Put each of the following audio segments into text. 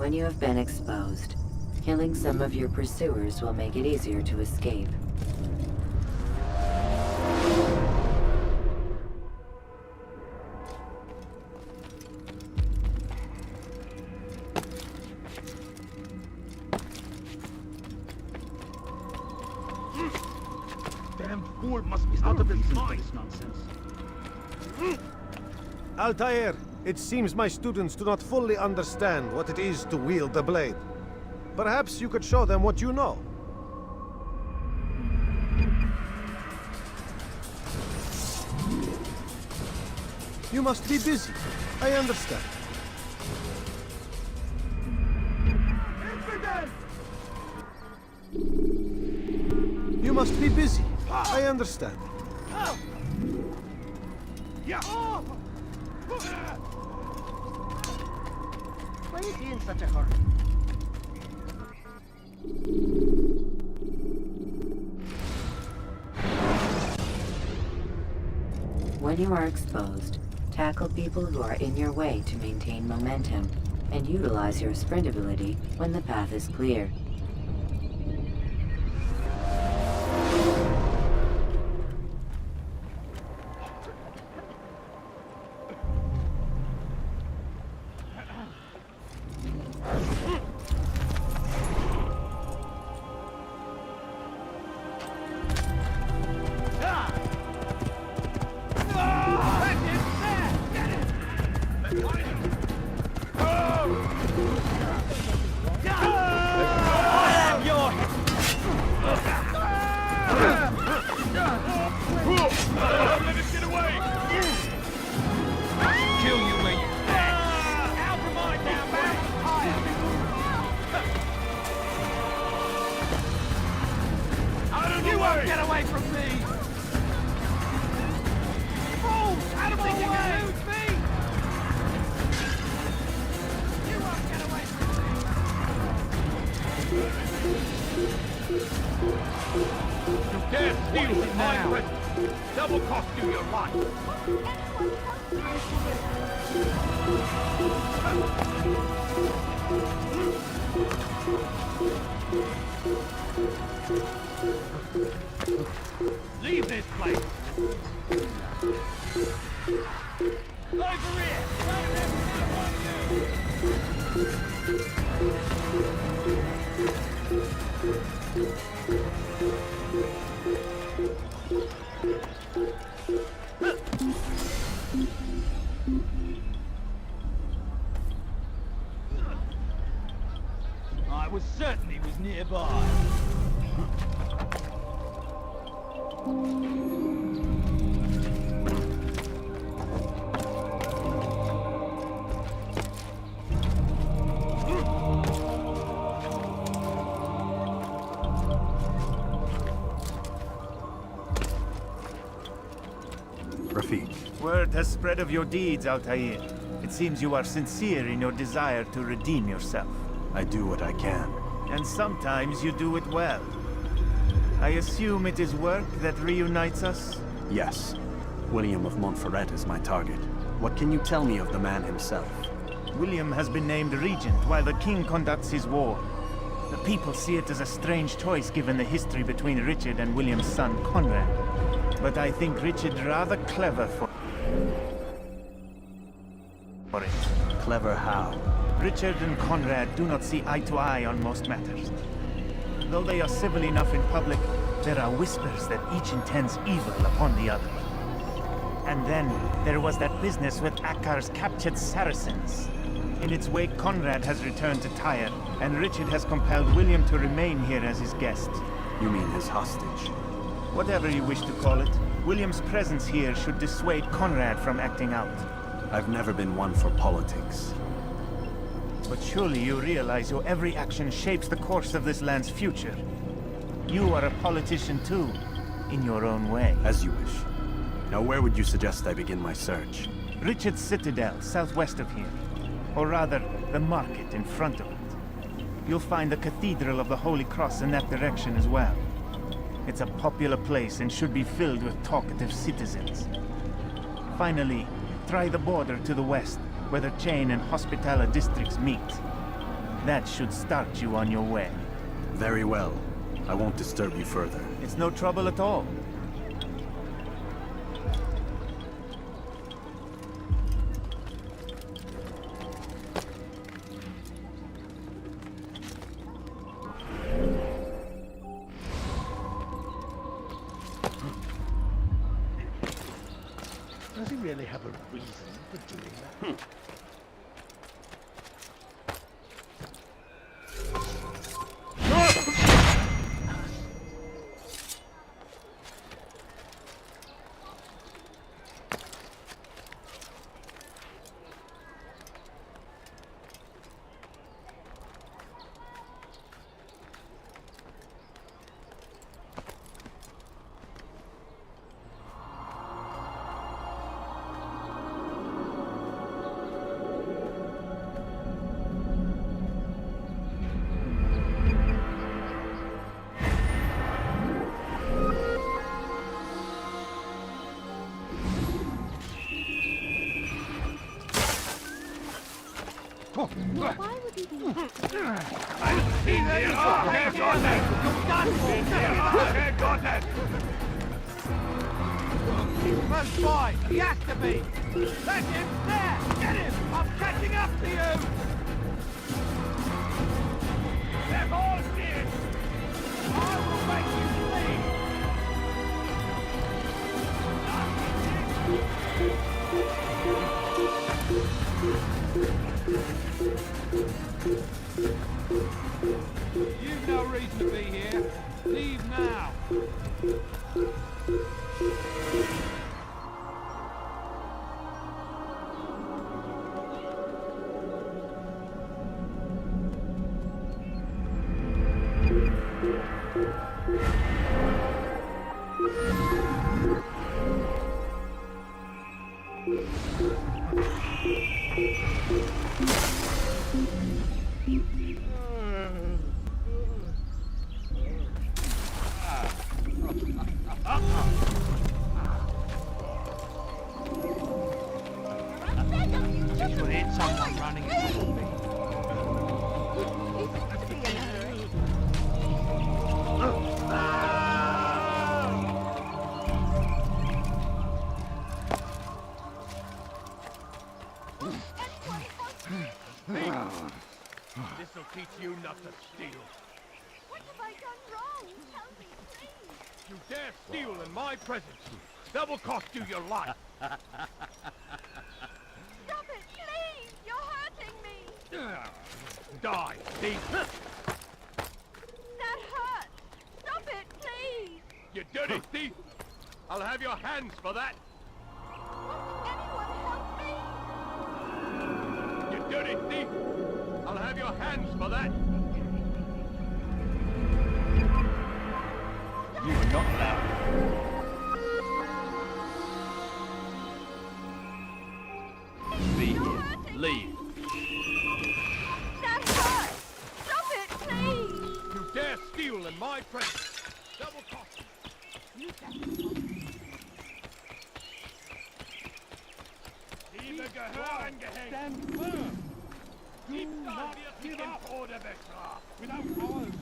When you have been exposed, killing some of your pursuers will make it easier to escape. Damn fool must be out of his mind. Nonsense. Altair, it seems my students do not fully understand what it is to wield the blade. Perhaps you could show them what you know. You must be busy. I understand. You must be busy. I understand. Yeah. Why is he in such a hurry? When you are exposed, tackle people who are in your way to maintain momentum, and utilize your sprint ability when the path is clear. Get away from me! Fools! Out of the way! Lose me! You won't get away from me! You can't steal from my presence! Double cost you your life! Leave this place! Over here! I was certain he was nearby. Rafik. Word has spread of your deeds, Altair. It seems you are sincere in your desire to redeem yourself. I do what I can. And sometimes you do it well. I assume it is work that reunites us? Yes. William of Montferrat is my target. What can you tell me of the man himself? William has been named regent while the king conducts his war. The people see it as a strange choice given the history between Richard and William's son, Conrad. But I think Richard rather clever for it. Clever how? Richard and Conrad do not see eye to eye on most matters. Though they are civil enough in public, there are whispers that each intends evil upon the other. And then, there was that business with Akkar's captured Saracens. In its wake, Conrad has returned to Tyre, and Richard has compelled William to remain here as his guest. You mean his hostage? Whatever you wish to call it, William's presence here should dissuade Conrad from acting out. I've never been one for politics. But surely you realize your every action shapes the course of this land's future. You are a politician too, in your own way. As you wish. Now where would you suggest I begin my search? Richard's Citadel, southwest of here. Or rather, the market in front of it. You'll find the Cathedral of the Holy Cross in that direction as well. It's a popular place and should be filled with talkative citizens. Finally, try the border to the west, where the Chain and Hospitaller districts meet. That should start you on your way. Very well. I won't disturb you further. It's no trouble at all. Does he really have a reason for doing that? Why would he be? Run by! He has to be! Let him there! Get him! I'm catching up to you! They're all dead! I will make you bleed! You've no reason to be here. Leave now. Just when it's someone running into me. This'll teach you not to steal. What have I done wrong? Tell me, please. You dare steal in my presence, that will cost you your life. Stop it, please! You're hurting me! Die, thief! That hurts! Stop it, please! You dirty thief! I'll have your hands for that! Won't anyone help me? You dirty thief! I'll have your hands for that! You are not allowed. Leave. That hurts! Stop it, please! You dare steal in my presence! Double cost you! Liebe Gehörangehängt! Stand firm! Diebstahl wird nicht im Tode bestraft! Without ours!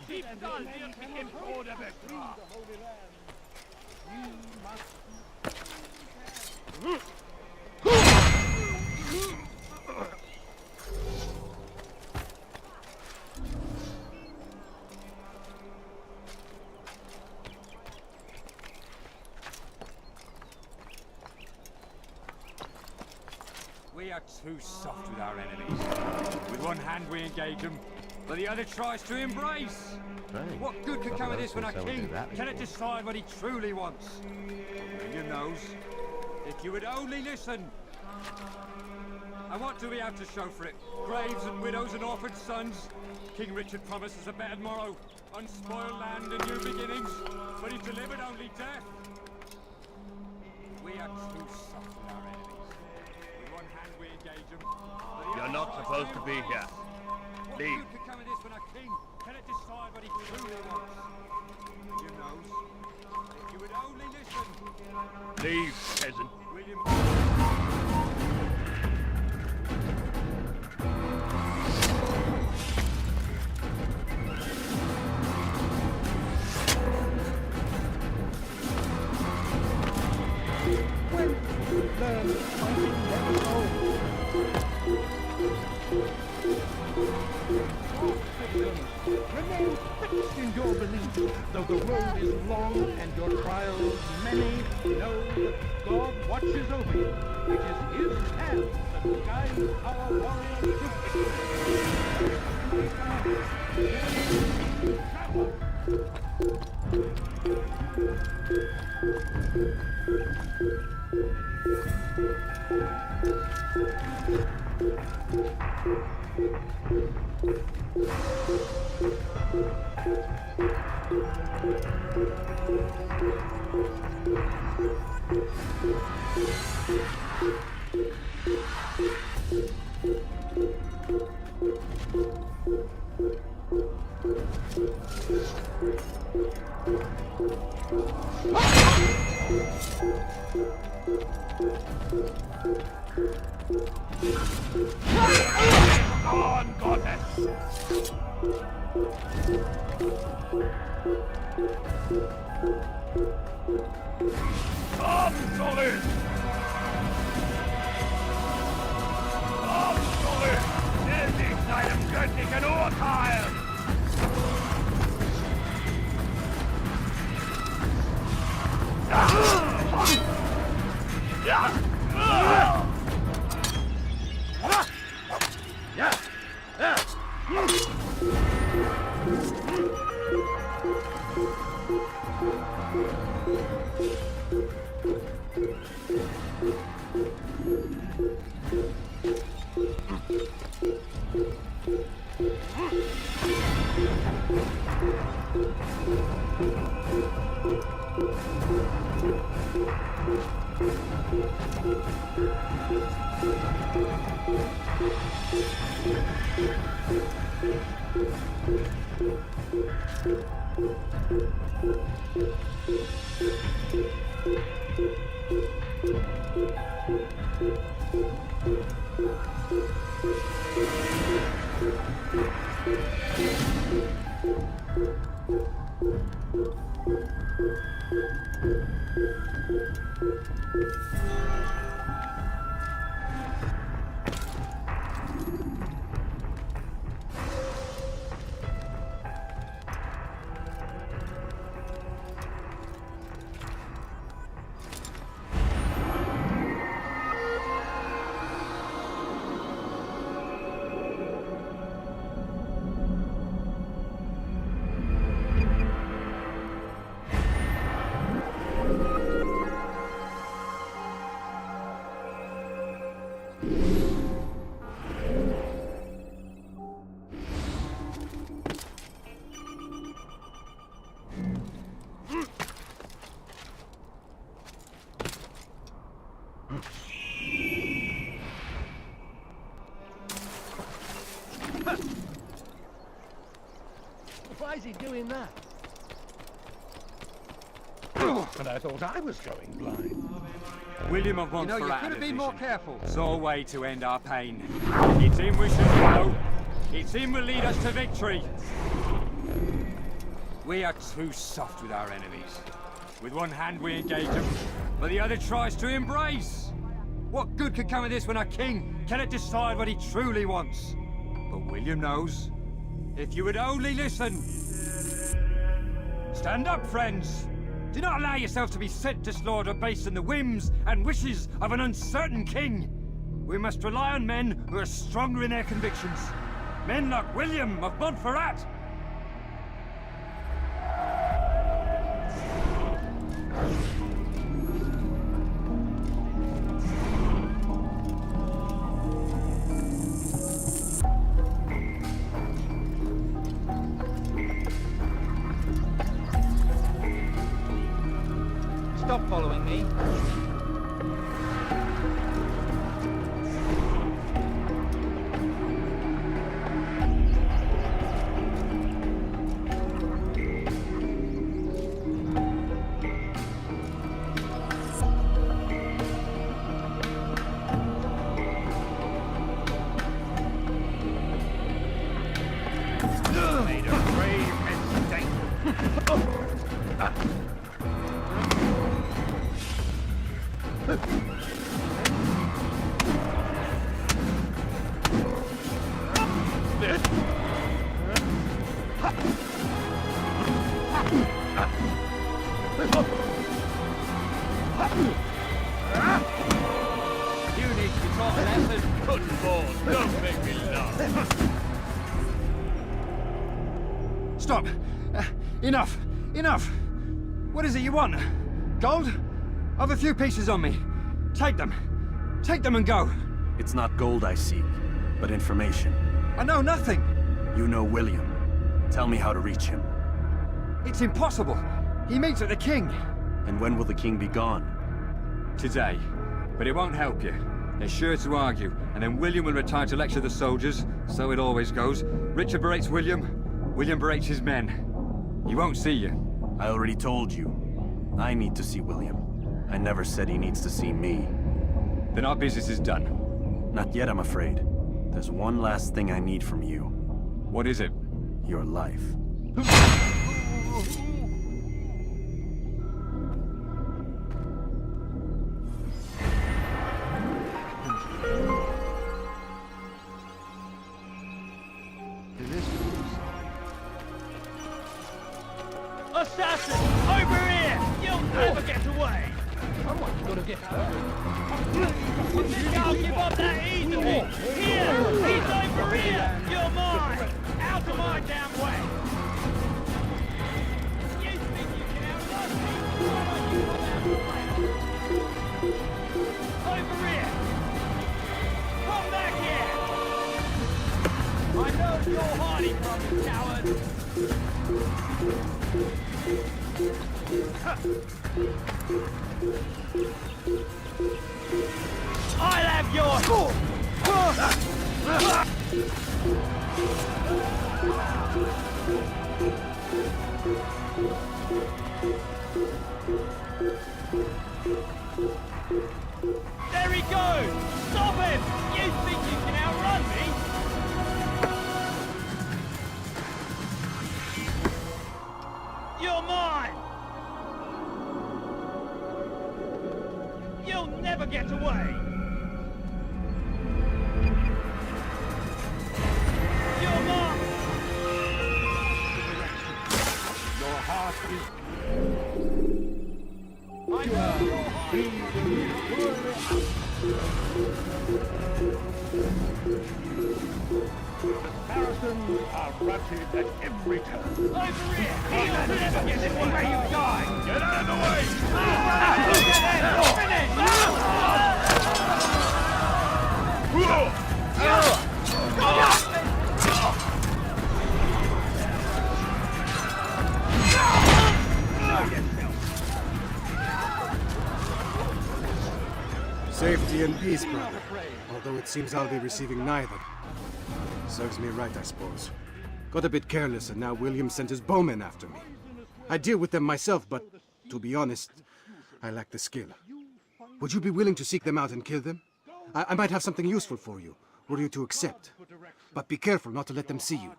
Diebstahl wird nicht im Tode bestraft! We are too soft with our enemies. With one hand we engage them, but the other tries to embrace. What good could come of this when our king cannot decide what he truly wants? William knows. If you would only listen. I want to be able to show for it. Graves and widows and orphaned sons. King Richard promises a better tomorrow. Unspoiled land and new beginnings. But he delivered only death. We are too soft with our enemies. With one hand we engage them. You're not supposed to be here. Leave. What good could come of this when our king cannot decide what he truly wants? You knows. If you would only listen. Leave, peasant. William. stand fixed in your belief. Though the road is long and your trials many, know that God watches over you. It is His hand that guides our warriors to victory. Travel. On, goddess! Absolut! Absolut! Endlich seinem göttlichen Urteil! Why is he doing that? And I thought I was going blind. William of You know, Montferrat. you could have been more careful. It's our way to end our pain. It's him we should follow. It's him will lead us to victory. We are too soft with our enemies. With one hand we engage them, but the other tries to embrace. What good could come of this when our king cannot decide what he truly wants? But William knows. If you would only listen. Stand up, friends. Do not allow yourself to be sent to slaughter based on the whims and wishes of an uncertain king. We must rely on men who are stronger in their convictions. Men like William of Montferrat. Stop following me. Made a grave mistake. Don't make me laugh. Stop! Enough! Enough! What is it you want? Gold? I've a few pieces on me. Take them. Take them and go. It's not gold I seek, but information. I know nothing. You know William. Tell me how to reach him. It's impossible. He meets at the king. And when will the king be gone? Today. But it won't help you. They're sure to argue, and then William will retire to lecture the soldiers. So it always goes. Richard berates William. William berates his men. He won't see you. I already told you. I need to see William. I never said he needs to see me. Then our business is done. Not yet, I'm afraid. There's one last thing I need from you. What is it? Your life. Assassin! Over here! You'll never get away! Someone's gonna get hurt. You think I'll give up that easily? Here! He's over here! You're mine! Out of my damn way! You think you can outrun me? Why don't you come out of my way? Over here! Come back here! I know you're hiding from me, coward! I'll have yours! There he goes! Stop him! You think you can outrun me? You're mine! You'll never get away! You're mine! Your heart is I know your heart. Saracens are routed at every turn. Over here! He'll never get away! You die! Get out of the way! Safety and peace, brother. Although it seems I'll be receiving neither. Serves me right, I suppose. Got a bit careless, and now William sent his bowmen after me. I deal with them myself, but to be honest, I lack the skill. Would you be willing to seek them out and kill them? I might have something useful for you, were you to accept. But be careful not to let them see you.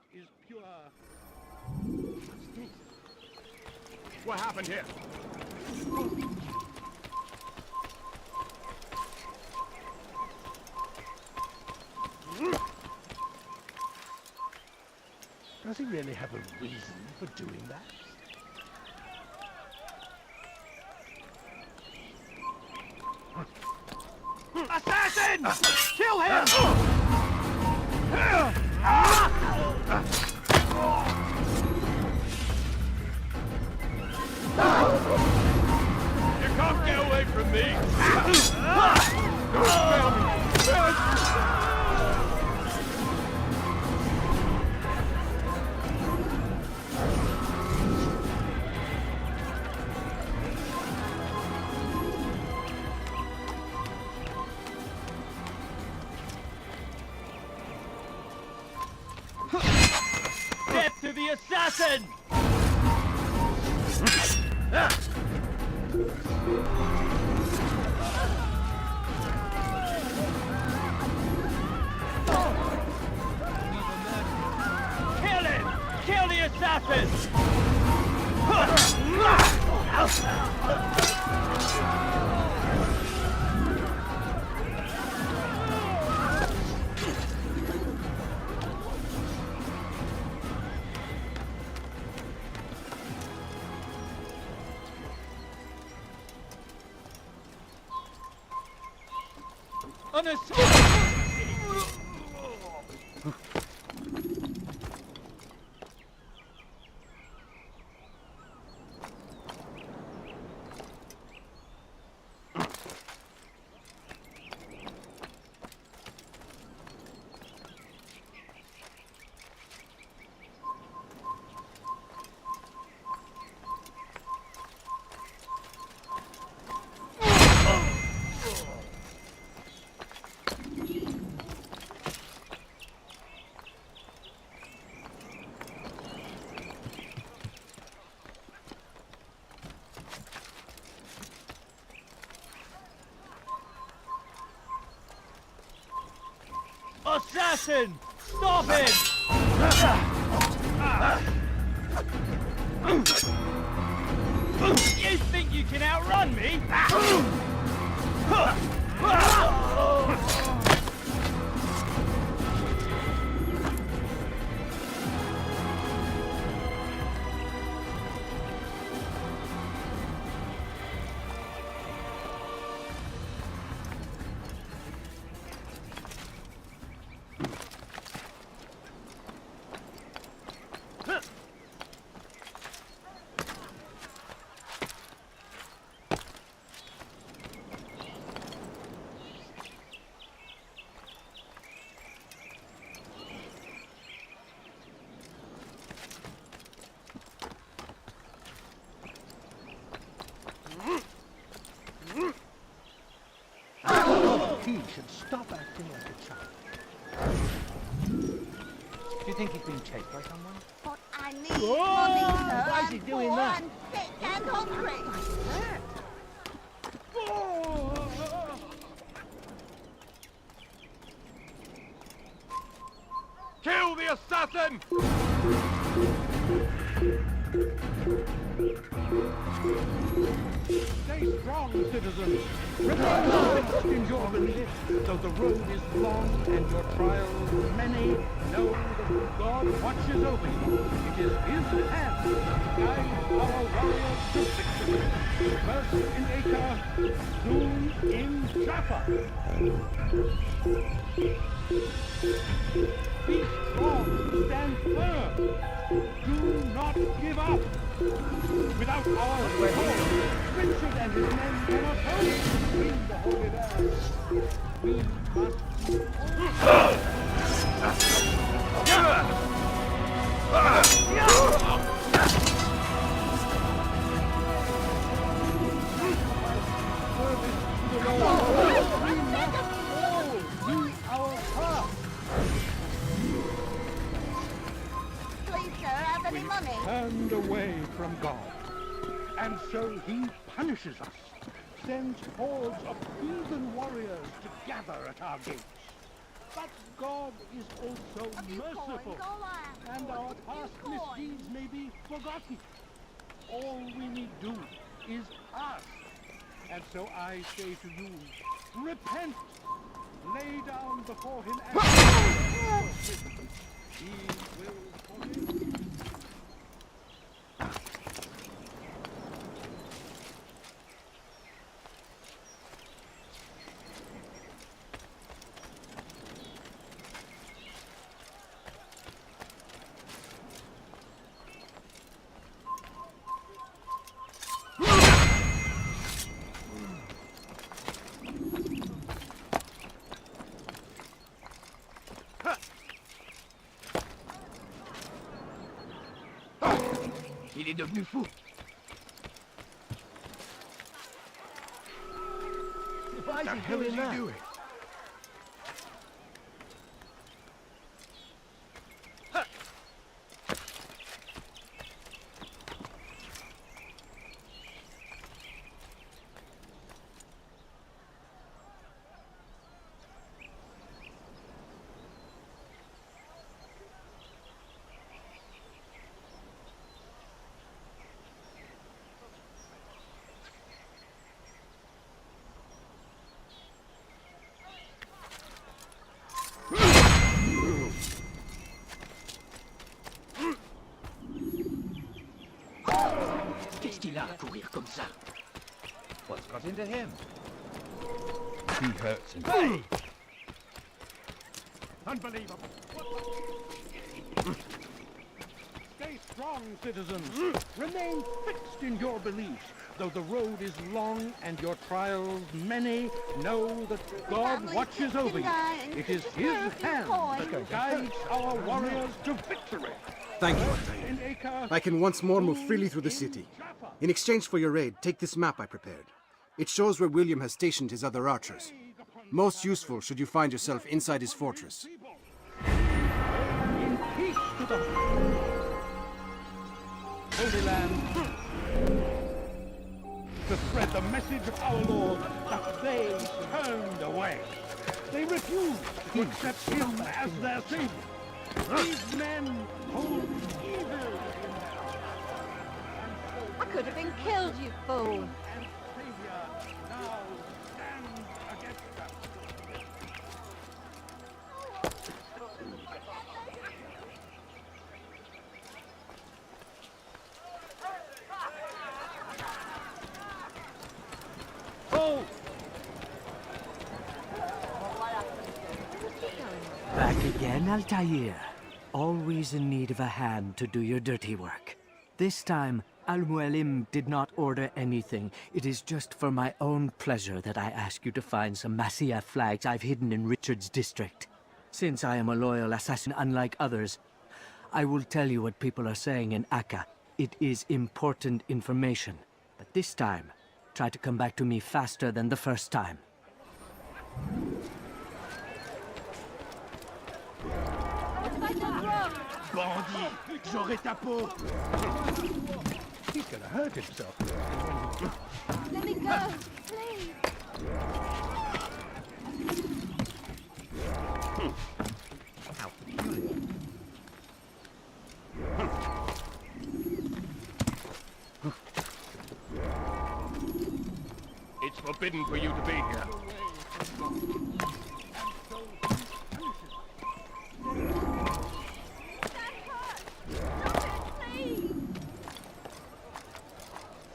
What happened here? Does he really have a reason for doing that? Assassin! Kill him! You can't get away from me! Death to the assassin! Kill him! Kill the assassin! An assassin! Assassin! Stop him! You think you can outrun me? He should stop acting like a child. Do you think he's been chased by someone? What I need, money, sir. Why is he I'm doing poor that? and sick and hungry. Kill the assassin! Stay strong, citizens. Remain fixed in your belief. Though the road is long and your trials many, know that God watches over you. It is His hand that guides our warriors to victory. First in Acre, soon in Jaffa. Be strong, stand firm. Do not give up. Without our support, Richard and his men cannot hope in the Holy Land. We must Please, sir, have any money? turned away from God. And so he punishes us, sends hordes of heathen warriors to gather at our gates. But God is also A few merciful, coins, all I ask and for our is a past few coins. misdeeds may be forgotten. All we need do is ask. And so I say to you, repent, lay down before him and he will forgive you. Il est devenu fou. What the hell is he doing? Qu'est-ce qu'il a à courir comme ça? What's got into him? He hurts him. Hey! Unbelievable. Stay strong, citizens. Remain fixed in your beliefs. Though the road is long and your trials many, know that God family watches keeps over you. dying. It is Just His a few hand coins. that guides our warriors to victory. Thank you, First Altair. in Acre, I can once more move freely through the soon city. in Jaffa. In exchange for your aid, take this map I prepared. It shows where William has stationed his other archers. Most useful should you find yourself inside his fortress. In peace to the Holy Land, to spread the message of our Lord that they turned away. They refuse to accept him as their savior. These men hold evil in their hearts. I could have been killed, you fool. And savior now stands against them. Oh! Back again, Altair. Always in need of a hand to do your dirty work. This time, Al-Mualim did not order anything. It is just for my own pleasure that I ask you to find some Masyaf flags I've hidden in Richard's district. Since I am a loyal assassin unlike others, I will tell you what people are saying in Akka. It is important information. But this time, try to come back to me faster than the first time. What have I done wrong? Bandit, j'aurai ta peau. He's gonna hurt himself. Let me go, please. How peculiar. It's forbidden for you to be here.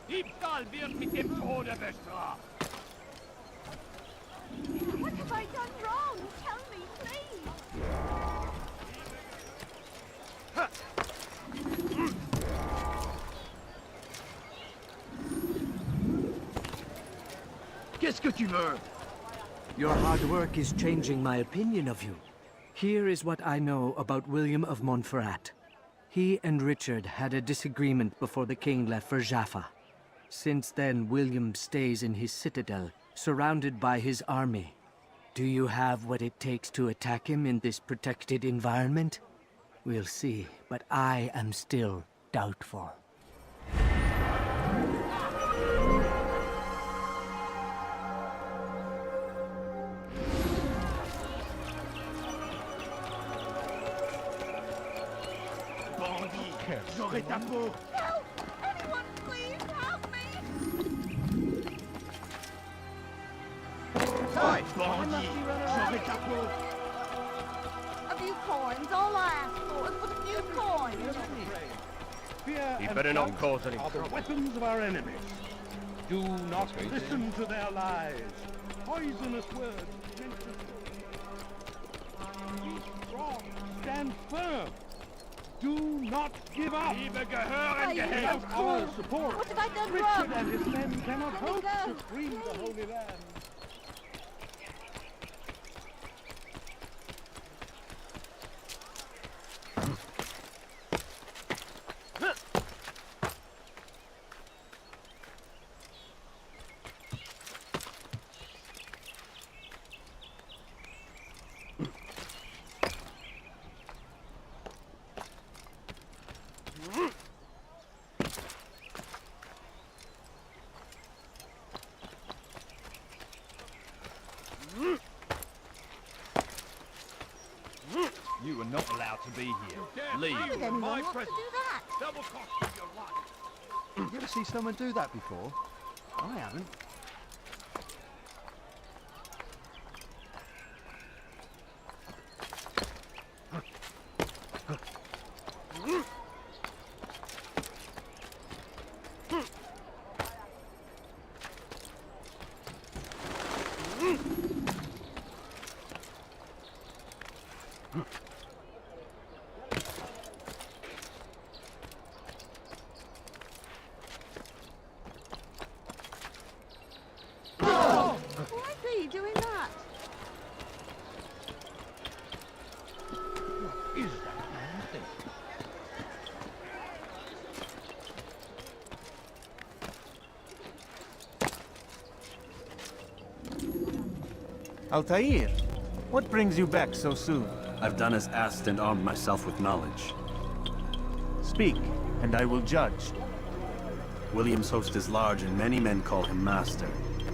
Diebstahl wird mit dem Tode bestraft. What have I done wrong? Tell me, please. Qu'est-ce que tu veux? Your hard work is changing my opinion of you. Here is what I know about William of Montferrat. He and Richard had a disagreement before the king left for Jaffa. Since then, William stays in his citadel, surrounded by his army. Do you have what it takes to attack him in this protected environment? We'll see, but I am still doubtful. Bandit, j'aurai ta peau. Help! Anyone, please help me! Hey, bandit, j'aurai ta peau. A few coins. All I ask for is but a few coins. Fear He and better not doubt cause any are the trouble. weapons of our enemies. Do not listen to their lies. Poisonous words. Be strong. Stand firm. Do not give up. Liebe Gehören Why, you They gehegt. have our support. What have I done Richard wrong? and his men cannot Let me hope go, to free the please. Holy Land. You are not allowed to be here. Leave. How did anyone want to do that? Double cost of your life. You ever see someone do that before? I haven't. Why are you doing that? Is that man think? Altair, what brings you back so soon? I've done as asked and armed myself with knowledge. Speak, and I will judge. William's host is large and many men call him master,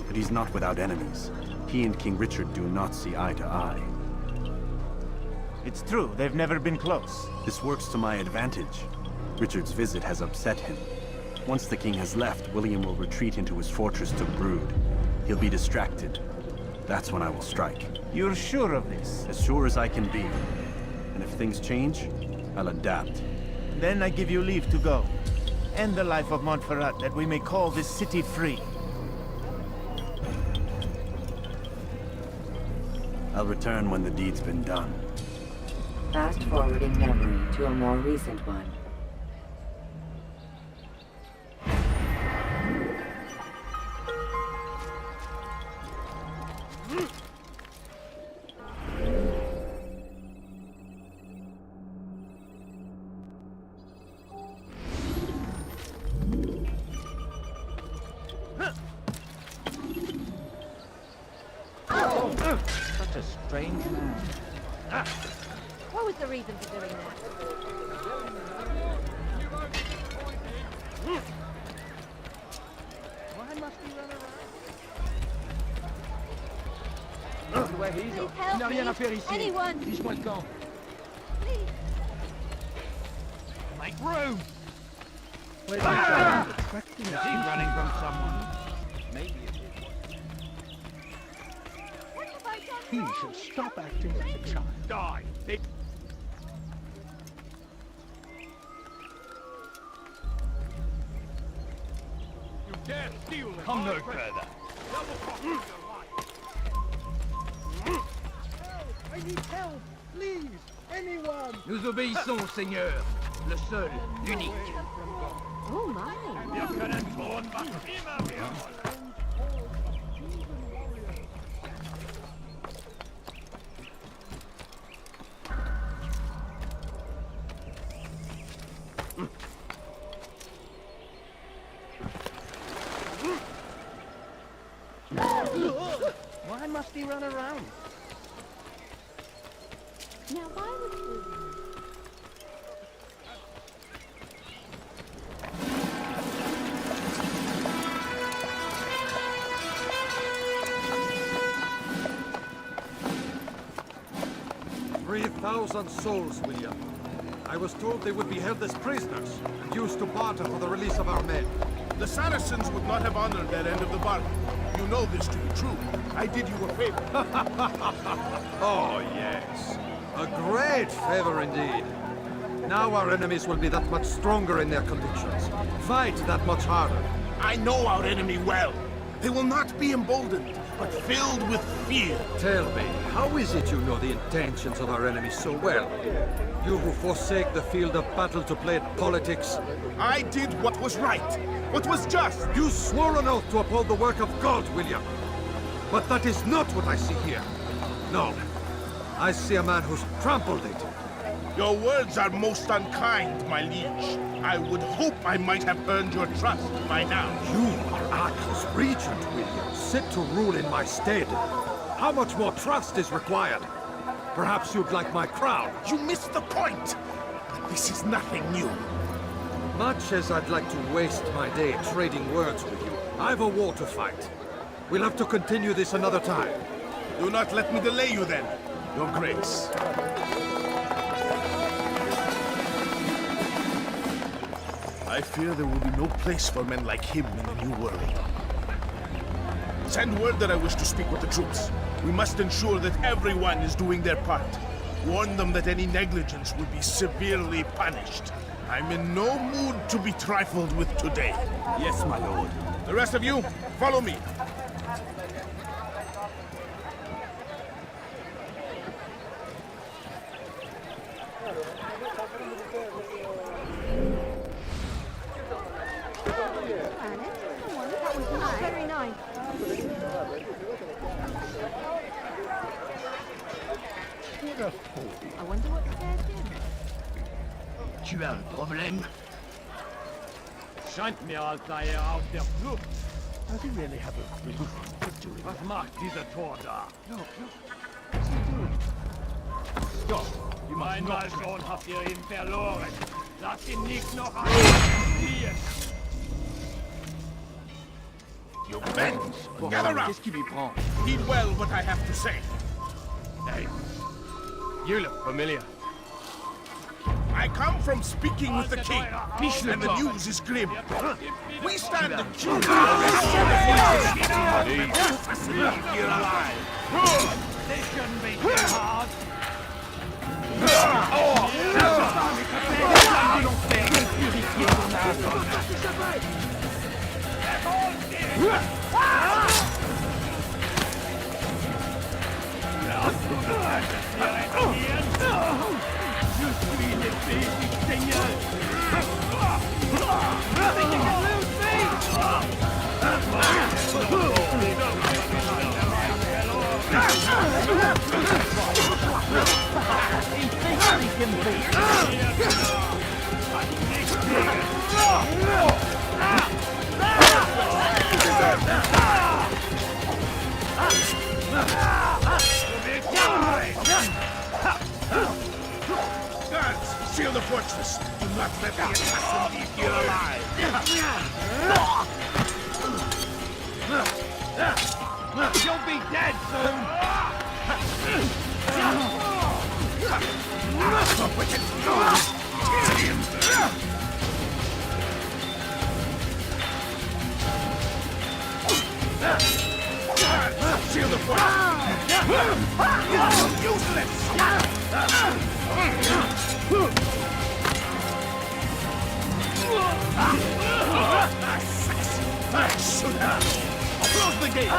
but he's not without enemies. He and King Richard do not see eye to eye. It's true, they've never been close. This works to my advantage. Richard's visit has upset him. Once the king has left, William will retreat into his fortress to brood. He'll be distracted. That's when I will strike. You're sure of this? As sure as I can be. And if things change, I'll adapt. Then I give you leave to go. End the life of Montferrat, that we may call this city free. I'll return when the deed's been done. Fast-forwarding memory to a more recent one. Such a strange man. What was the reason for doing that? Why must he run around? Where he's Please off. help Il n'a rien me. à faire ici. Anyone. Fiche-moi le camp. Please. Make room! Where's he going? Is he running from someone? Maybe it is. What have I done He wrong? should stop acting like a child. Die! You dare steal the Come no further. I need help! Please! Anyone! Nous obéissons, Seigneur. Le seul, l'unique. Oh my. Wir können drohen, was immer wir wollen. Why must he run around? Now why would you? 3,000 souls, William. I was told they would be held as prisoners and used to barter for the release of our men. The Saracens would not have honored that end of the bargain. You know this to be true. I did you a favor. Oh, yes. A great favor indeed. Now our enemies will be that much stronger in their convictions. Fight that much harder. I know our enemy well. They will not be emboldened, but filled with fear. Tell me, how is it you know the intentions of our enemies so well? You who forsake the field of battle to play at politics. I did what was right, what was just. You swore an oath to uphold the work of God, William. But that is not what I see here. No. I see a man who's trampled it. Your words are most unkind, my liege. I would hope I might have earned your trust by now. You are Arkell's regent, William, set to rule in my stead. How much more trust is required? Perhaps you'd like my crown. You missed the point. This is nothing new. Much as I'd like to waste my day trading words with you, I've a war to fight. We'll have to continue this another time. Do not let me delay you then, Your Grace. I fear there will be no place for men like him in the New World. Send word that I wish to speak with the troops. We must ensure that everyone is doing their part. Warn them that any negligence will be severely punished. I'm in no mood to be trifled with today. Yes, my lord. The rest of you, follow me. That was not very nice. I wonder what scared him. Tu as un problème? Scheint mir, als sei auf der Flucht. Does he really have a clue? Was macht dieser Tor da? Look. What's he doing? Stopp! Einmal schon habt ihr ihn verloren. Lasst ihn nicht noch einmal fliehen. You men, gather round. Qu'est-ce qui lui prend? Heed well what I have to say. Hey, you look familiar. I come from speaking with the king, and the news is grim. We stand accused Leave you alive. This shouldn't be too hard. Guards, seal the fortress. Do not let the assassin leave here alive. You'll be dead soon. Guards, seal the fortress. Useless. I should have. Close the gate.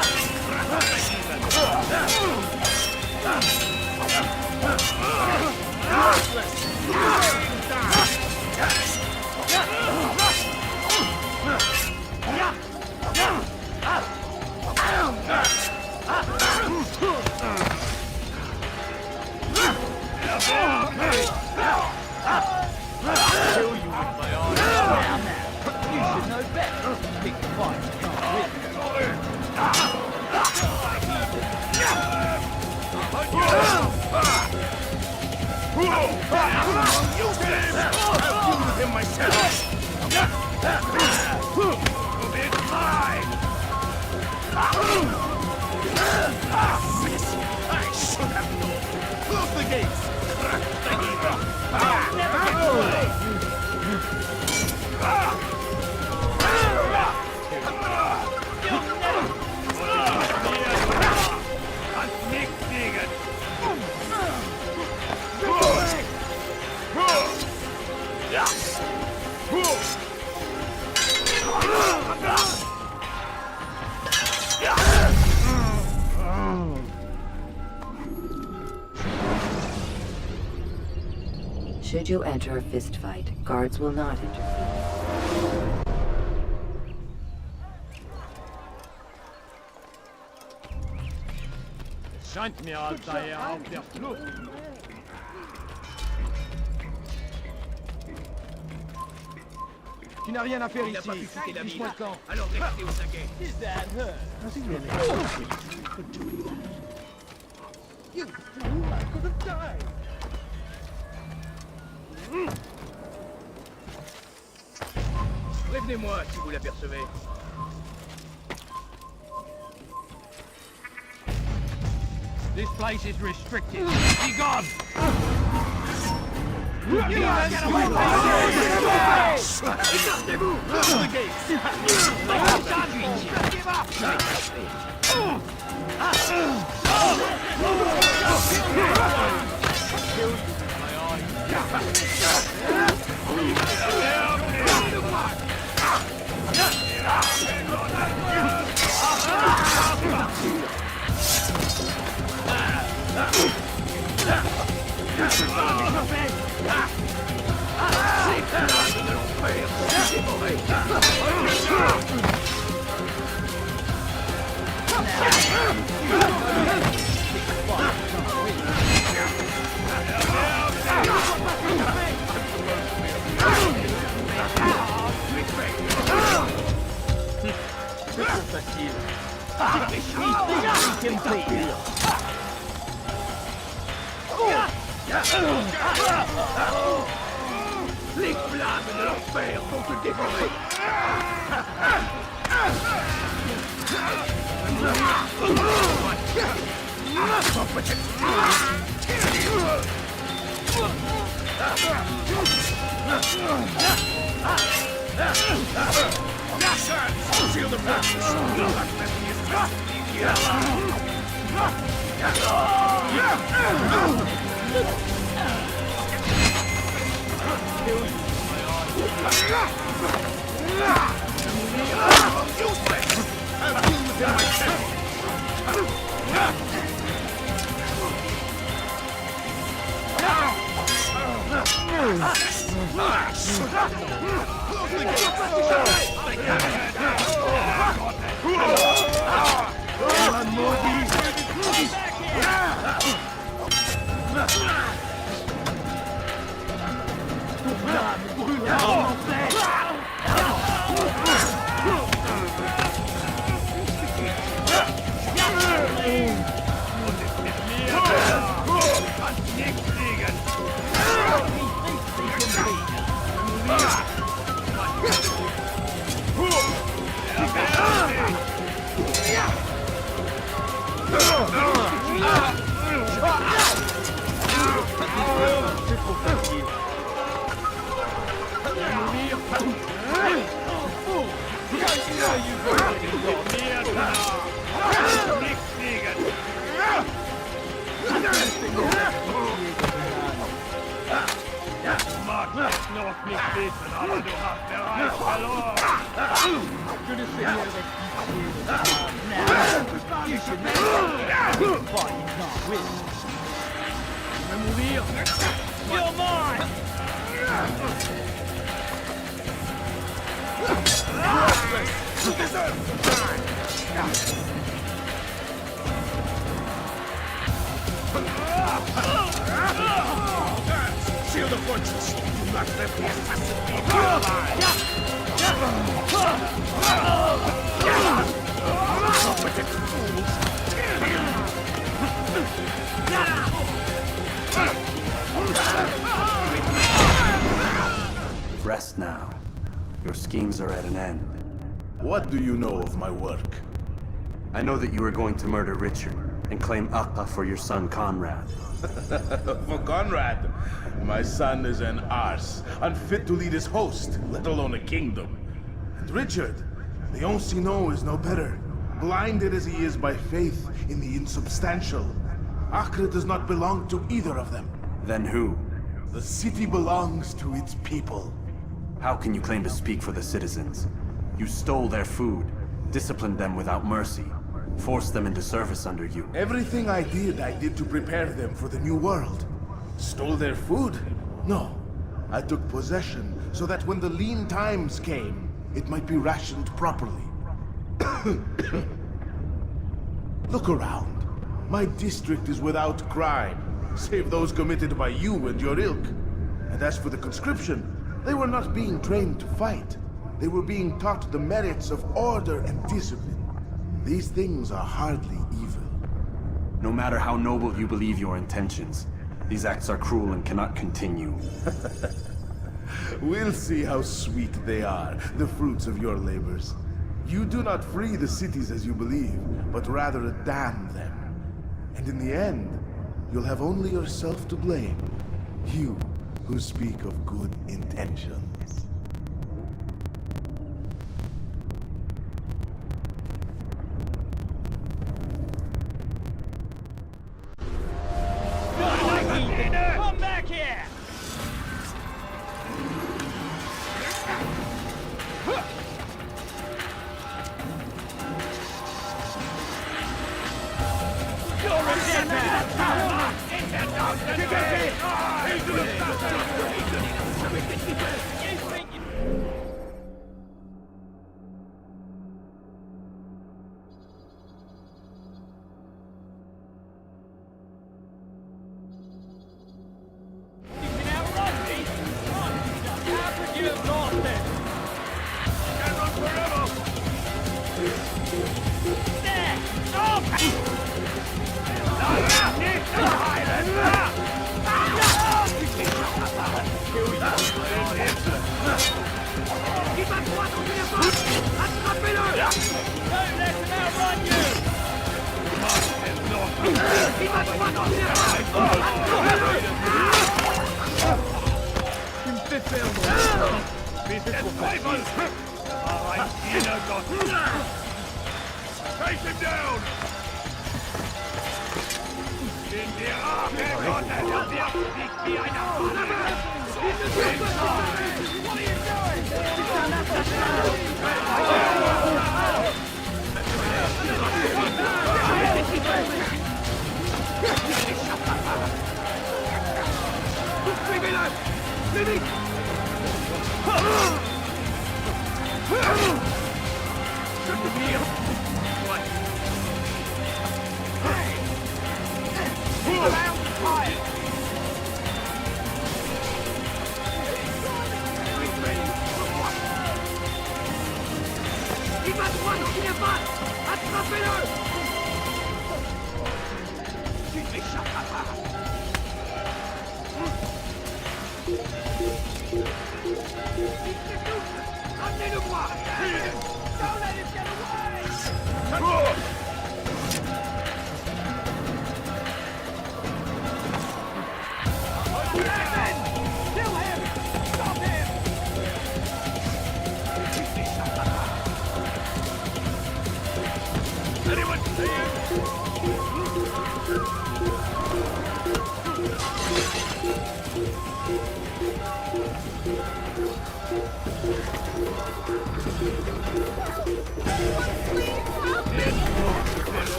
Should you enter a fistfight, guards will not interfere. Scheint mir, als sei auf der Flucht. Tu n'as rien à faire ici. Dis-moi quand. Alors restez au taquet. Is that her? Does he really? You fool! I could have died. Prévenez-moi si vous l'apercevez. This place is restricted. Be gone! You guys get away from me! Écartez-vous! Close the gates! Give Les flammes de l'enfer vont te dévorer. Seal the fortress! Useless! I'll deal with him myself! Close the You're mine! You deserve some time! Seal the fortress! Do not let the assassin be alive! Competent fools! Rest now. Your schemes are at an end. What do you know of my work? I know that you are going to murder Richard and claim Akka for your son Conrad. For Conrad, my son is an arse, unfit to lead his host, let alone a kingdom. And Richard, the Ancient is no better, blinded as he is by faith in the insubstantial. Acre does not belong to either of them. Then who? The city belongs to its people. How can you claim to speak for the citizens? You stole their food, disciplined them without mercy, forced them into service under you. Everything I did to prepare them for the new world. Stole their food? No. I took possession so that when the lean times came, it might be rationed properly. Look around. My district is without crime, save those committed by you and your ilk. And as for the conscription, they were not being trained to fight. They were being taught the merits of order and discipline. These things are hardly evil. No matter how noble you believe your intentions, these acts are cruel and cannot continue. We'll see how sweet they are, the fruits of your labors. You do not free the cities as you believe, but rather damn them. And in the end, you'll have only yourself to blame. You who speak of good intentions. Come back here! You're a dead man! Kill you! Teufel! Take him down! In die Arme Gottes! Nicht wie eine Fahne! What are you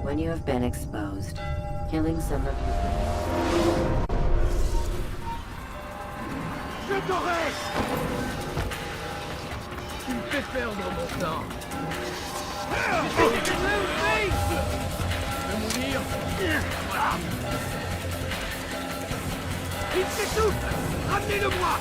When you have been exposed, killing some of your... Tu me fais perdre mon temps. Je vais mourir. Il s'étouffe. Ramenez-le-moi.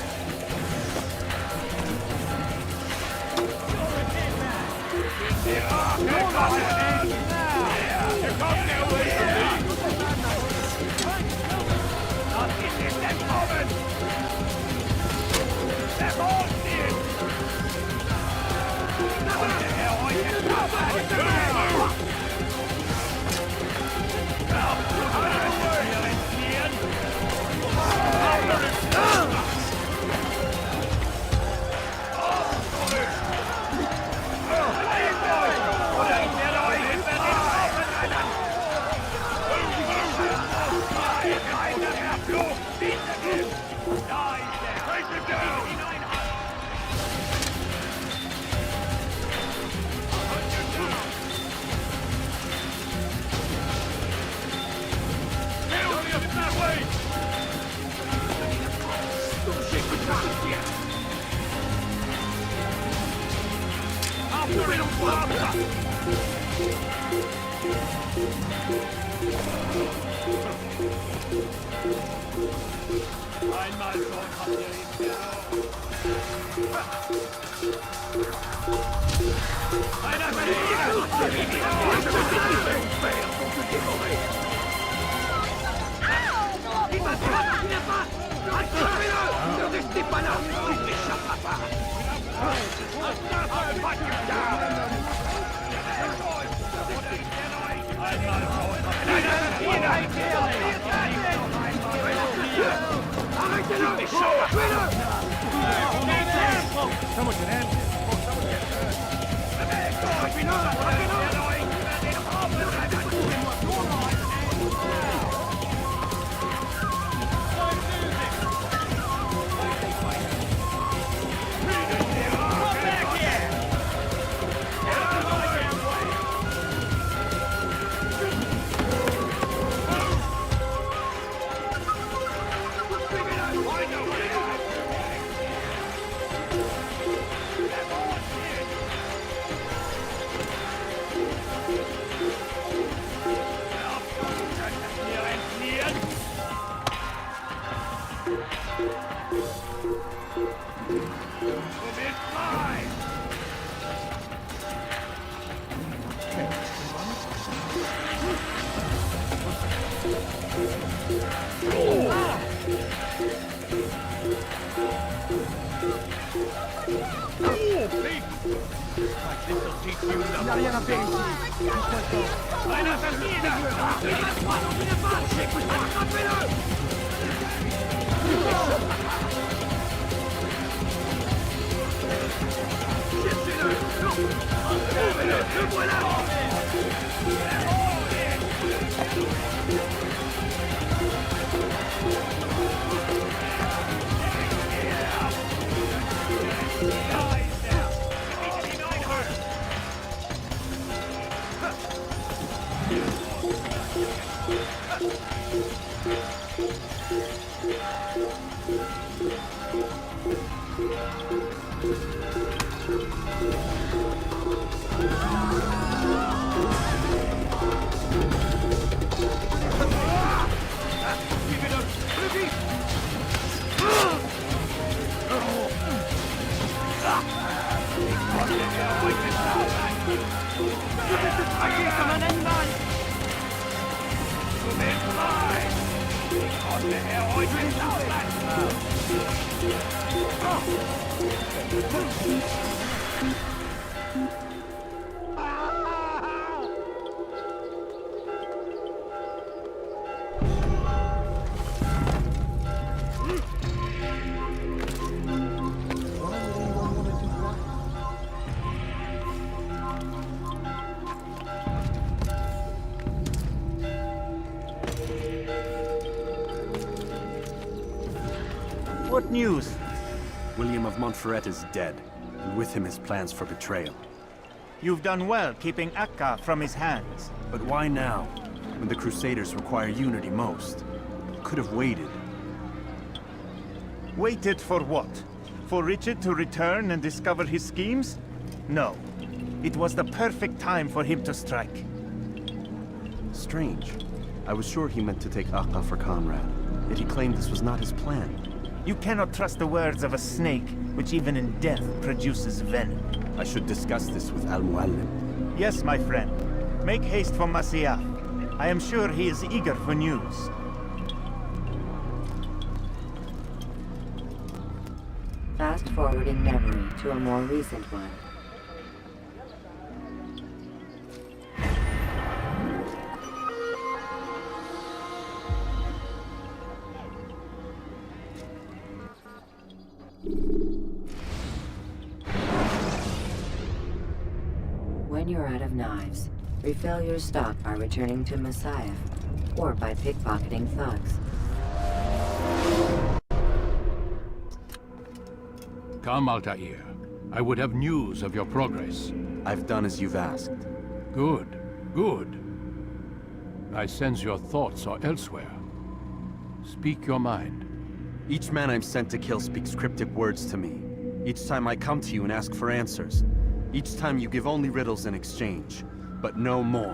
Il n'y a rien à faire ici. What news? William of Montferrat is dead, and with him his plans for betrayal. You've done well keeping Akka from his hands. But why now, when the Crusaders require unity most? Could have waited. Waited for what? For Richard to return and discover his schemes? No. It was the perfect time for him to strike. Strange. I was sure he meant to take Akka for Conrad, yet he claimed this was not his plan. You cannot trust the words of a snake, which even in death produces venom. I should discuss this with Al-Mualim. Yes, my friend. Make haste for Masyaf. I am sure he is eager for news. Fast forwarding memory to a more recent one. When you're out of knives, refill your stock by returning to Masyaf, or by pickpocketing thugs. Come, Altair. I would have news of your progress. I've done as you've asked. Good, good. I sense your thoughts are elsewhere. Speak your mind. Each man I'm sent to kill speaks cryptic words to me. Each time I come to you and ask for answers. Each time you give only riddles in exchange, but no more.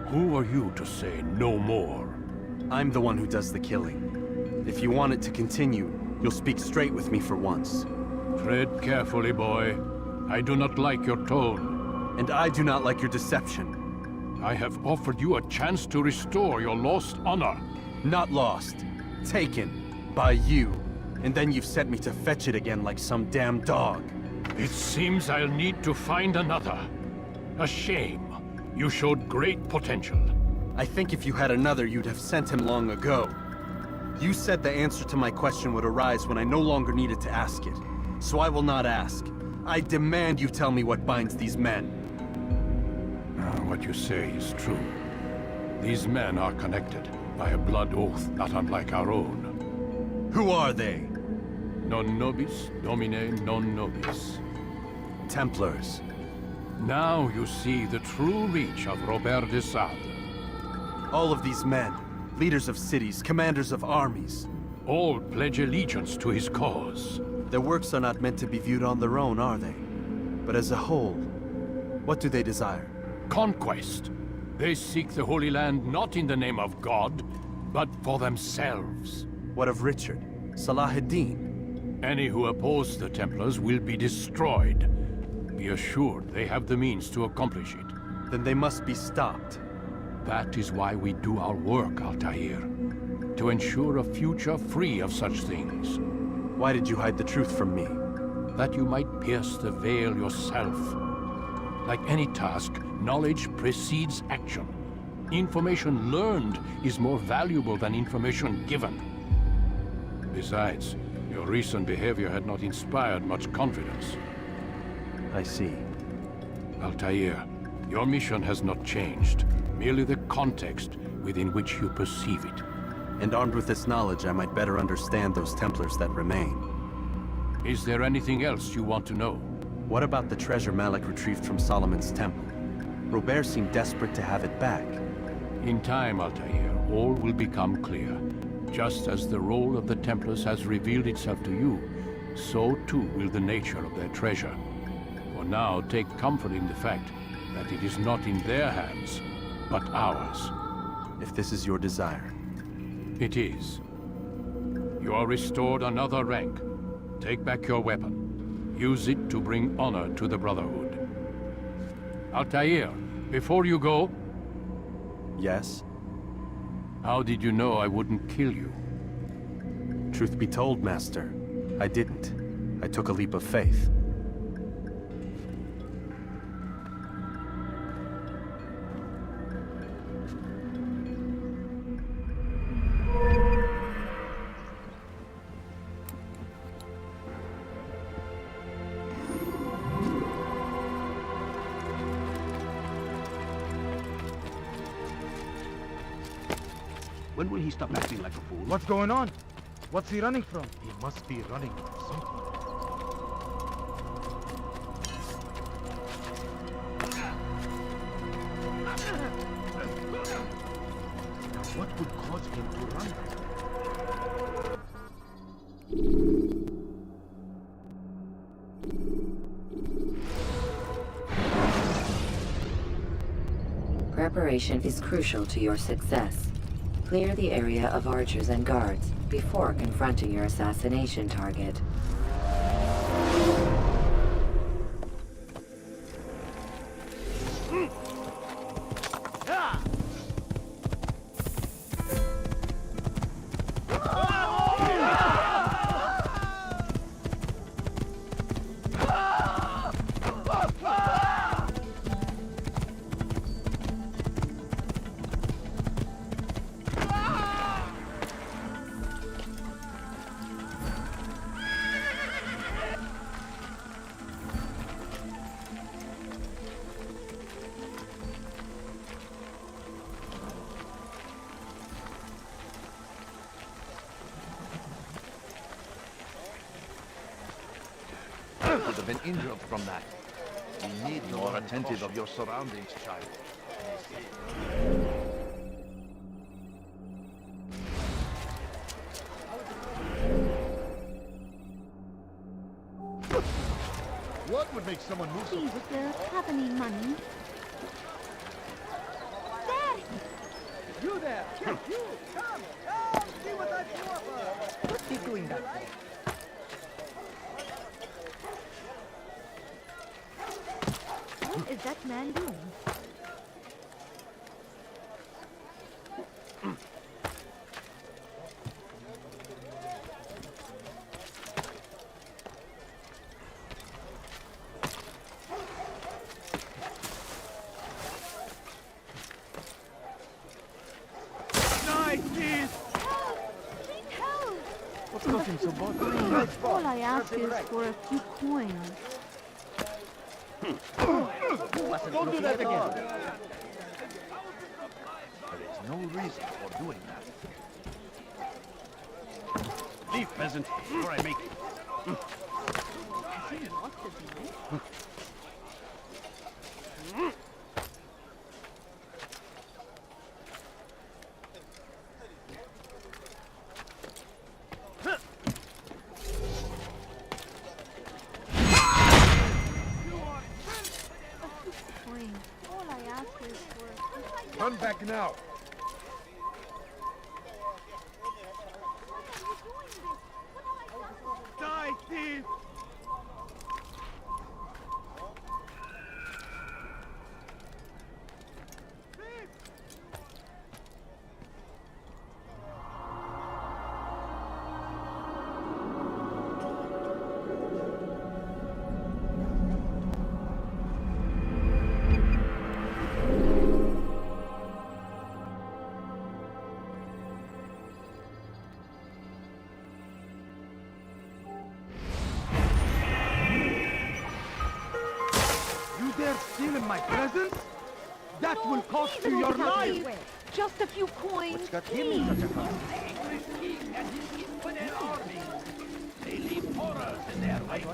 Who are you to say no more? I'm the one who does the killing. If you want it to continue, you'll speak straight with me for once. Tread carefully, boy. I do not like your tone. And I do not like your deception. I have offered you a chance to restore your lost honor. Not lost. Taken. By you. And then you've sent me to fetch it again like some damn dog. It seems I'll need to find another. A shame. You showed great potential. I think if you had another, you'd have sent him long ago. You said the answer to my question would arise when I no longer needed to ask it. So I will not ask. I demand you tell me what binds these men. What you say is true. These men are connected by a blood oath not unlike our own. Who are they? Non nobis, domine non nobis. Templars. Now you see the true reach of Robert de Sade. All of these men, leaders of cities, commanders of armies. All pledge allegiance to his cause. Their works are not meant to be viewed on their own, are they? But as a whole, what do they desire? Conquest. They seek the Holy Land not in the name of God, but for themselves. What of Richard? Salah ad-Din? Any who oppose the Templars will be destroyed. Be assured they have the means to accomplish it. Then they must be stopped. That is why we do our work, Altair. To ensure a future free of such things. Why did you hide the truth from me? That you might pierce the veil yourself. Like any task, knowledge precedes action. Information learned is more valuable than information given. Besides, your recent behavior had not inspired much confidence. I see. Altair, your mission has not changed. Merely the context within which you perceive it. And armed with this knowledge, I might better understand those Templars that remain. Is there anything else you want to know? What about the treasure Malik retrieved from Solomon's temple? Robert seemed desperate to have it back. In time, Altair, all will become clear. Just as the role of the Templars has revealed itself to you, so too will the nature of their treasure. For now, take comfort in the fact that it is not in their hands, but ours. If this is your desire. It is. You are restored another rank. Take back your weapon. Use it to bring honor to the Brotherhood. Altair, before you go... Yes? How did you know I wouldn't kill you? Truth be told, Master, I didn't. I took a leap of faith. When will he stop acting like a fool? What's going on? What's he running from? He must be running from something. What would cause him to run? Preparation is crucial to your success. Clear the area of archers and guards before confronting your assassination target. Could have been injured from that. You need more attentive of your surroundings, child. What would make someone move so... Please, sir, have any money? There! You there! You! Come! Come! See what that dwarf What's he doing that for? What is that man doing? What's causing so bothered? All I ask is for a few coins. Don't do that again. There is no reason for doing that. Leave, peasant, before I make you. All I ask is for... Turn back now. Die, thief! cost you your life. Just a few coins. What's got him in such a hurry? The English king and his infidel army. They leave horrors in their wake.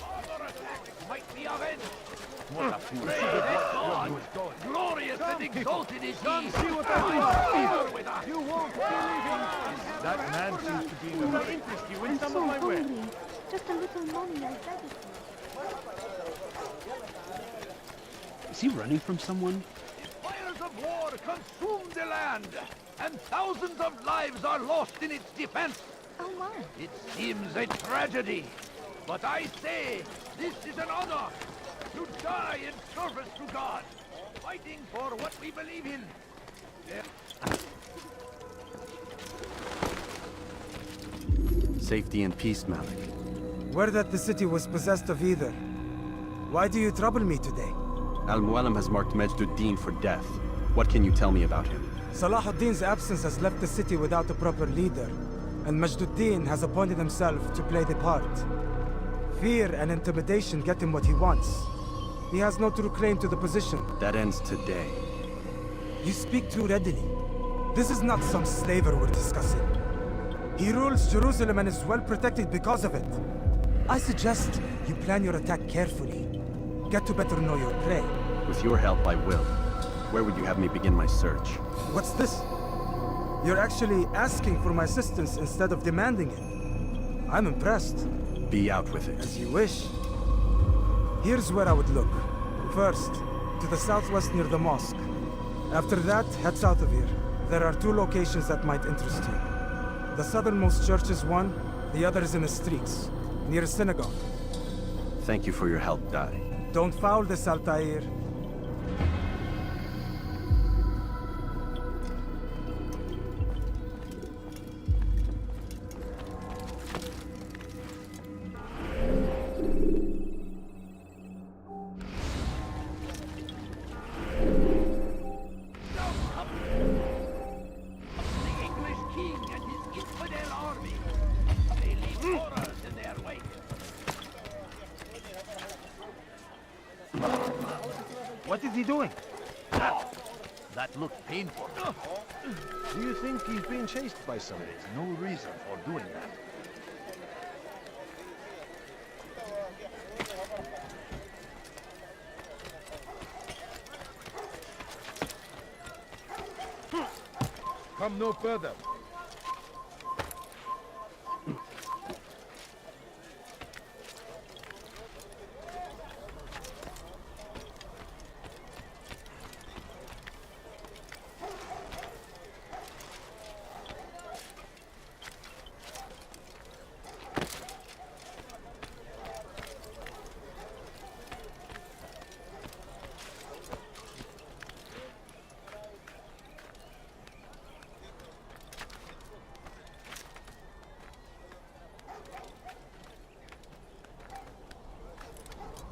Other attacks might be avenged. What a fool. God. Glorious and exalted is he. See what that is. You won't believe him! That man seems to be in a hurry. Interest you in some of my wares. Just a little money, I beg of you. Is he running from someone? Fires of war consume the land, and thousands of lives are lost in its defense. Oh my. It seems a tragedy, but I say this is an honor to die in service to God, fighting for what we believe in. Safety and peace, Malik. Word that the city was possessed of either. Why do you trouble me today? Al-Mualim has marked Majduddin for death. What can you tell me about him? Salahuddin's absence has left the city without a proper leader, and Majduddin has appointed himself to play the part. Fear and intimidation get him what he wants. He has no true claim to the position. That ends today. You speak too readily. This is not some slaver we're discussing. He rules Jerusalem and is well protected because of it. I suggest you plan your attack carefully. Get to better know your prey. With your help, I will. Where would you have me begin my search? What's this? You're actually asking for my assistance instead of demanding it. I'm impressed. Be out with it. As you wish. Here's where I would look. First, to the southwest near the mosque. After that, head south of here. There are 2 locations that might interest you. The southernmost church is one, the other is in the streets, near a synagogue. Thank you for your help, Dari. Don't foul this, Altair. What is he doing? That looked painful. Do you think he's being chased by someone? There's no reason for doing that. Come no further.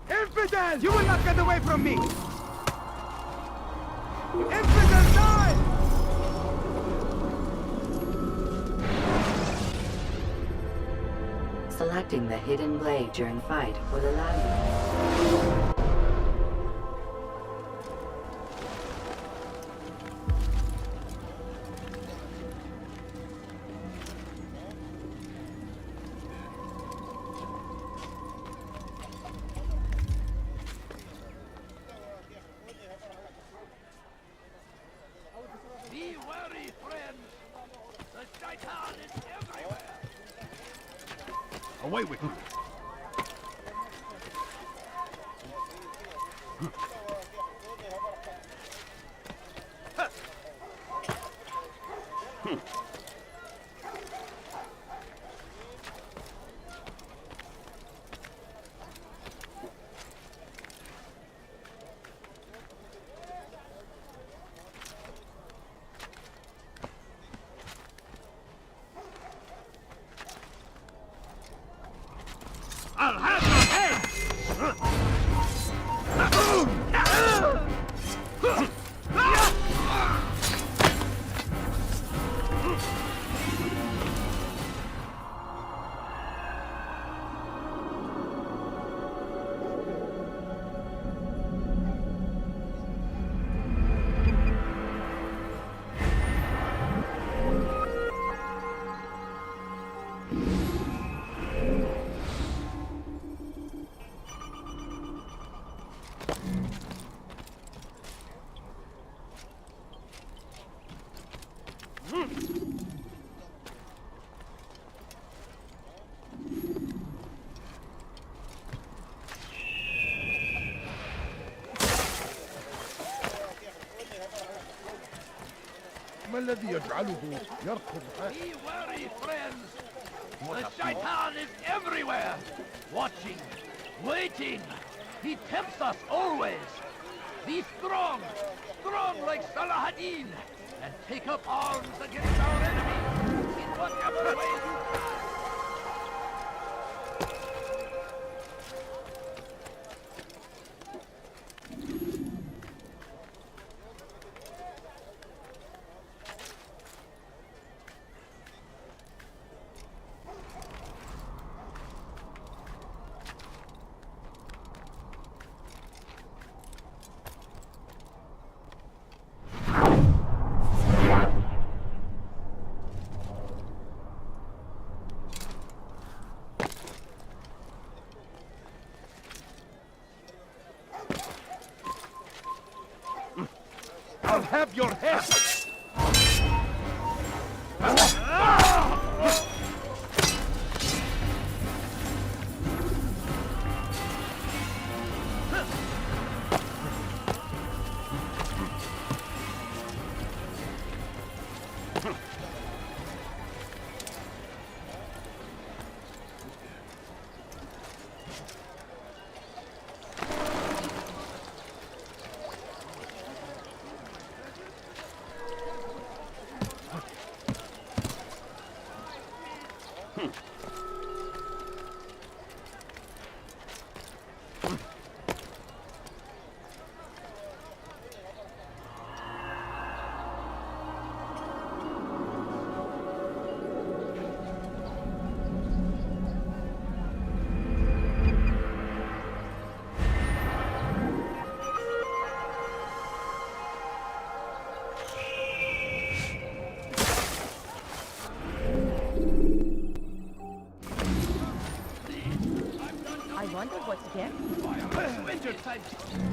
Infidel! You will not get away from me! Infidel, die! Selecting the hidden blade during fight will allow you. Be wary, friends! The Shaitan is everywhere! Away with you. I'll have your head! ما الذي يجعله يركض Be wary, friends! The Shaitan is everywhere! Watching, waiting! He tempts us always! Be strong! Strong like Salahadin! And take up arms against our enemies! In whatever way you can! I'll have your head!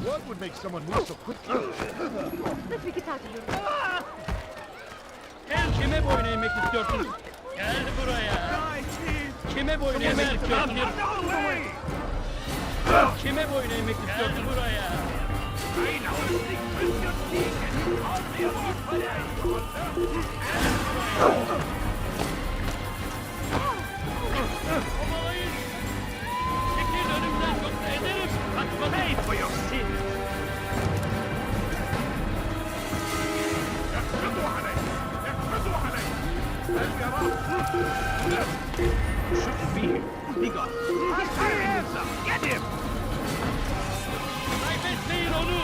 What would make someone move so quickly? Let's get out of here. Gel kime boyun eğmek istiyorsunuz? Gel buraya. Kime boyun eğmek istiyorsunuz? Kime boyun eğmek istiyorsunuz? Buraya. Omalayın. Çekil önümden yoksa ederim. Kaçma. Pay for your sin. Shouldn't be here. He got Get him! Kaybetmeyin onu.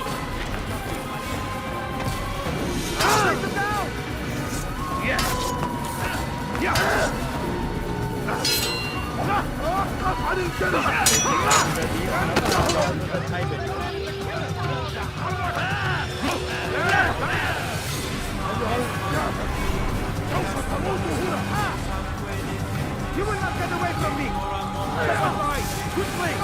You will not get away from me! Good play!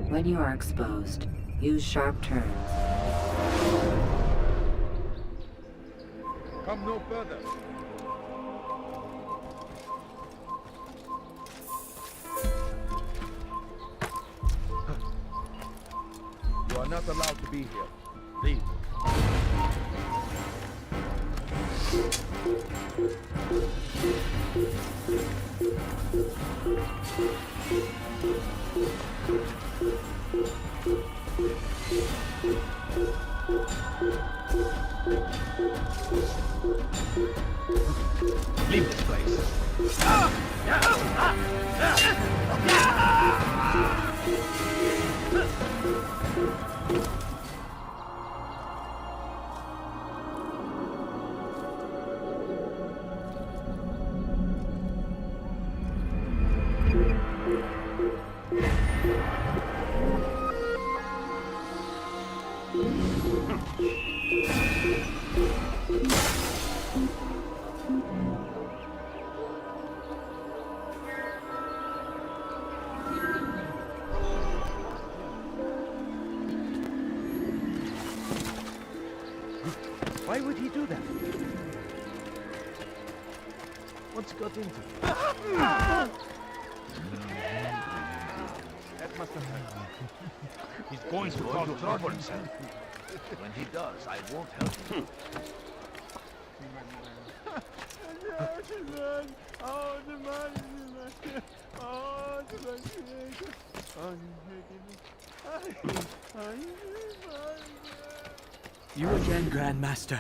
When you are exposed, use sharp turns. Come no further. You are not allowed to be here. Leave. Leave this place. would he do that? What's got into him? That must have hurt. He's going to cause trouble himself. When he does, I won't help him. You again, Grandmaster.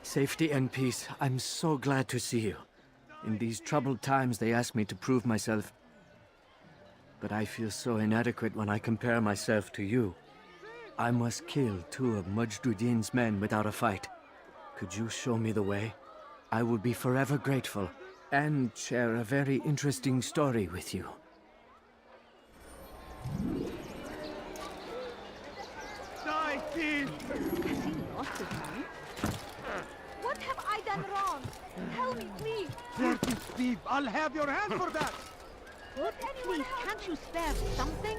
Safety and peace. I'm so glad to see you. In these troubled times, they ask me to prove myself. But I feel so inadequate when I compare myself to you. I must kill 2 of Mujduddin's men without a fight. Could you show me the way? I will be forever grateful, and share a very interesting story with you. Die, thief! Has he lost his mind? What have I done wrong? Tell me, please! Dirty thief! I'll have your hand for that! What? Please, can't you spare something?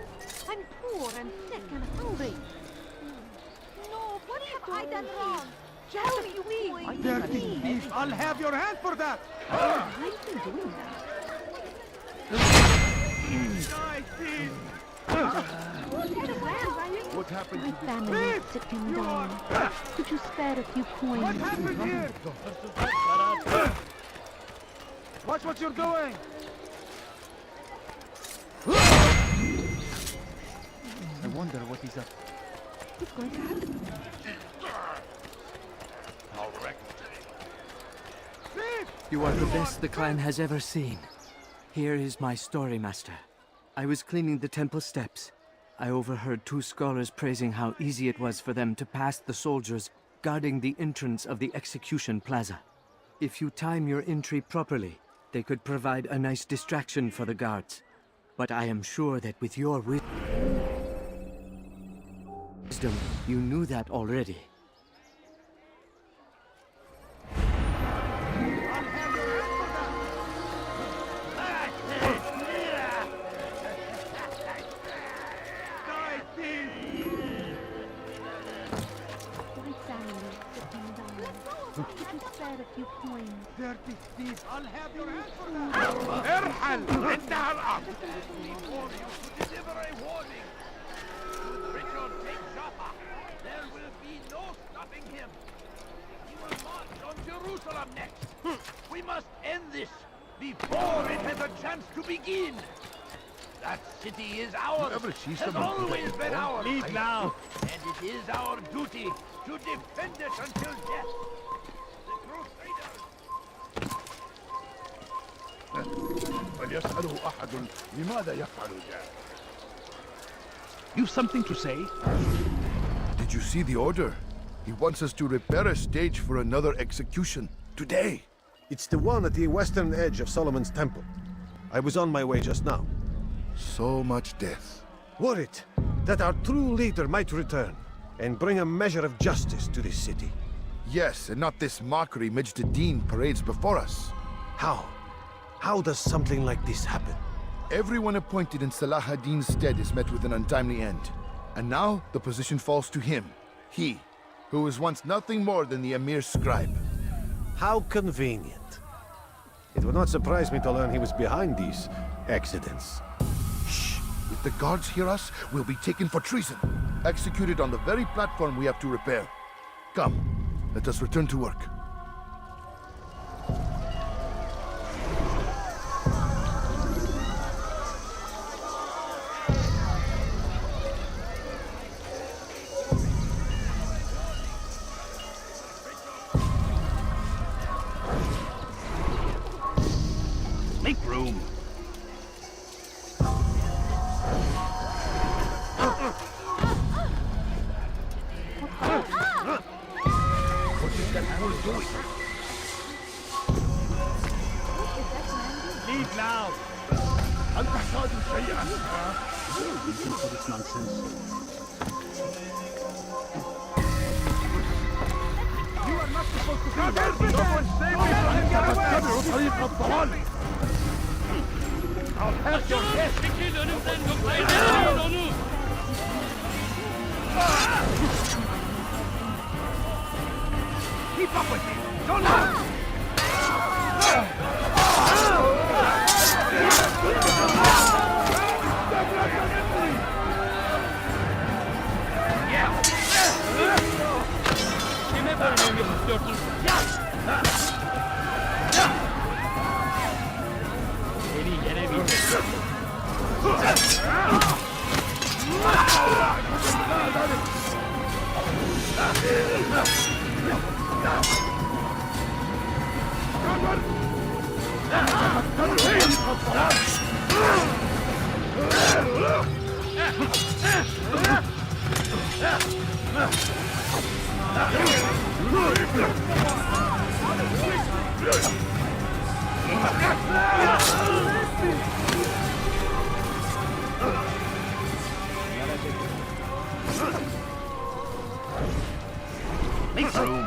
I'm poor and sick and hungry. No, what have I done wrong? Tell me, please! Dirty thief! I'll have your hand for that! I've been doing that. Die, thief! What happened to my family is sitting down. Could you spare a few coins? What happened here? Watch what you're doing! I wonder what he's up to. What's going to happen? You are the best the clan has ever seen. Here is my story, Master. I was cleaning the temple steps. I overheard 2 scholars praising how easy it was for them to pass the soldiers guarding the entrance of the execution plaza. If you time your entry properly, they could provide a nice distraction for the guards. But I am sure that with your wisdom, you knew that already. Dirty thief! I'll have your hand for that! ارحل! انتهى الأمر! Before you to deliver a warning! Should Richard take Jaffa, there will be no stopping him! He will march on Jerusalem next! We must end this before it has a chance to begin! That city is ours! Has always been ours! Leave now! And it is our duty to defend it until death! فليسأله أحد لماذا يفعل ذلك. You've something to say? Did you see the order? He wants us to repair a stage for another execution. Today! It's the one at the western edge of Solomon's Temple. I was on my way just now. So much death. Worried that our true leader might return and bring a measure of justice to this city. Yes, and not this mockery Mujduddin parades before us. How? How does something like this happen? Everyone appointed in Salah ad-Din's stead is met with an untimely end. And now the position falls to him. He, who was once nothing more than the Emir's scribe. How convenient. It would not surprise me to learn he was behind these accidents. Shh! If the guards hear us, we'll be taken for treason. Executed on the very platform we have to repair. Come, let us return to work. Make room. What is that fool doing? Leave now! هل تحتاج شيئا؟ Reason for this nonsense. You are not supposed to be here! Someone save me from him! تتبعوا طريق الضلال! I'll have your head! Çekil önümden yoklayın onu! Keep up Make room.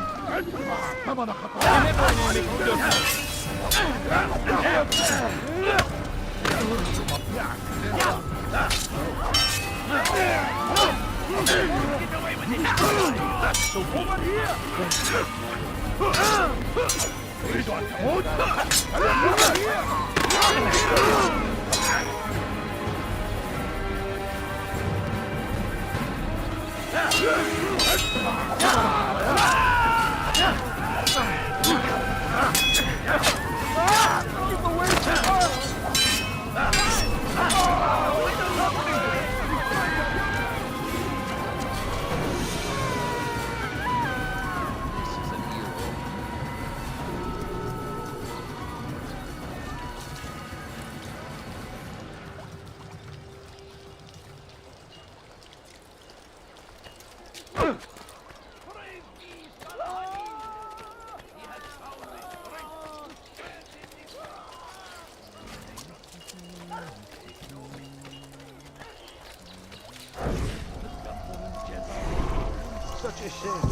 So over here! Such a shame.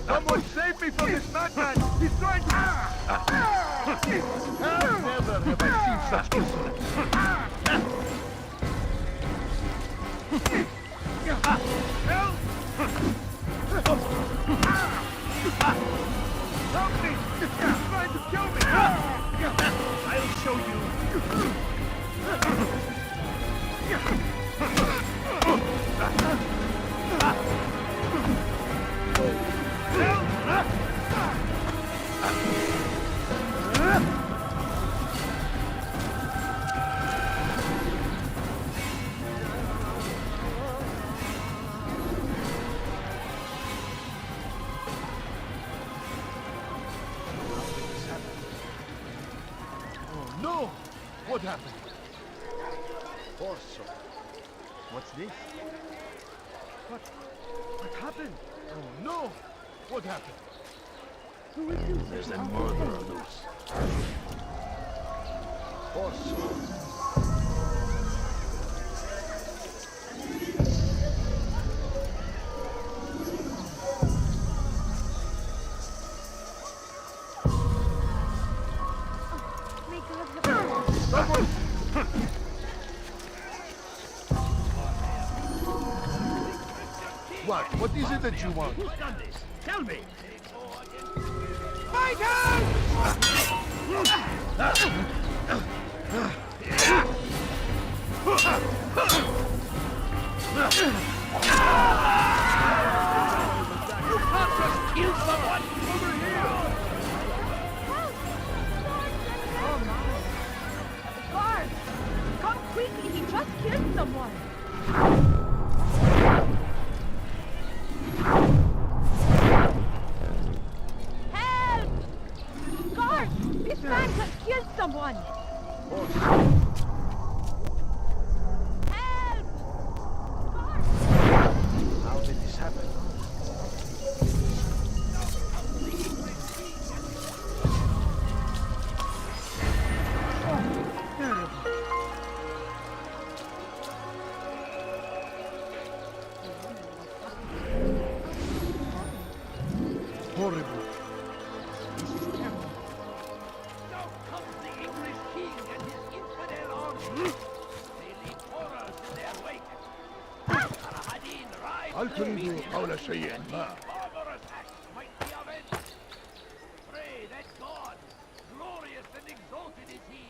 Someone save me from this madman! He's trying to... Never have I seen such insolence. Help! Help me! He's trying to kill me! I'll show you! Oh no! What happened? Orso. What's this? What happened? Oh no! What happened? Who is this? There's a murderer loose. Orso. May God have What? What is it that you want? Who's done this? Tell me! You can't just kill someone! Over here! Oh my! Guard! Come quickly, he just killed someone! Help! Guard! This man just killed someone! Help! Guard! How did this happen? Horrible. Now comes the English king and his infidel army. They leave horrors in their wake. Farahadin rides هل to meet تريد him. قول شيء ما؟ Barbarous acts might be avenged. Pray that God, glorious and exalted is he,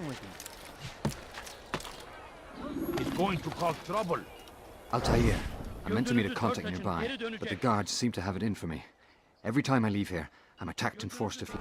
wrong with him? He's going to cause trouble. Altair, I meant to meet a contact nearby, but the guards seem to have it in for me. Every time I leave here, I'm attacked and forced to flee.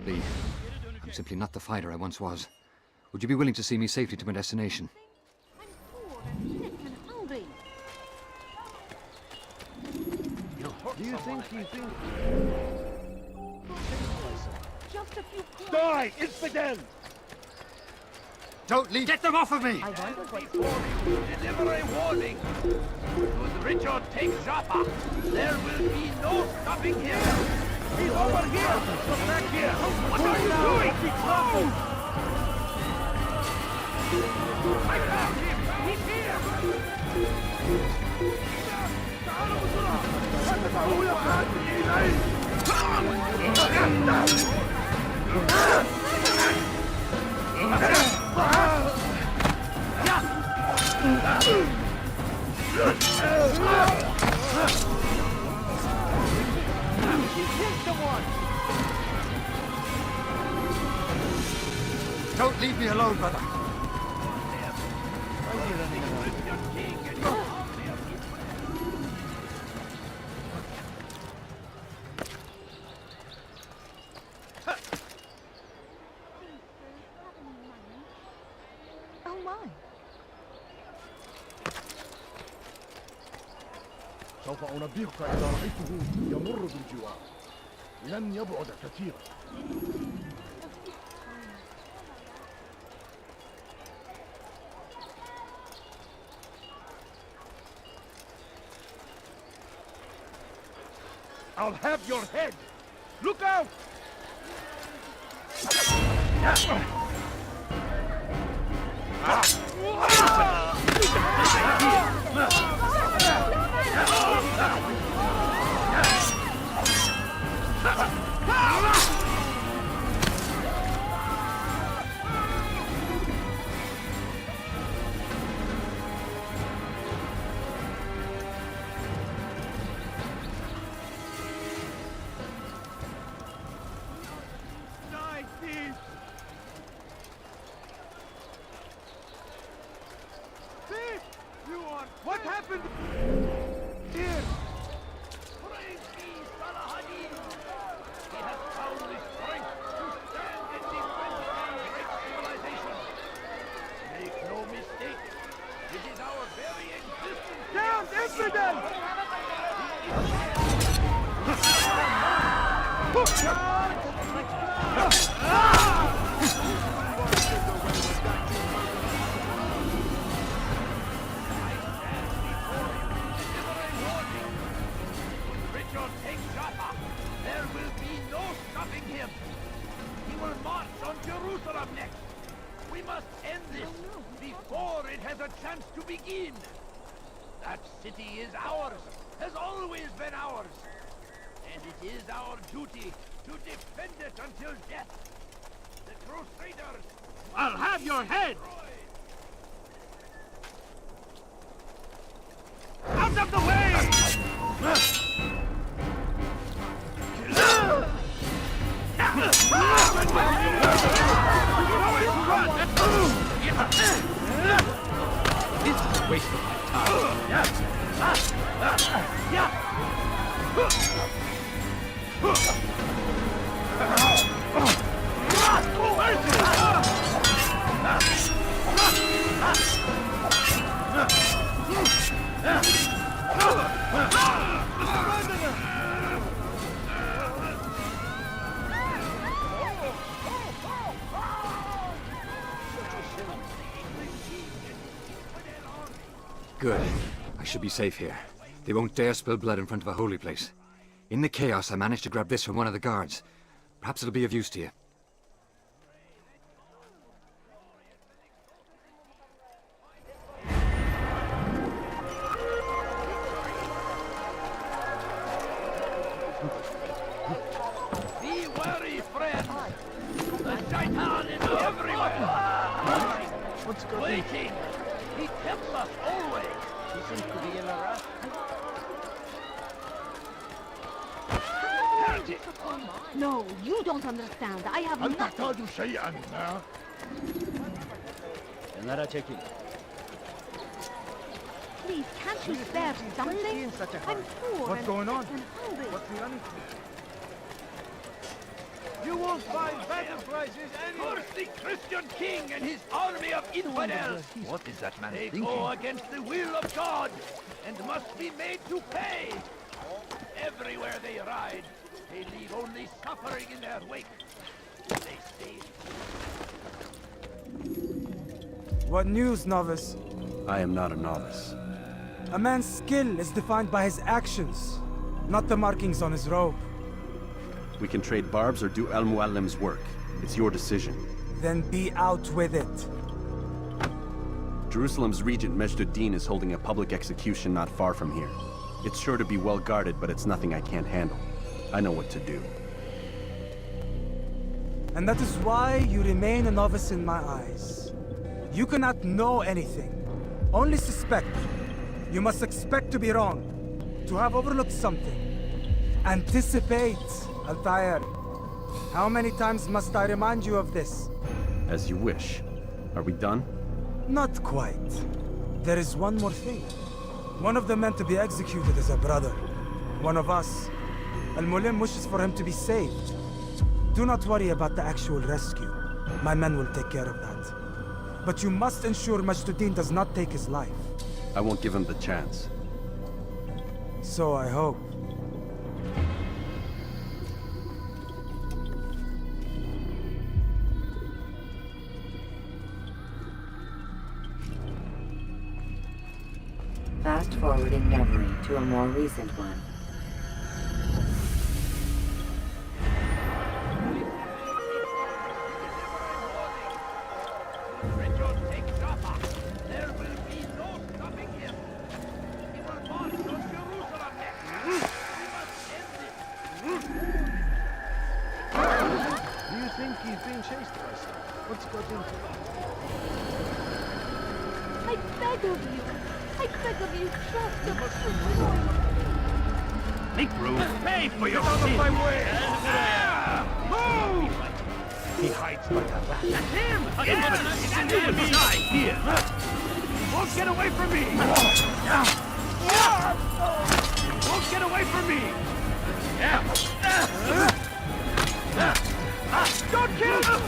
Lee, I'm simply not the fighter I once was. Would you be willing to see me safely to my destination? I'm poor and sick and hungry. Do you think he thinks... Just a few coins. Die, infidel! Don't leave! Get them off of me! I wonder what's... Deliver a warning. Should Richard take Joppa, there will be no stopping him. He's over here! Come back here! What are you doing? Move! I found him! He's here! Don't leave me alone, brother. Oh my. سوف أنبهك إذا رأيته يمر بالجوار. لن يبعد كثيرا. I'll have your head! Look out! What happened here? Praise be Salahadin! He has found the strength to stand and defend our great civilization. Make no mistake, it is our very existence. Down, infidel! Richard takes Joppa. There will be no stopping him. He will march on Jerusalem next. We must end this before it has a chance to begin. That city is ours, has always been ours. And it is our duty to defend it until death. The Crusaders... I'll have your head! Out of the way! This is a waste of my Good. I should be safe here. They won't dare spill blood in front of a holy place. In the chaos, I managed to grab this from one of the guards. Perhaps it'll be of use to you. Be wary, friends! The Shaitan is everywhere! What's going on? Waiting! He tempts us always! He seems to be in a rush. Heretic! No, you don't understand. I have nothing. Please, can't you spare something? I'm poor What's and going on? sick and hungry. What's the running? You won't find battle prizes anywhere! Curse the Christian king and his army of infidels! What is that man They thinking? go against the will of God and must be made to pay! Everywhere they ride, they leave only suffering in their wake. They say What news, novice? I am not a novice. A man's skill is defined by his actions, not the markings on his robe. We can trade barbs or do Al-Mualim's work. It's your decision. Then be out with it. Jerusalem's regent Majd-ud-Din is holding a public execution not far from here. It's sure to be well guarded, but it's nothing I can't handle. I know what to do. And that is why you remain a novice in my eyes. You cannot know anything, only suspect. You must expect to be wrong, to have overlooked something. Anticipate, Altair. How many times must I remind you of this? As you wish. Are we done? Not quite. There is one more thing. One of the men to be executed is a brother. One of us. Al-Mualim wishes for him to be saved. Do not worry about the actual rescue. My men will take care of that. But you must ensure Majd-ud-Din does not take his life. I won't give him the chance. So I hope. Fast forwarding memory to a more recent one. Richard, take Jaffa! There will be no stopping him! He will march on Jerusalem next! We must end it! Do you think he's being chased by someone? What's got into that? I beg of you. I beg of you, trust him. Make room! Pay for your sin! My way! Move! He hides like a rat. That's him! Infidels! Die here! Won't get away from me! Won't get away from me! Don't kill him!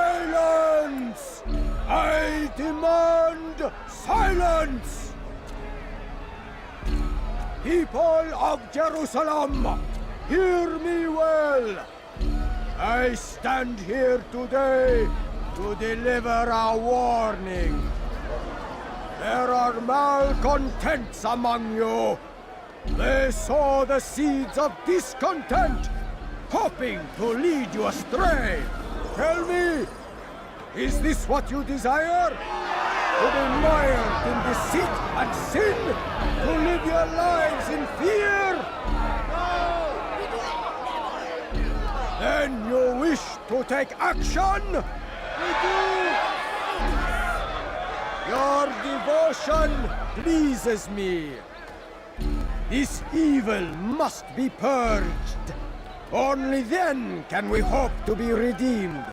Silence! I demand silence! People of Jerusalem, hear me well! I stand here today to deliver a warning. There are malcontents among you. They sow the seeds of discontent, hoping to lead you astray. Tell me, is this what you desire? To be mired in deceit and sin? To live your lives in fear? Then you wish to take action? We do! Your devotion pleases me. This evil must be purged. Only then can we hope to be redeemed.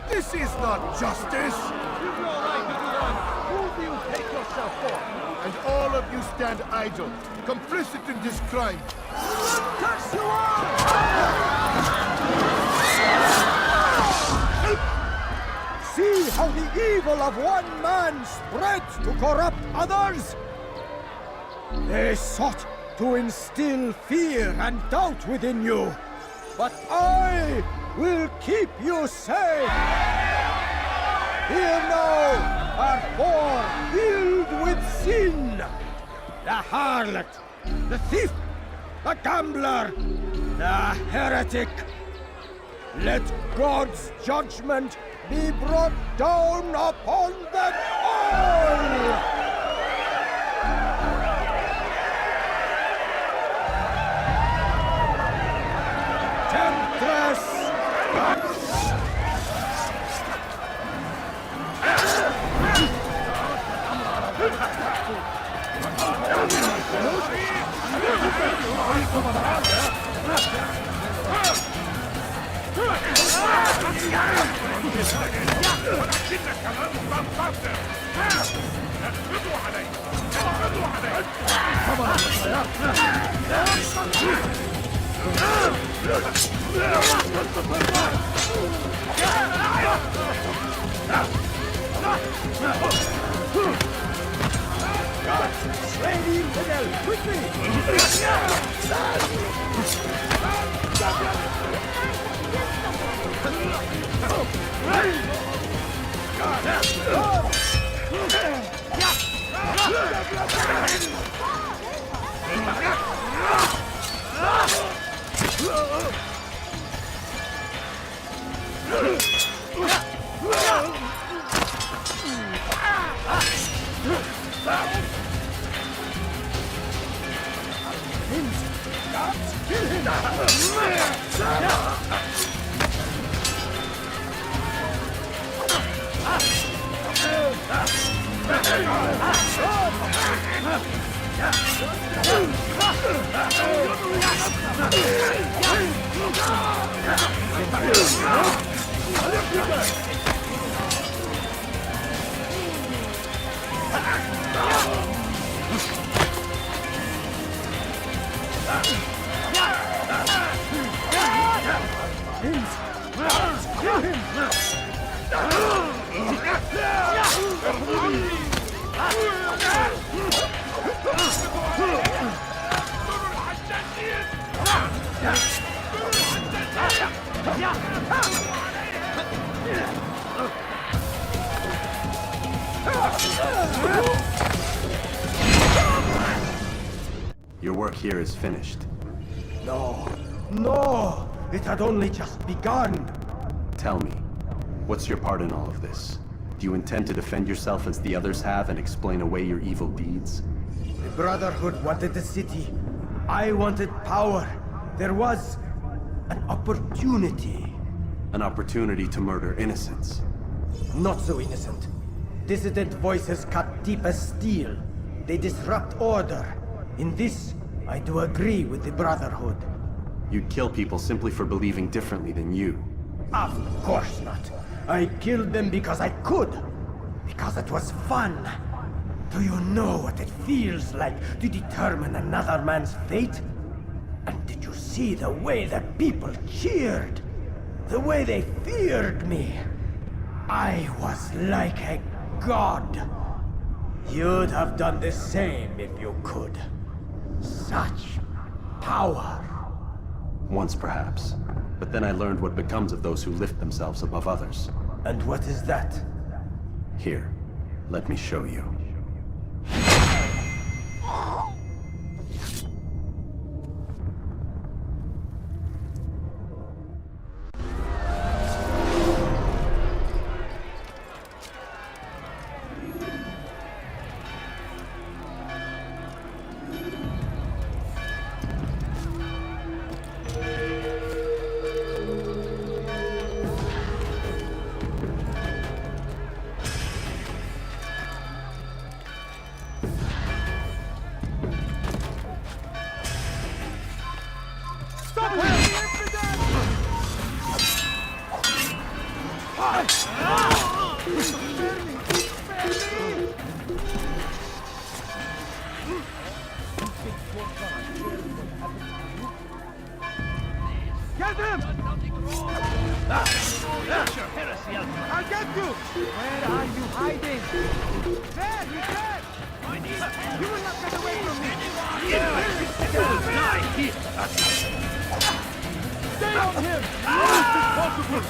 This is not justice! You've no right to do that! Who do you take yourself for? And all of you stand idle, complicit in this crime. See how the evil of one man spreads to corrupt others? They sought to instill fear and doubt within you, but I will keep you safe. Here now are four filled with sin. The harlot, the thief, the gambler, the heretic. Let God's judgment be brought down upon them all! Temptress! Lady Fidel, Your work here is finished. No, no! It had only just begun! Tell me, what's your part in all of this? Do you intend to defend yourself as the others have and explain away your evil deeds? The Brotherhood wanted the city. I wanted power. There was an opportunity. An opportunity to murder innocents. Not so innocent. Dissident voices cut deep as steel. They disrupt order. In this, I do agree with the Brotherhood. You'd kill people simply for believing differently than you. Of course not. I killed them because I could. Because it was fun. Do you know what it feels like to determine another man's fate? And did you see the way the people cheered? The way they feared me? I was like a god. You'd have done the same if you could. Such power. Once perhaps. But then I learned what becomes of those who lift themselves above others. And what is that? Here, let me show you. Get him! That's your heresy, Altair. I'll get you! Where are you hiding? There, he's dead! You will not get away from me! Die here! Stay on him! Most impossible!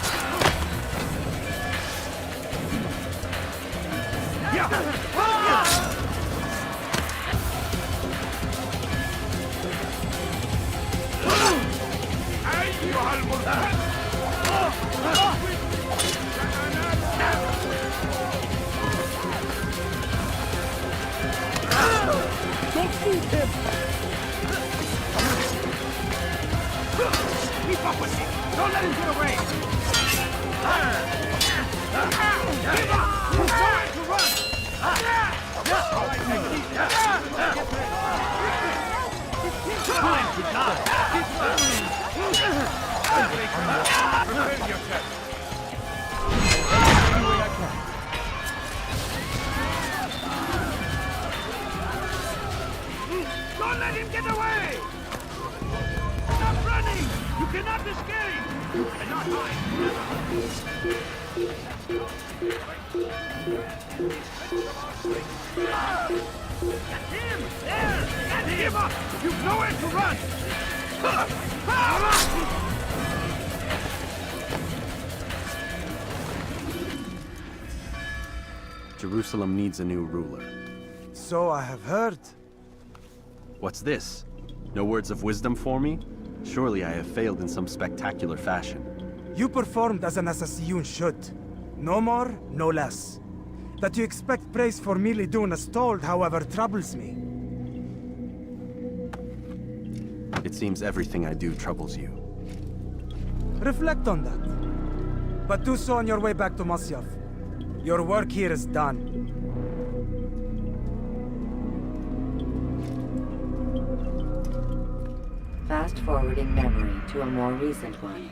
Don't shoot him! Keep up with me! Don't let him get away! Give up! He's trying to run! Time to die! Prepare yourself! Don't let him get away! Stop running! You cannot escape! You cannot hide Get him! There! Get him! Give up! You've nowhere to run! Jerusalem needs a new ruler. So I have heard. What's this? No words of wisdom for me? Surely I have failed in some spectacular fashion. You performed as an assassin should. No more, no less. That you expect praise for merely doing as told, however, troubles me. It seems everything I do troubles you. Reflect on that. But do so on your way back to Masyaf. Your work here is done. Fast-forwarding memory to a more recent one.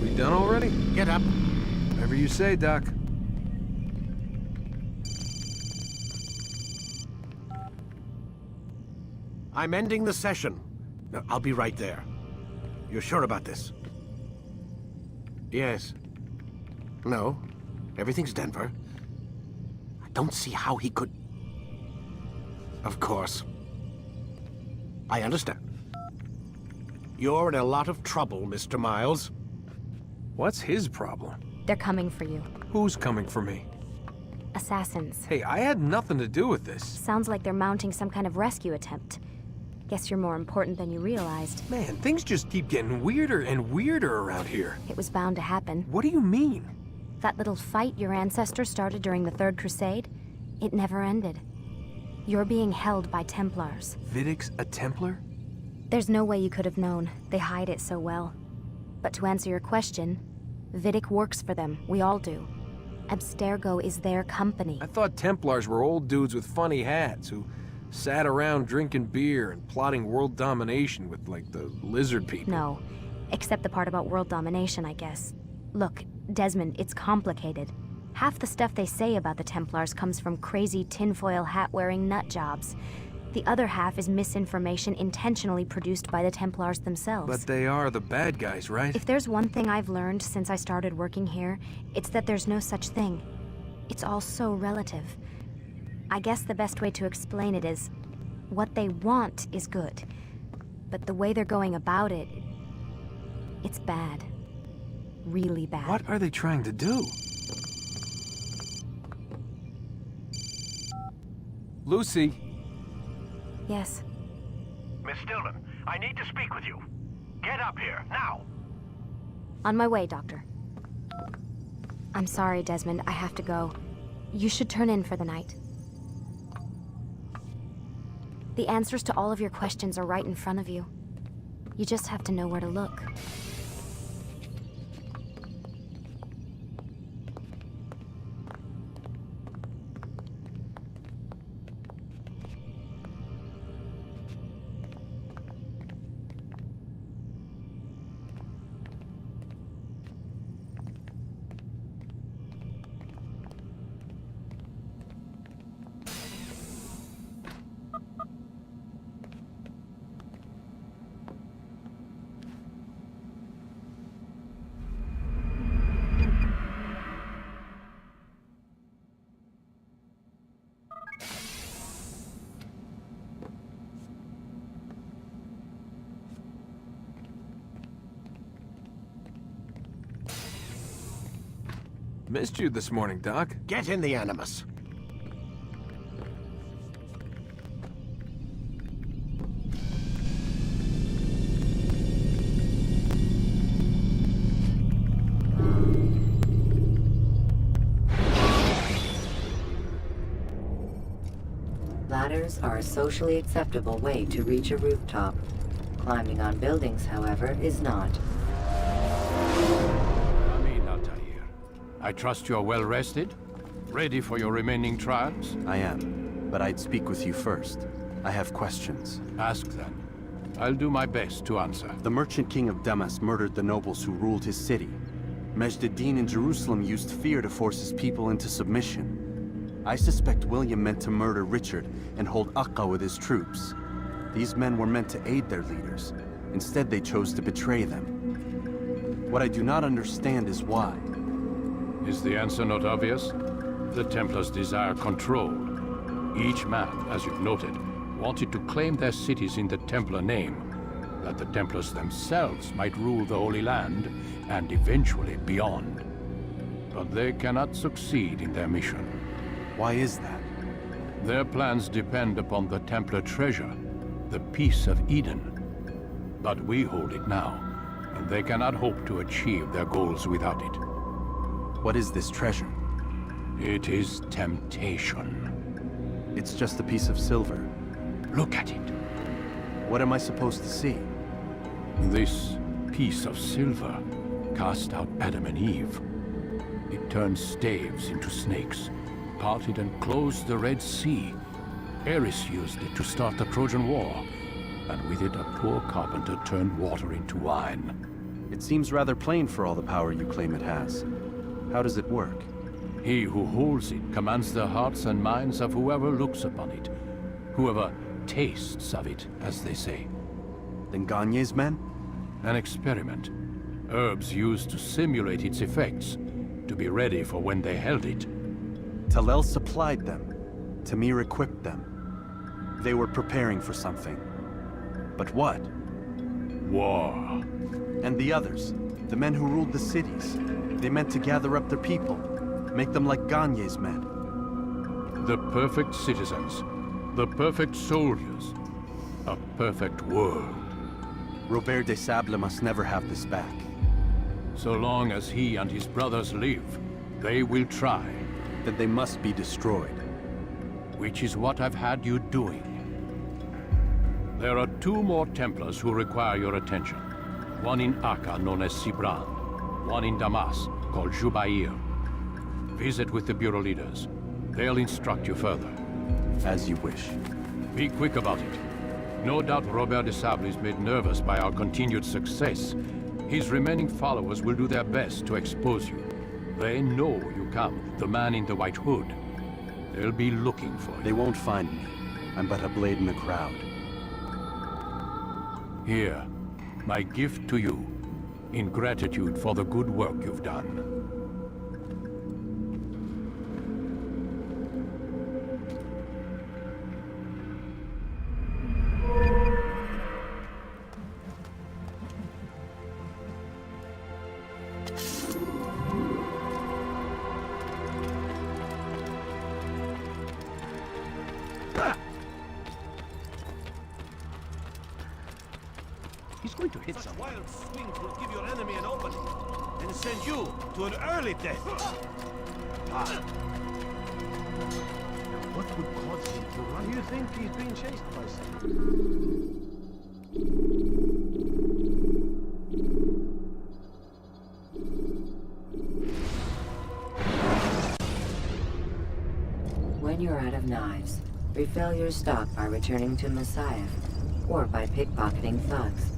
We done already? Get up. Whatever you say, Doc. I'm ending the session. I'll be right there. You're sure about this? Yes. No. Everything's Denver. I don't see how he could... Of course. I understand. You're in a lot of trouble, Mr. Miles. What's his problem? They're coming for you. Who's coming for me? Assassins. Hey, I had nothing to do with this. Sounds like they're mounting some kind of rescue attempt. Guess you're more important than you realized. Man, things just keep getting weirder and weirder around here. It was bound to happen. What do you mean? That little fight your ancestors started during the Third Crusade, it never ended. You're being held by Templars. Vidic's a Templar? There's no way you could have known. They hide it so well. But to answer your question, Vidic works for them. We all do. Abstergo is their company. I thought Templars were old dudes with funny hats who sat around drinking beer and plotting world domination with, like, the lizard people. No. Except the part about world domination, I guess. Look, Desmond, it's complicated. Half the stuff they say about the Templars comes from crazy tinfoil hat-wearing nut jobs. The other half is misinformation intentionally produced by the Templars themselves. But they are the bad guys, right? If there's one thing I've learned since I started working here, it's that there's no such thing. It's all so relative. I guess the best way to explain it is, what they want is good. But the way they're going about it, it's bad. Really bad. What are they trying to do? Lucy? Yes. Miss Stillman, I need to speak with you. Get up here, now! On my way, Doctor. I'm sorry, Desmond. I have to go. You should turn in for the night. The answers to all of your questions are right in front of you. You just have to know where to look. Missed you this morning, Doc. Get in the Animus. Ladders are a socially acceptable way to reach a rooftop. Climbing on buildings, however, is not. Amin, Altair. I trust you're well rested? Ready for your remaining trials? I am. But I'd speak with you first. I have questions. Ask then. I'll do my best to answer. The merchant king of Damas murdered the nobles who ruled his city. Majd-Addin in Jerusalem used fear to force his people into submission. I suspect William meant to murder Richard and hold Akka with his troops. These men were meant to aid their leaders. Instead, they chose to betray them. What I do not understand is why. Is the answer not obvious? The Templars desire control. Each man, as you've noted, wanted to claim their cities in the Templar name, that the Templars themselves might rule the Holy Land, and eventually beyond. But they cannot succeed in their mission. Why is that? Their plans depend upon the Templar treasure, the Peace of Eden. But we hold it now, and they cannot hope to achieve their goals without it. What is this treasure? It is temptation. It's just a piece of silver. Look at it. What am I supposed to see? This piece of silver cast out Adam and Eve. It turned staves into snakes, parted and closed the Red Sea. Ares used it to start the Trojan War, and with it a poor carpenter turned water into wine. It seems rather plain for all the power you claim it has. How does it work? He who holds it commands the hearts and minds of whoever looks upon it. Whoever tastes of it, as they say. Then Gagne's men? An experiment. Herbs used to simulate its effects, to be ready for when they held it. Talel supplied them. Tamir equipped them. They were preparing for something. But what? War. And the others, the men who ruled the cities, they meant to gather up their people, make them like Gagne's men. The perfect citizens, the perfect soldiers, a perfect world. Robert de Sable must never have this back. So long as he and his brothers live, they will try. Then they must be destroyed. Which is what I've had you doing. There are 2 more Templars who require your attention. One in Akka, known as Sibran. One in Damas, called Jubair. Visit with the Bureau leaders. They'll instruct you further. As you wish. Be quick about it. No doubt Robert de Sable is made nervous by our continued success. His remaining followers will do their best to expose you. They know you come, the man in the white hood. They'll be looking for you. They won't find me. I'm but a blade in the crowd. Here, my gift to you, in gratitude for the good work you've done. He's going to hit someone. Wild swings will give your enemy an opening, and send you to an early death. What would cause him to run? You think he's being chased by someone? When you're out of knives, refill your stock by returning to Messiah, or by pickpocketing thugs.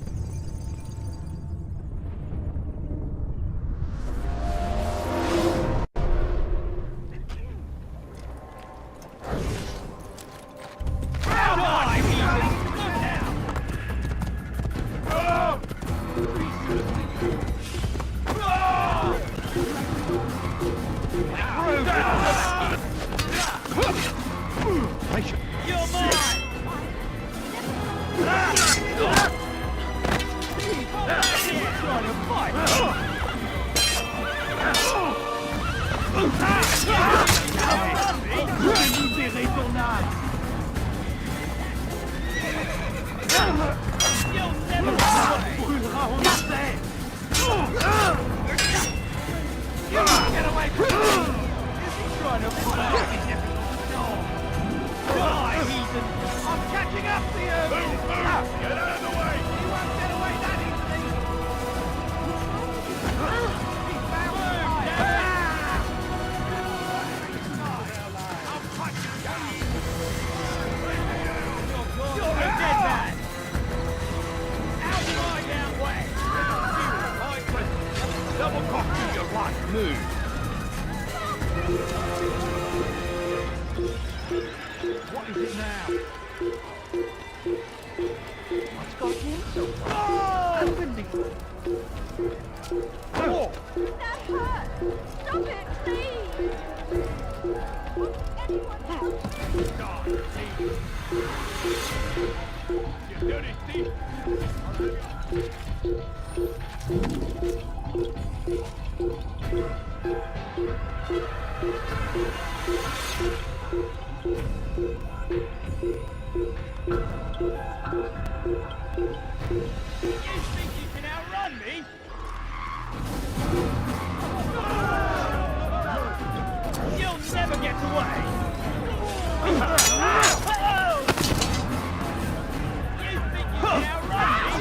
libérer ton âme. You'll never brûlera, on le sait. Get away from me! Is he trying to pull out his Die, heathen! I'm catching up to you! Get out of the way! You won't get away that easily! He's found I'll cut you down! You're a dead man! Out my damn way! Double cock to your right move! What is it now? What's got him so far? Oh! Open the... Oh! That hurt! Stop it, please! Anyone help? Die, thief! You dirty thief! You think you can outrun me? You'll never get away! You think you can outrun me?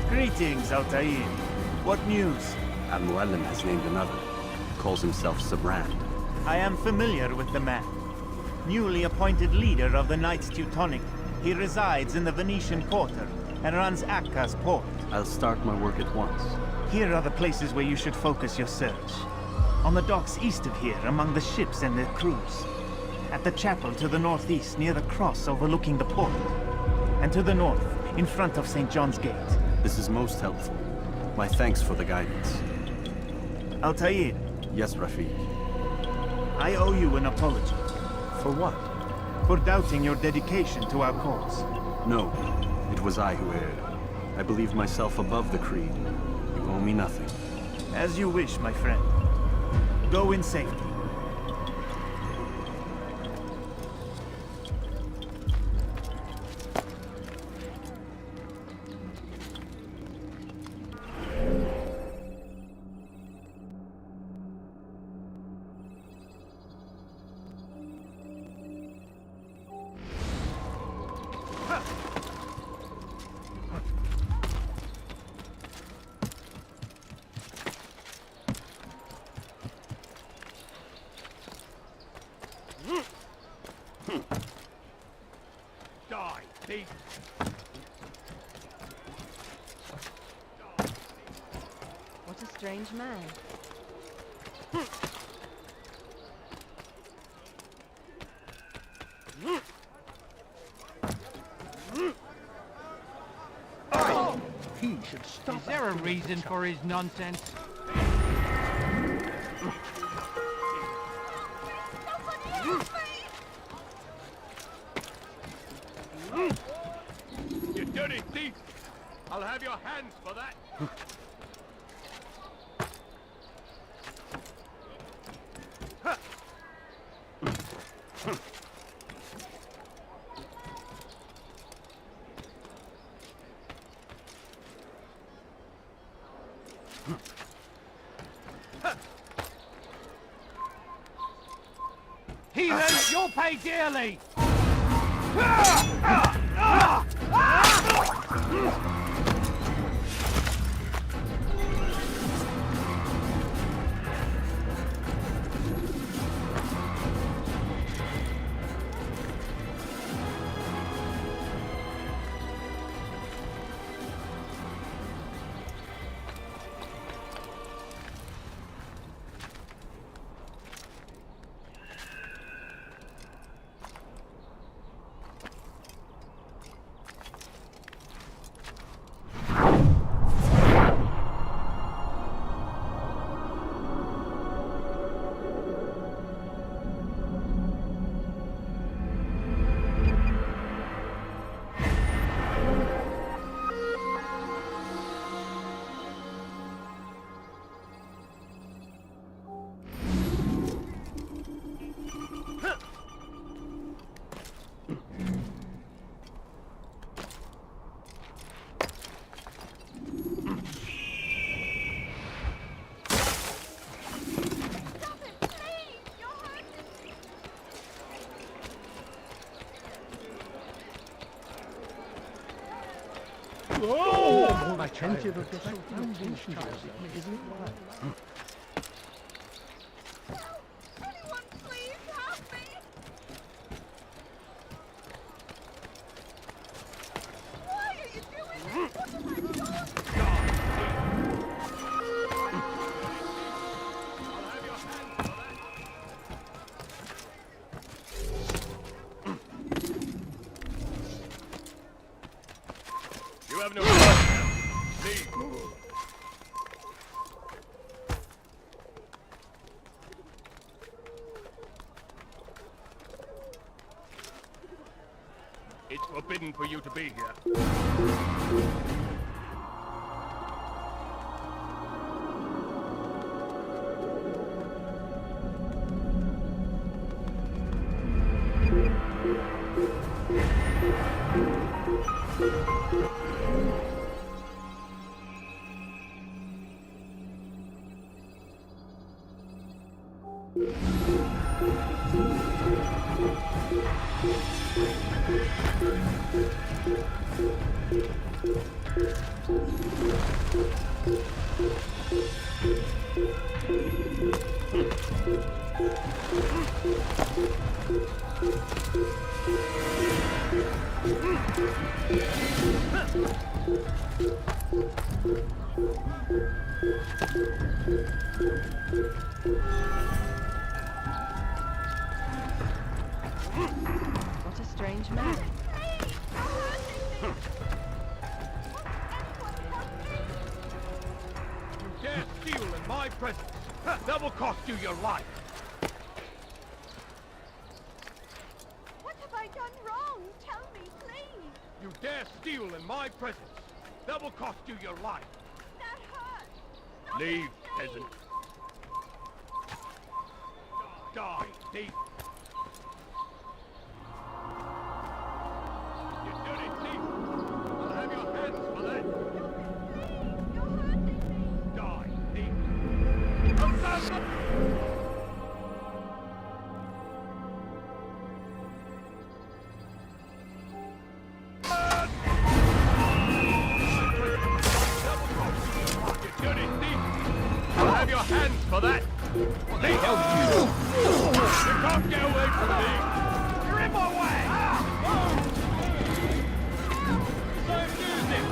Greetings, Altair. What news? Al-Mualim has named another. Calls himself Sabrand. I am familiar with the man. Newly appointed leader of the Knights Teutonic, he resides in the Venetian Quarter and runs Akka's port. I'll start my work at once. Here are the places where you should focus your search. On the docks east of here, among the ships and their crews. At the chapel to the northeast, near the cross overlooking the port. And to the north, in front of St. John's Gate. This is most helpful. My thanks for the guidance. Altair. Yes, Rafiq. I owe you an apology. For what? For doubting your dedication to our cause. No, it was I who erred. I believed myself above the creed. You owe me nothing. As you wish, my friend. Go in safety. Die, thief! What a strange man. He should stop. Is there a reason for his nonsense? You dirty thief! I'll have your hands for that! Heathen, you'll pay dearly! Oh, my attentive of the foundation, isn't it? You have no choice. Leave. It's forbidden for you to be here. What a strange man. You dare steal in my presence? That will cost you your life. What have I done wrong? Tell me, please. You dare steal in my presence? That will cost you your life. That hurts. Leave, peasant. Die, thief. You dirty thief. I'll have your hands for that. You're hurting me. Die, thief. I'll have your hands for that! Leave! You can't get away from me! You're in my way! So use him!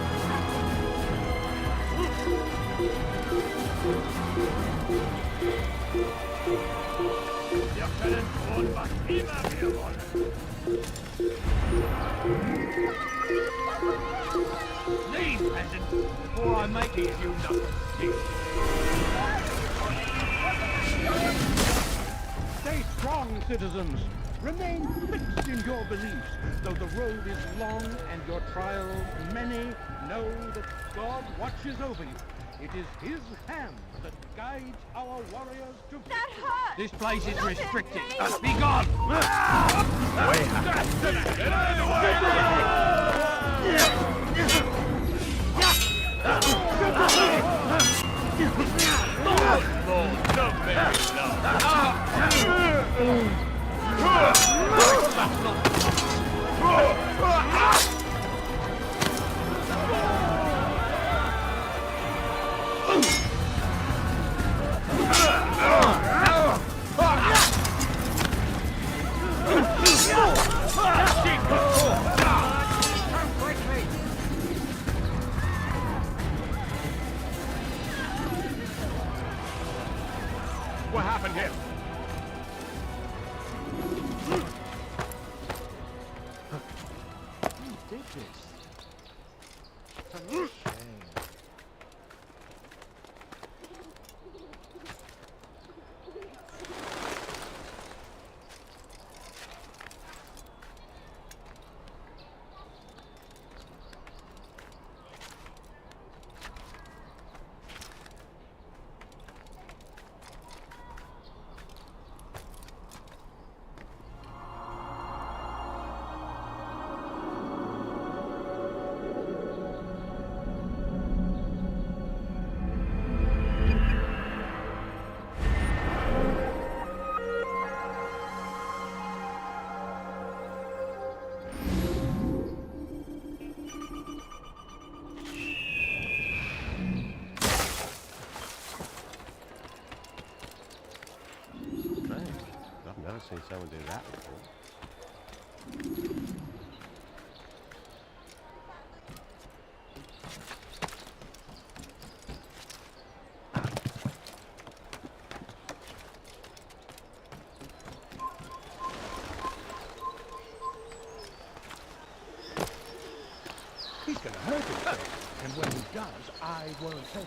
Lieutenant Ford must immer wieder wollen! Leave, peasant, before I make these you knuckles stick! Stay strong, citizens. Remain fixed in your beliefs. Though the road is long and your trials many, know that God watches over you. It is His hand that guides our warriors to victory. That hurts. This place is Stop it, restricted. please. Be gone! What happened here? never seen someone do that before. He's gonna hurt himself, and when he does, I won't help him.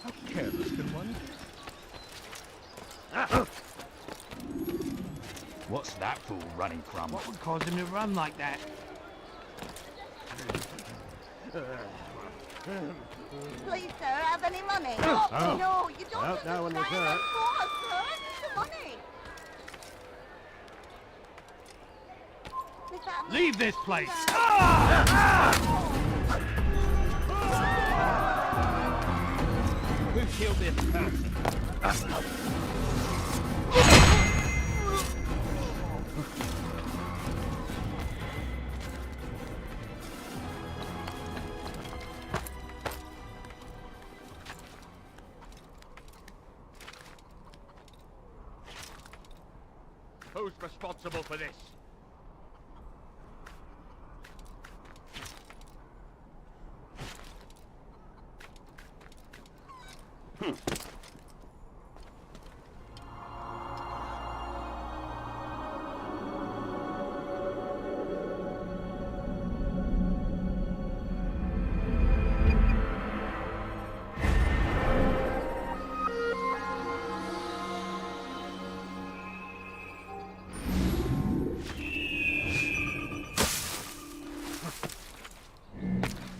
How careless can one be? What's that fool running from? What would cause him to run like that? Please, sir, have any money? Oh. No, you don't Well, no one was understand. hurt. Of course, sir. The money. Is that money? Leave this place! Who killed this person? Who's responsible for this?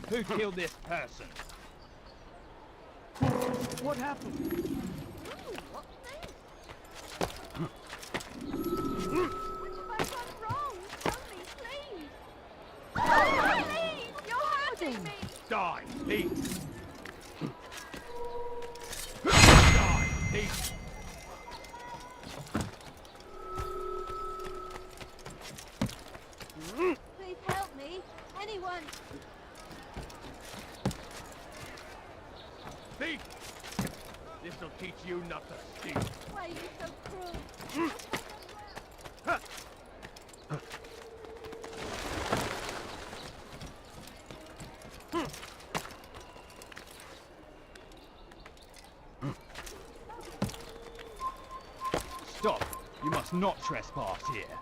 Who killed this person? What happened? Die, eat. Die, eat. Please help me. Anyone. Thief! This'll teach you not to steal. Why are you so cruel? Stop! You must not trespass here.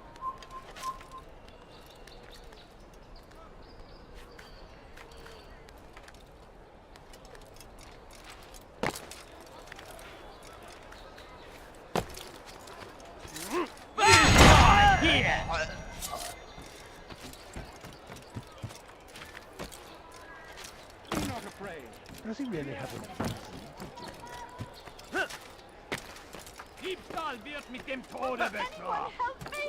Be not afraid. Does he really have a... Diebstahl wird mit dem Tode bestraft. Help me!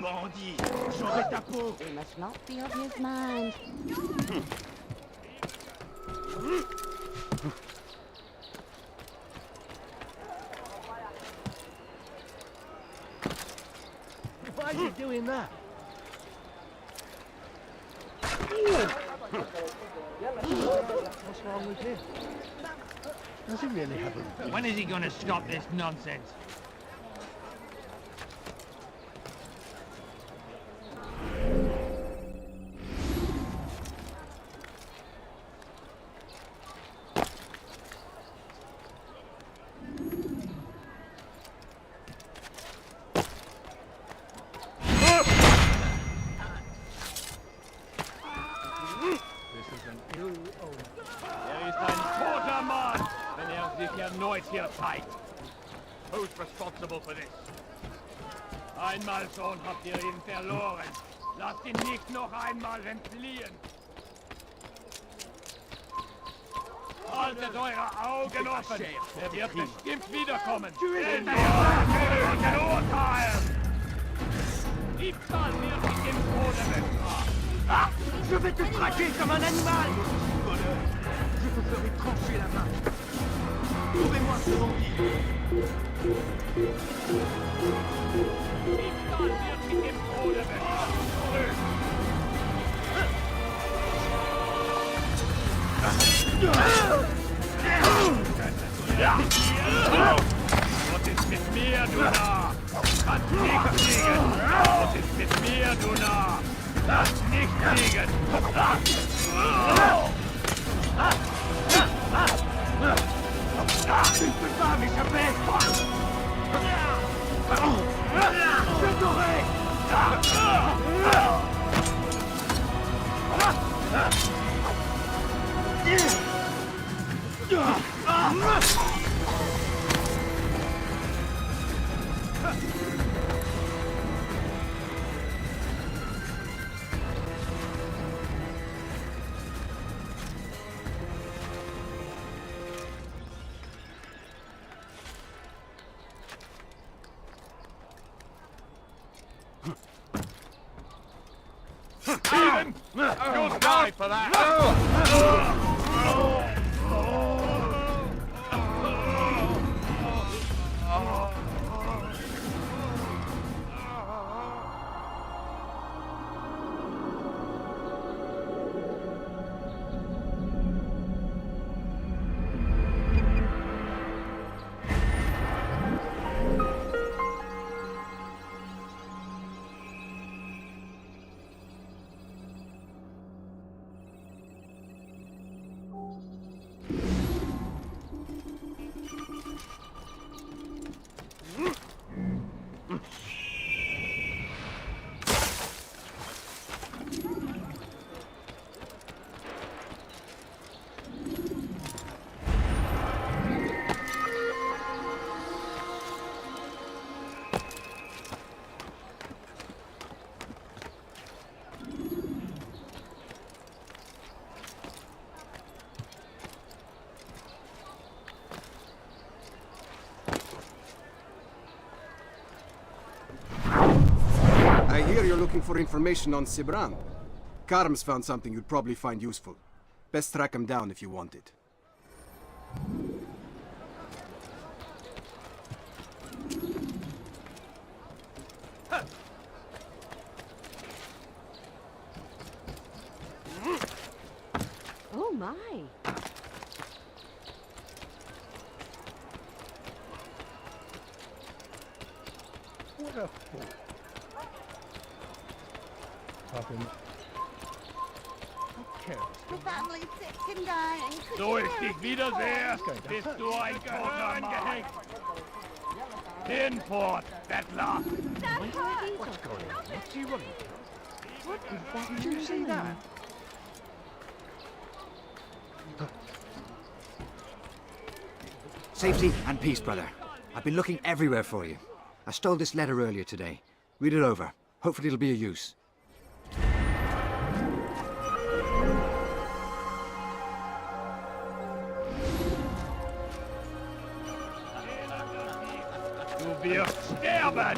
Bandit, j'aurai ta peau. We must not be of his mind. Why are you doing that? What's wrong with him? Does he really have a... When is he gonna stop this nonsense? This is an ist ein toter Mann, wenn sich erneut hier zeigt. Who's responsible for this? Einmal schon habt ihr ihn verloren. Lasst ihn nicht noch einmal entfliehen. Haltet eure Augen offen. Er wird bestimmt wiederkommen. Denn wir werden urteilen. Diebstahl wird mit dem Tode bestraft. Ah! Je vais te traquer comme un animal! Je te ferai trancher la main. Trouvez-moi ce bandit. Diebstahl wird mit dem Tode bestraft. Was ist mit mir, du Narr? Kannst nicht fliegen! Was ist mit mir, du Narr? Lass nicht fliegen! Tu ne peux pas m'échapper! Je t'aurai! Steven! You'll die for that! I hear you're looking for information on Sibran. Karm's found something you'd probably find useful. Best track him down if you want it. Oh my! What a fool. Poppins. Okay. My family's sick and dying. So ich dich wiedersehe, bist du ein toter Mann. Hinfort, Bettler! What's going on? What's he running? What is that? Did you see that? Safety and peace, brother. I've been looking everywhere for you. I stole this letter earlier today. Read it over. Hopefully it'll be of use. Du wirst sterben!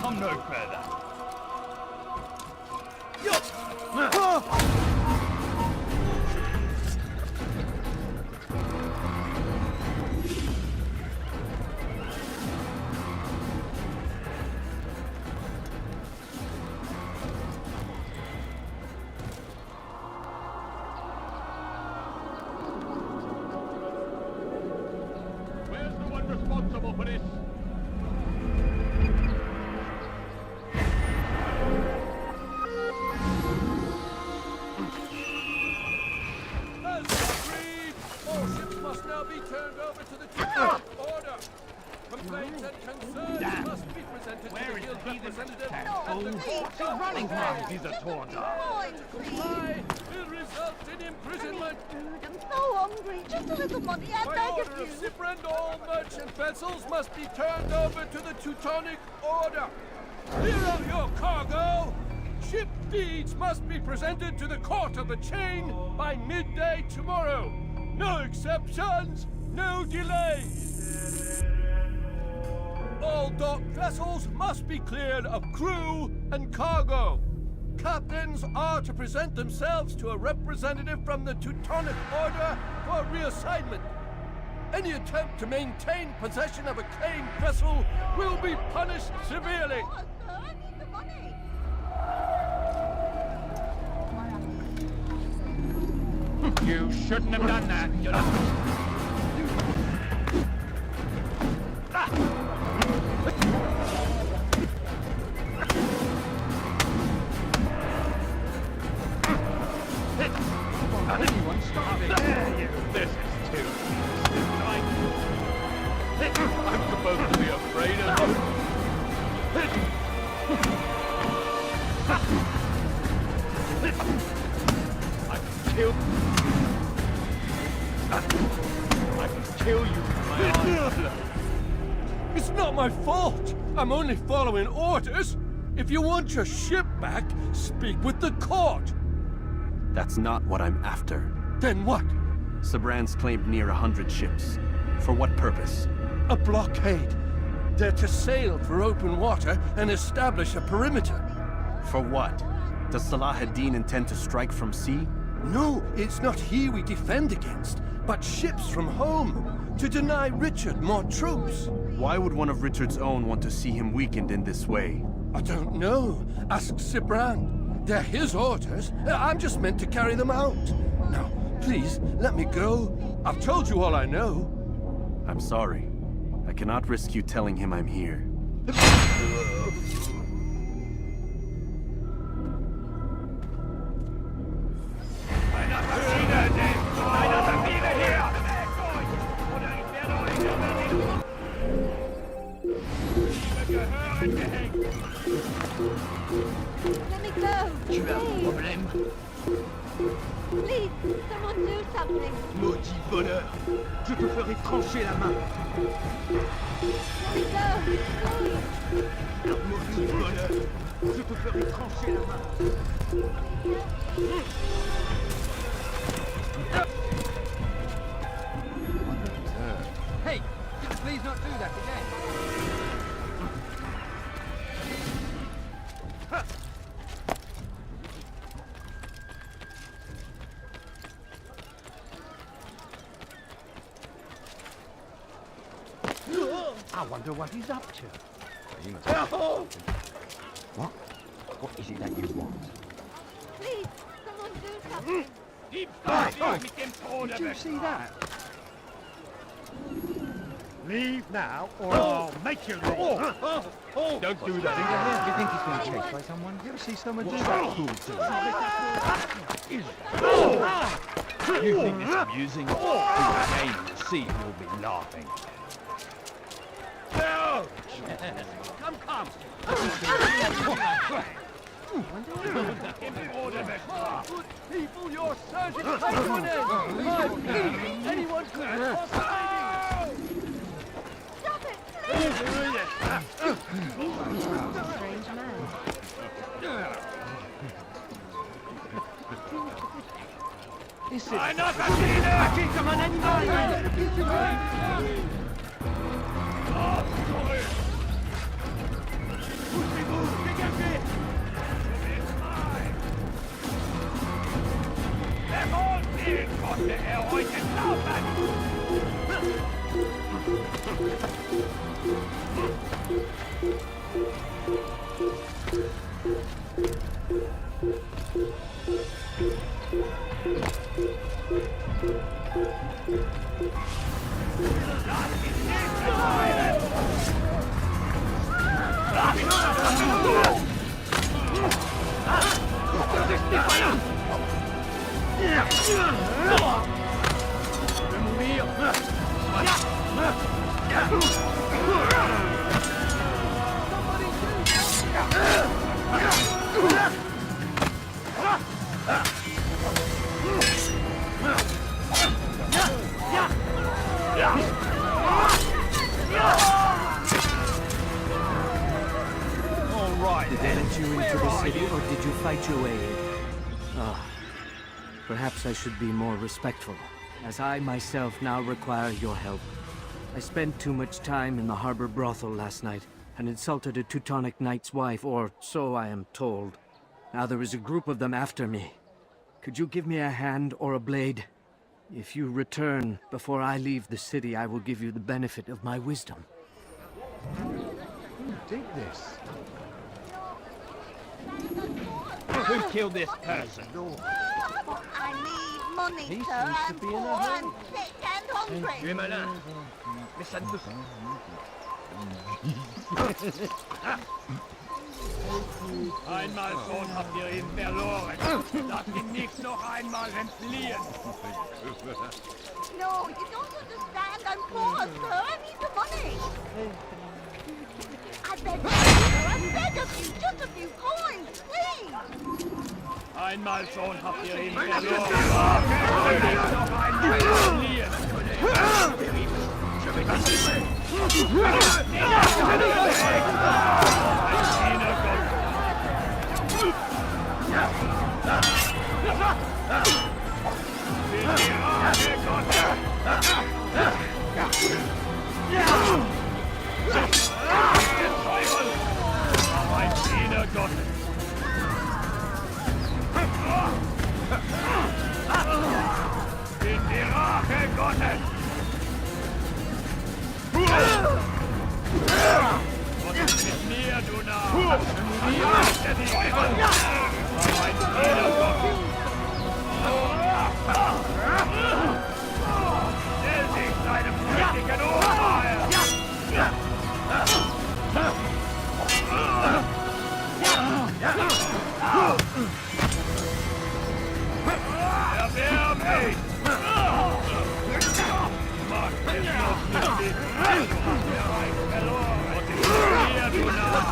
Come no further. Where's the one responsible for this? now be turned over to the Teutonic Order. Complaints and concerns must be presented to the guild representative at the court of running from dieser Torda. Comply will result in imprisonment. Dude, I'm so hungry. Just a little money, I By beg order of of you. Cyprian, all merchant vessels must be turned over to the Teutonic Order. Clear out your cargo. Ship deeds must be presented to the Court of the Chain by midday tomorrow. No exceptions, no delay. All docked vessels must be cleared of crew and cargo. Captains are to present themselves to a representative from the Teutonic Order for reassignment. Any attempt to maintain possession of a claimed vessel will be punished severely. I need the money. You shouldn't have done that. Anyone stop it? This is too I'm supposed to be afraid of you. I can kill you with my eyes. It's not my fault. I'm only following orders. If you want your ship back, speak with the court. That's not what I'm after. Then what? Sabrans claimed near 100 ships. For what purpose? A blockade. They're to sail for open water and establish a perimeter. For what? Does Salah ad-Din intend to strike from sea? No, it's not he we defend against, but ships from home, to deny Richard more troops. Why would one of Richard's own want to see him weakened in this way? I don't know. Ask Cypran. They're his orders. I'm just meant to carry them out. Now, please, let me go. I've told you all I know. I'm sorry. I cannot risk you telling him I'm here. Let me go. Tu as un problème? Please, someone do something. Maudit voleur! Je te ferai trancher la main! Let me go. Please. Maudit voleur! Je te ferai trancher la main! Hey, could you please not do that again? I wonder what he's up to. What? What is it that you want? Please, someone do something. Did you see that? Leave now, or I'll make you leave. Don't do that. You think he's been chased by someone? You ever see someone do that cool to You think it's amusing? Who's game to see who'll be laughing? Come. Good people, your surgeon come to an end. Anyone could Stop it, please. Strange man. Qui comme un animal! Poussez-vous, dégagez. They're all being got the hell I can stop that! Je vais mourir. Did they let you into the city, or did you fight your way in? Ah, perhaps I should be more respectful, as I myself now require your help. I spent too much time in the harbor brothel last night, and insulted a Teutonic knight's wife, or so I am told. Now there is a group of them after me. Could you give me a hand or a blade? If you return before I leave the city, I will give you the benefit of my wisdom. Dig this. Who killed this person? I need money, He sir. seems to I'm be in a poor, hurry. I'm sick and hungry. Tu es malin. Mais ça ne peut pas. Einmal schon habt ihr ihn verloren. Lasst ihn nicht noch einmal entfliehen. No, you don't understand. I'm poor, sir. I need the money. I beg of you, just a few coins, please. Einmal schon habt ihr ihn verloren. Lasst ihn nicht noch einmal entfliehen. Ein Diener Gottes. In die Rache Gottes. Was ist mit mir, du Narr? Der Teufel. Ein Diener Gottes. Stell dich deinem flüchtigen Obermeier. Erwärm mich! Mach es noch nicht mit Bereich verloren! Und ich mir, du Narr!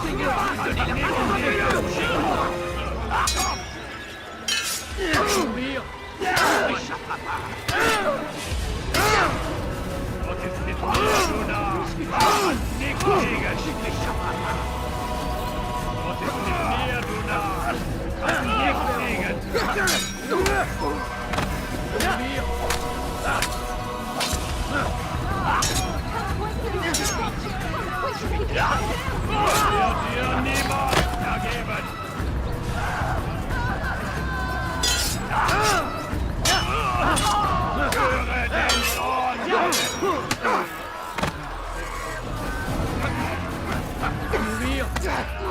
Kann ich nicht mehr! Was ist mit mir, du Narr? Nicht gegen! Was ist mit mir, du Narr? Nicht gegen! Wird dir niemand ergeben! Höre den Zorn!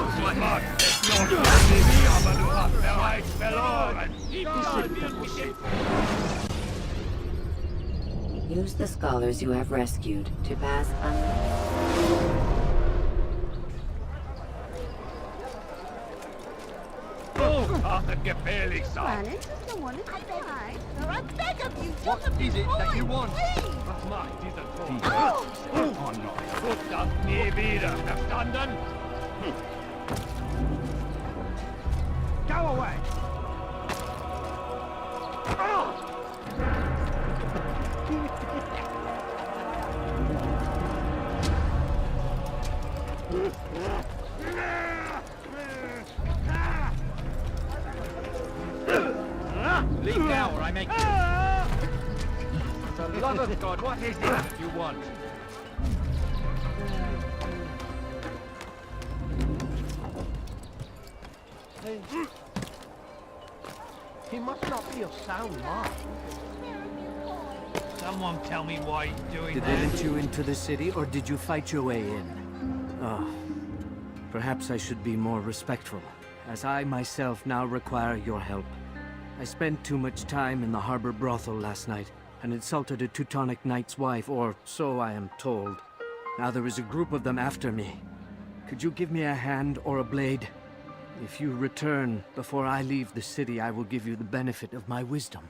Du magst es noch nicht, aber du hast bereits verloren! Use the scholars you have rescued to pass Achtet gefährlich sein! Planet, the one is I beg of you, What just a few is it that you coins, want? please. Was macht dieser Tor? Oh nein! Tut das nie wieder, verstanden? Go away! Leave now or I make you. For the love of God, what is it you want? He must not be of sound mind. Someone tell me why he's doing Did that. they let you into the city, or did you fight your way in? Ah, perhaps I should be more respectful, as I myself now require your help. I spent too much time in the harbor brothel last night, and insulted a Teutonic knight's wife, or so I am told. Now there is a group of them after me. Could you give me a hand or a blade? If you return before I leave the city, I will give you the benefit of my wisdom.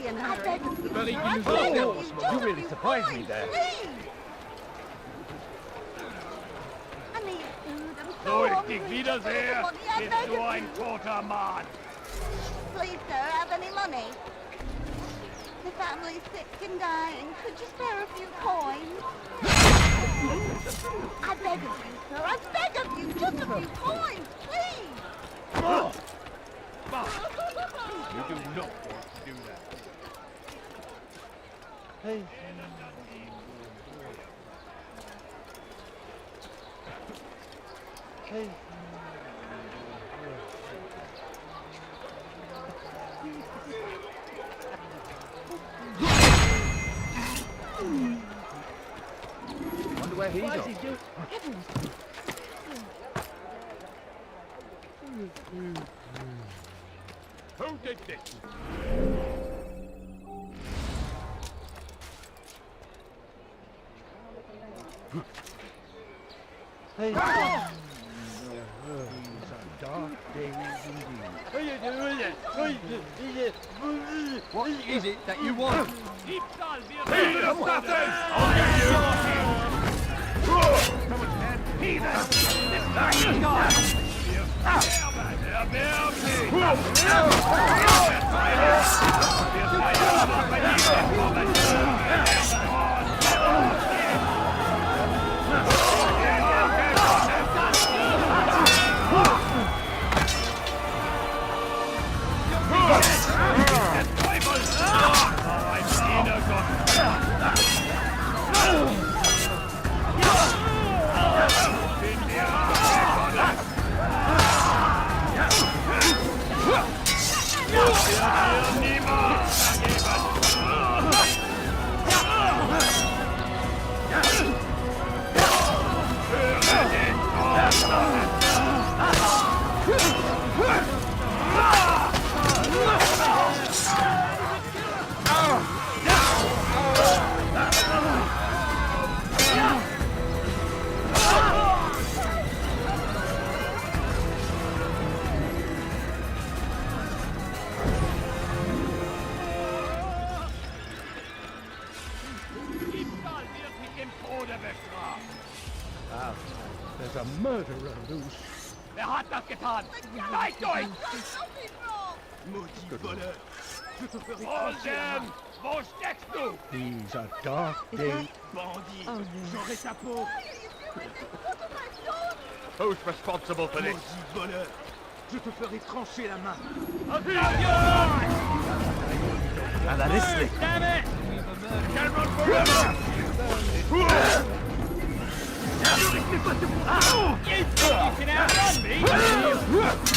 and hurry. I beg of you, But he sir, I can beg of you, You just really surprised me there. please. I need food. I'm so So ich hungry. dich wiedersehe, Money, I bist beg du of ein you. toter Mann. Please, sir, have any money? The family's sick and dying. Could you spare a few coins? I beg of you, sir. I beg of you. Just a few coins, please. You do not want to do that. Hey. Hey. Wonder where he's off. Who did this? Hey. These are dark days indeed. What is it that you want? There's a murderer loose. Wer hat das getan? Zeigt euch! Maudit voleur! Rosen! Wo steckst du? These are dark days. Bandit! Oh, J'aurai ta peau! Who's responsible for this? Maudit voleur! Je te ferai trancher la main! À la Risley. Damn it! Can't run forever! You can outrun me!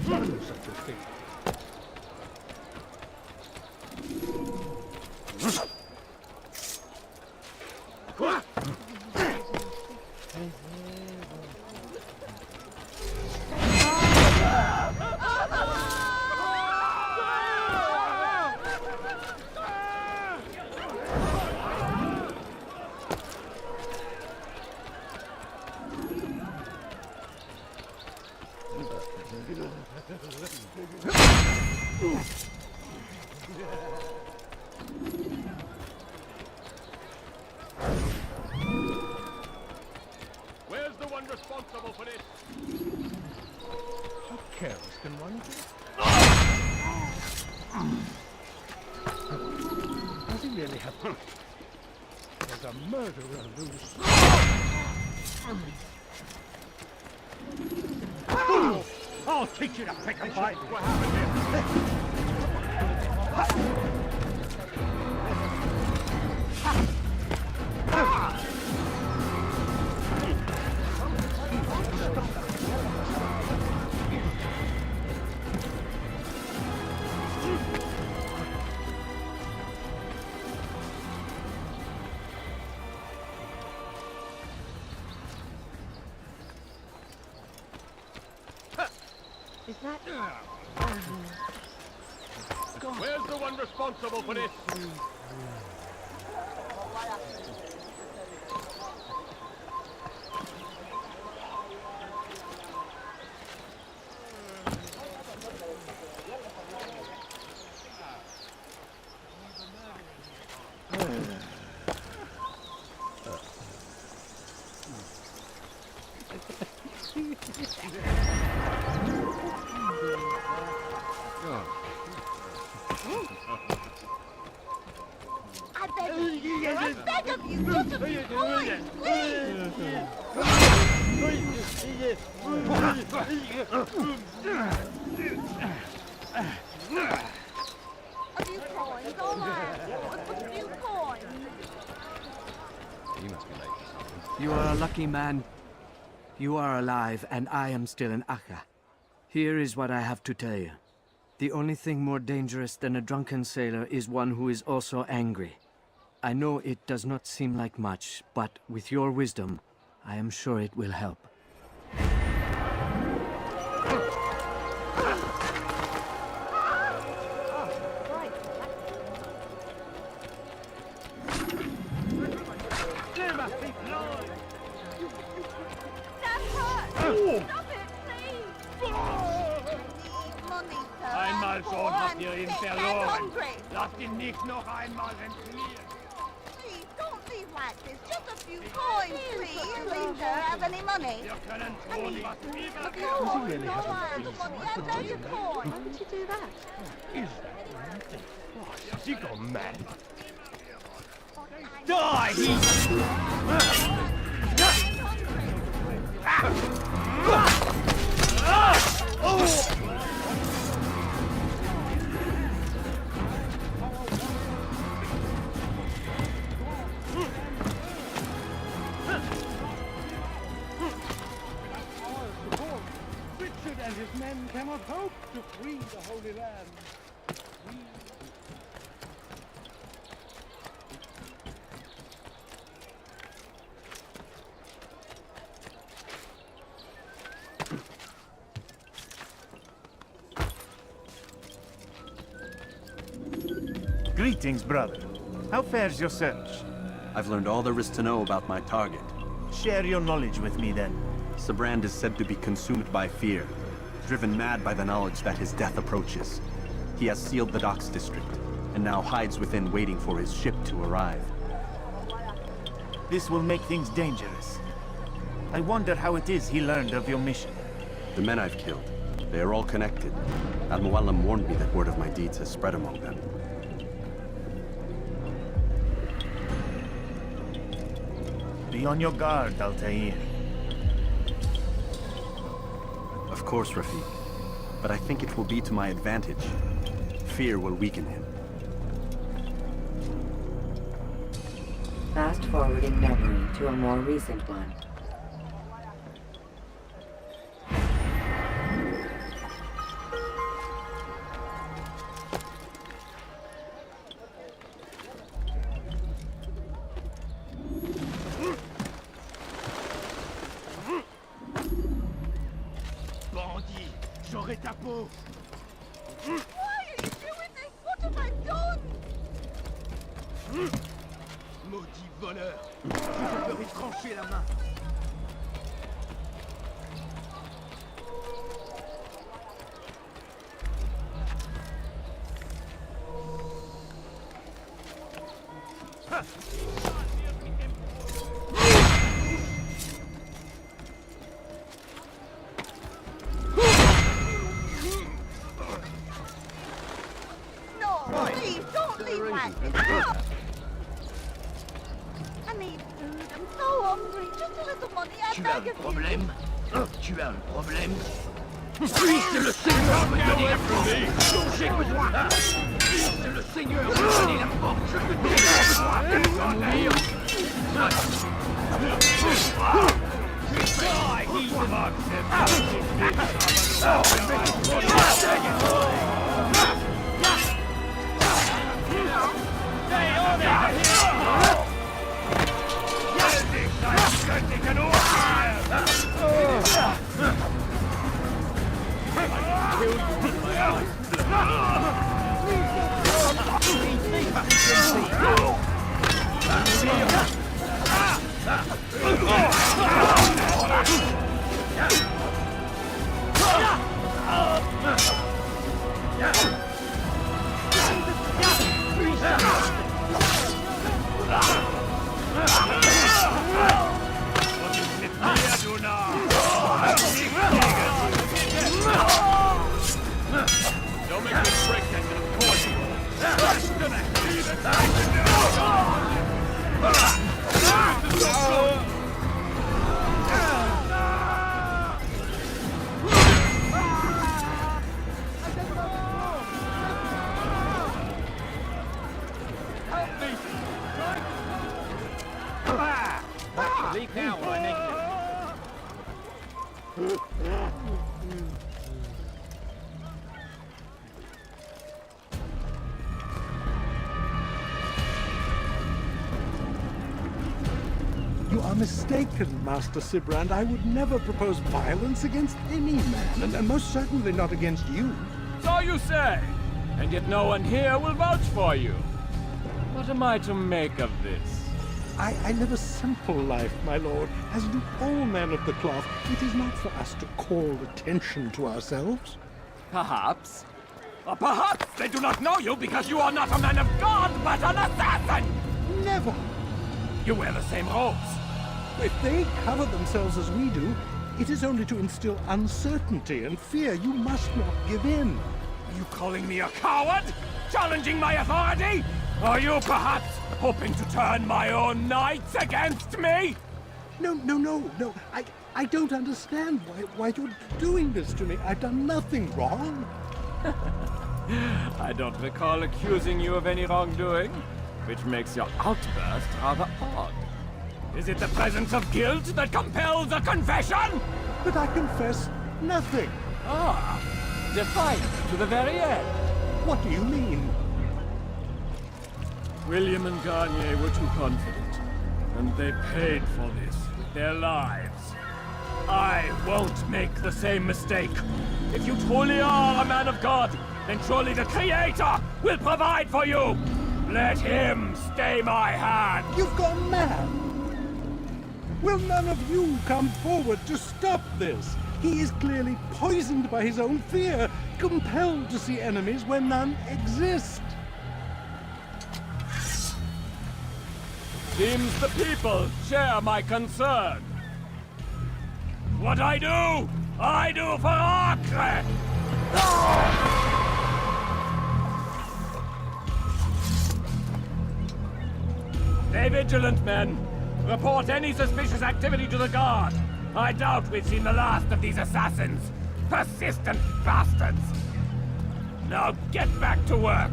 done such a thing. Where's the one responsible for this? How careless can one be? Does he really have... There's a murderer loose. I'll teach you to pick a fight. What happened Is that... Where's the one responsible for this? I beg of you, just a few coins, a few coins, all right. A few coins. You must be late for something. You are a lucky man. You are alive, and I am still in Akka. Here is what I have to tell you. The only thing more dangerous than a drunken sailor is one who is also angry. I know it does not seem like much, but with your wisdom, I am sure it will help. Einmal schon habt ihr ihn verloren. Lasst ihn nicht noch einmal entfliehen. Please, don't leave like this. Just a few coins, please. Please, have any money? Wir können tun, was wir A few coins, all right. Money, there's your coin. Why would you do that? Is that romantic? Oh, has he gone mad? Richard and his men cannot hope to free the Holy Land. Greetings, brother. How fares your search? I've learned all there is to know about my target. Share your knowledge with me, then. Sibrand is said to be consumed by fear, driven mad by the knowledge that his death approaches. He has sealed the docks district, and now hides within waiting for his ship to arrive. This will make things dangerous. I wonder how it is he learned of your mission. The men I've killed, they are all connected. Al-Mualim warned me that word of my deeds has spread among them. Be on your guard, Altair. Of course, Rafiq. But I think it will be to my advantage. Fear will weaken him. Fast-forwarding memory to a more recent one. bandit! J'aurai ta peau! Why are you doing this? What have I done? Maudit voleur! Je te ferai trancher la main! No, please, don't leave like this. Ah! I need food. I'm so hungry. Just a little money. I Tu as beg un of you. problème? Tu as un problème? Puisse le Seigneur me donner la force dont j'ai besoin! Puisse le Seigneur me donner la force dont j'ai besoin pour mourir! Don't make me break that Leave now, I need You are mistaken, Master Sibrand. I would never propose violence against any man, and most certainly not against you. So you say, and yet no one here will vouch for you. What am I to make of this? I live a simple life, my lord, as do all men of the cloth. It is not for us to call attention to ourselves. Perhaps. Or perhaps they do not know you because you are not a man of God, but an assassin! Never! You wear the same robes. If they cover themselves as we do, it is only to instill uncertainty and fear. You must not give in. Are you calling me a coward? Challenging my authority? Are you perhaps hoping to turn my own knights against me? No. I don't understand why you're doing this to me. I've done nothing wrong. I don't recall accusing you of any wrongdoing, which makes your outburst rather odd. Is it the presence of guilt that compels a confession? But I confess nothing. Ah, defiant to the very end. What do you mean? William and Garnier were too confident, and they paid for this with their lives. I won't make the same mistake. If you truly are a man of God, then surely the Creator will provide for you. Let him stay my hand. You've gone mad. Will none of you come forward to stop this? He is clearly poisoned by his own fear, compelled to see enemies where none exist. Seems the people share my concern. What I do for Acre! Stay vigilant, men. Report any suspicious activity to the guard. I doubt we've seen the last of these assassins. Persistent bastards. Now get back to work.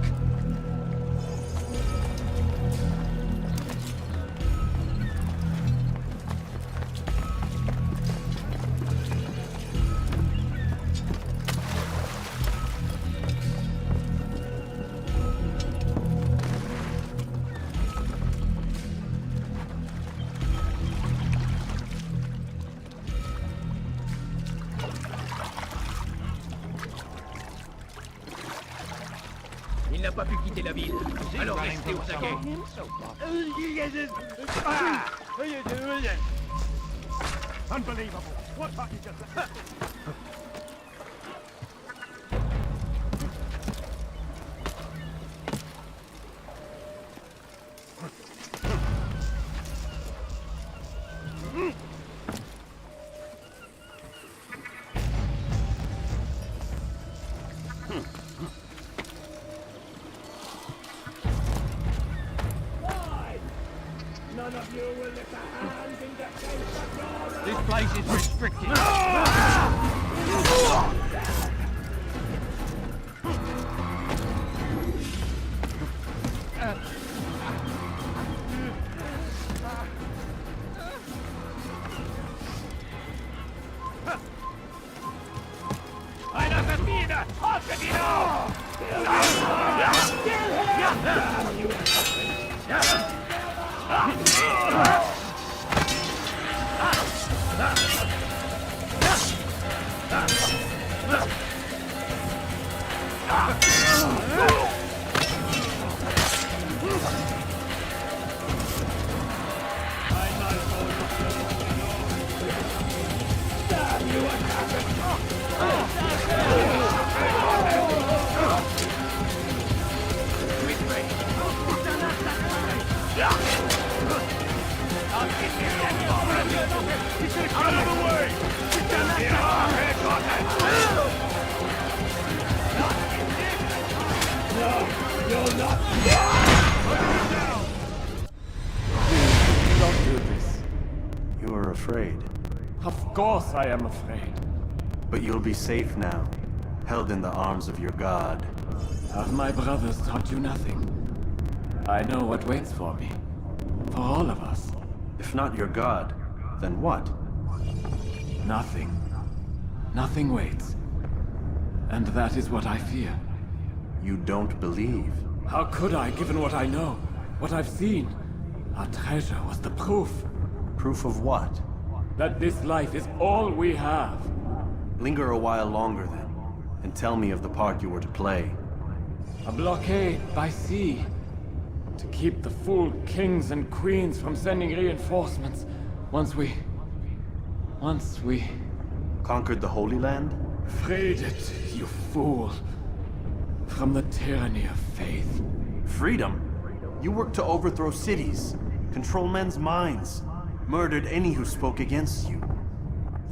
Il n'a pas pu quitter la ville. Alors restez aux aguets. Unbelievable. What have you just... None of you will lift a hand in defense of your... This place is restricted. Einer Vermieter! Haltet ihn auf! Out of the way! No, you're not. Don't do this. You are afraid. Of course I am afraid. But you'll be safe now, held in the arms of your god. Have my brothers taught you nothing? I know what waits for me. For all of us. If not your god, then what? Nothing. Nothing waits. And that is what I fear. You don't believe? How could I, given what I know? What I've seen? Our treasure was the proof. Proof of what? That this life is all we have. Linger a while longer then, and tell me of the part you were to play. A blockade by sea. To keep the fool kings and queens from sending reinforcements once we... Conquered the Holy Land? Freed it, you fool. From the tyranny of faith. Freedom? You worked to overthrow cities, control men's minds, murdered any who spoke against you.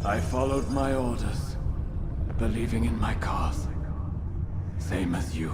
I followed my orders, believing in my cause. Same as you.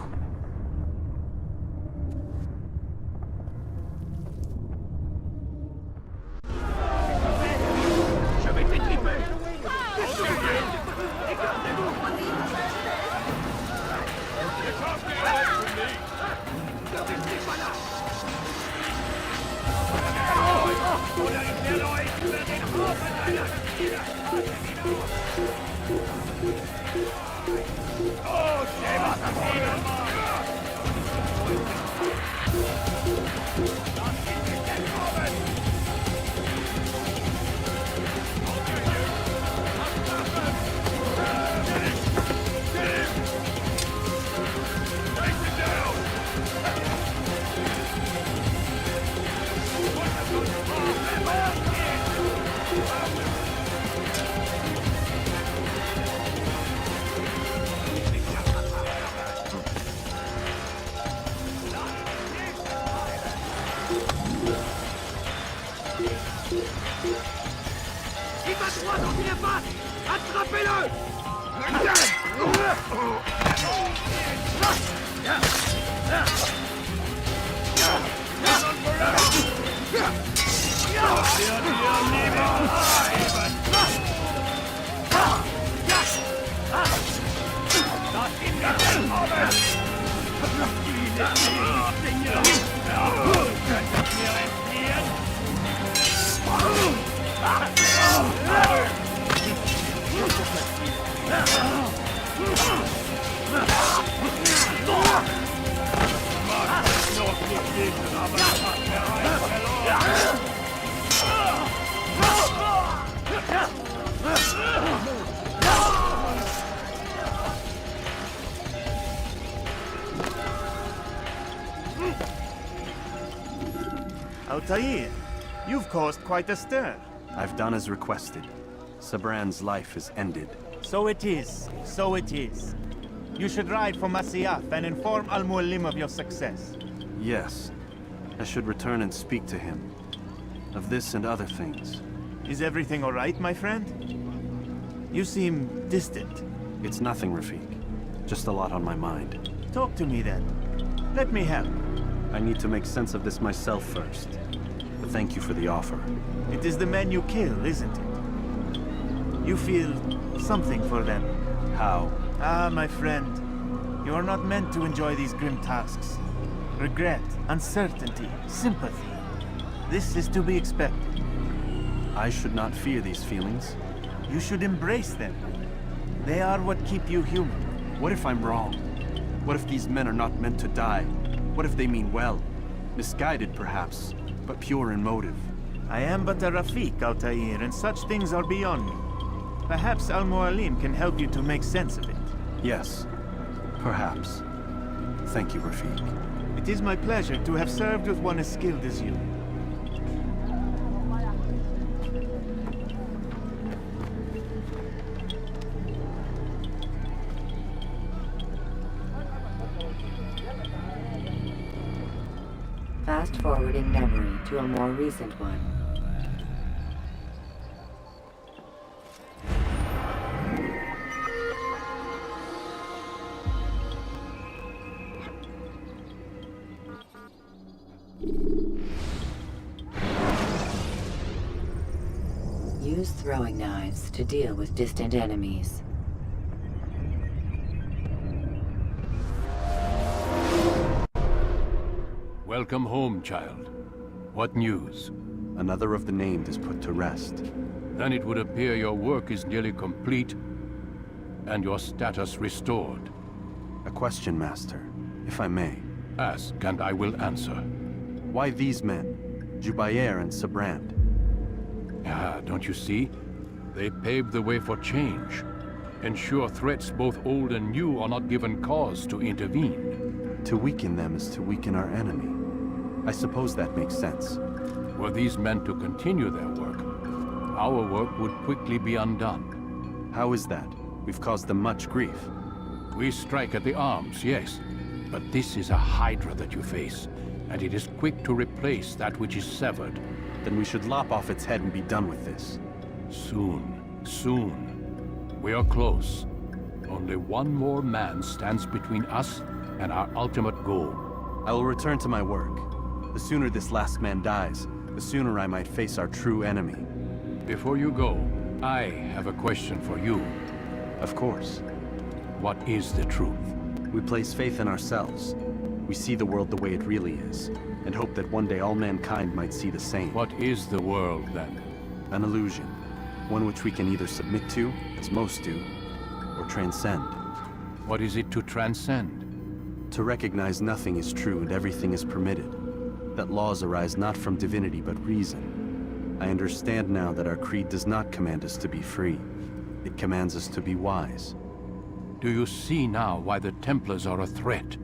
Il va droit dans une impasse! Attrapez-le! Altair, you've caused quite a stir. I've done as requested. Sabran's life is ended. So it is. So it is. You should ride for Masyaf and inform Al-Mualim of your success. Yes. I should return and speak to him. Of this and other things. Is everything all right, my friend? You seem distant. It's nothing, Rafik. Just a lot on my mind. Talk to me then. Let me help. I need to make sense of this myself first. But thank you for the offer. It is the men you kill, isn't it? You feel something for them. How? Ah, my friend. You are not meant to enjoy these grim tasks. Regret, uncertainty, sympathy. This is to be expected. I should not fear these feelings. You should embrace them. They are what keep you human. What if I'm wrong? What if these men are not meant to die? What if they mean well? Misguided, perhaps, but pure in motive. I am but a Rafik, Altair, and such things are beyond me. Perhaps Al-Mualim can help you to make sense of it. Yes, perhaps. Thank you, Rafik. It is my pleasure to have served with one as skilled as you. Fast-forwarding memory to a more recent one. Use throwing knives to deal with distant enemies. Welcome home, child. What news? Another of the named is put to rest. Then it would appear your work is nearly complete, and your status restored. A question, Master, if I may. Ask, and I will answer. Why these men? Jubair and Sabrand? Ah, don't you see? They paved the way for change. Ensure threats both old and new are not given cause to intervene. To weaken them is to weaken our enemy. I suppose that makes sense. Were these men to continue their work, our work would quickly be undone. How is that? We've caused them much grief. We strike at the arms, yes. But this is a hydra that you face, and it is quick to replace that which is severed. Then we should lop off its head and be done with this. Soon, soon. We are close. Only one more man stands between us and our ultimate goal. I will return to my work. The sooner this last man dies, the sooner I might face our true enemy. Before you go, I have a question for you. Of course. What is the truth? We place faith in ourselves. We see the world the way it really is, and hope that one day all mankind might see the same. What is the world, then? An illusion. One which we can either submit to, as most do, or transcend. What is it to transcend? To recognize nothing is true and everything is permitted. That laws arise not from divinity but reason. I understand now that our creed does not command us to be free. It commands us to be wise. Do you see now why the Templars are a threat?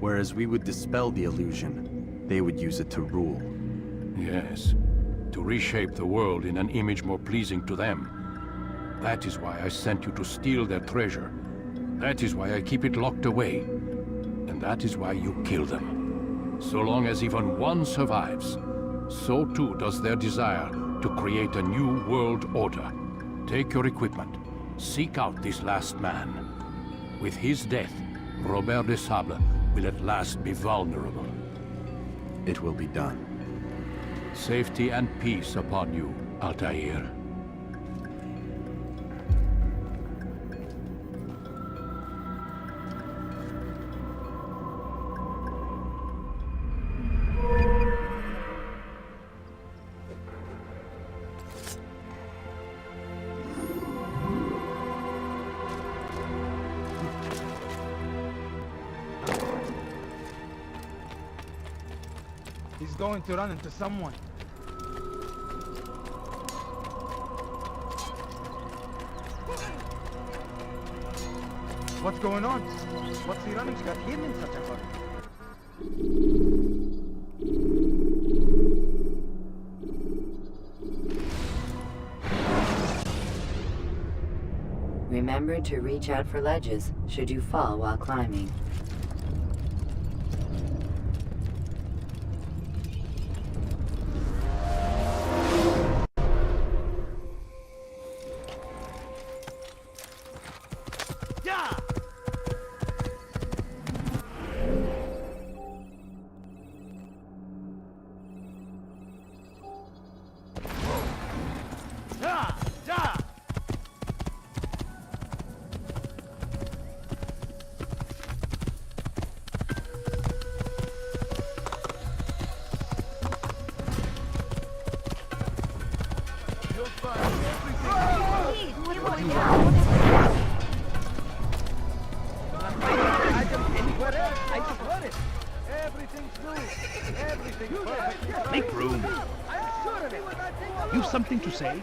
Whereas we would dispel the illusion, they would use it to rule. Yes, to reshape the world in an image more pleasing to them. That is why I sent you to steal their treasure. That is why I keep it locked away. And that is why you kill them. So long as even one survives, so too does their desire to create a new world order. Take your equipment. Seek out this last man. With his death, Robert de Sable will at last be vulnerable. It will be done. Safety and peace upon you, Altair. He's going to run into someone. What's going on? What's he running? Got him in such a hurry. Remember to reach out for ledges should you fall while climbing. Make room. You've something to say?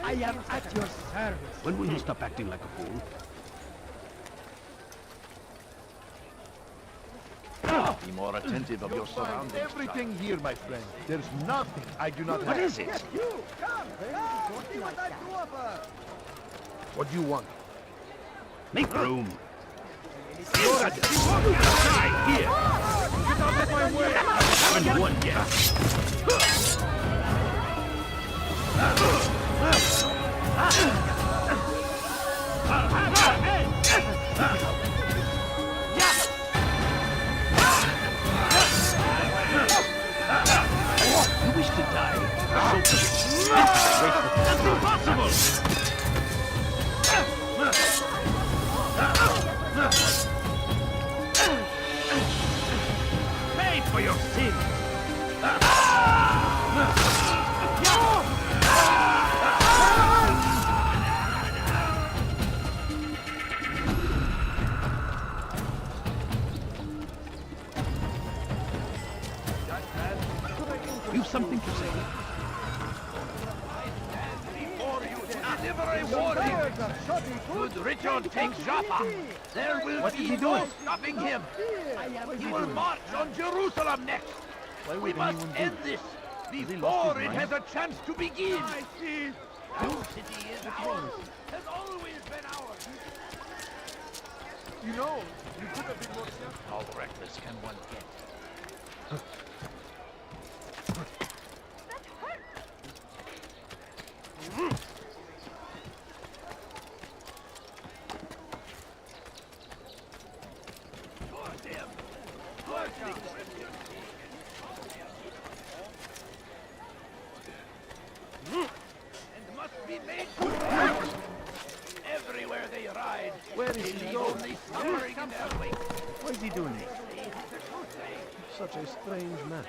I am at your service. When will you stop acting like a fool? Be more attentive of your surroundings. Everything here, my friend. There's nothing I do not have. What is it? What do you want? Make room. Die here! Get out of my way! Haven't won yet. You wish to die? So that's impossible! Pay for your sin! You've something to say? Deliver a warning! Should Richard take Jaffa, there will be no stopping him! He will march on Jerusalem next! We must end this before it has a chance to begin! Your city is ours! Has always been ours! You know, you could have been more careful. How reckless can one get? And must be made good. Everywhere they ride, Where is they he leave going? only suffering in their wake. Why is he doing this? Such a strange man.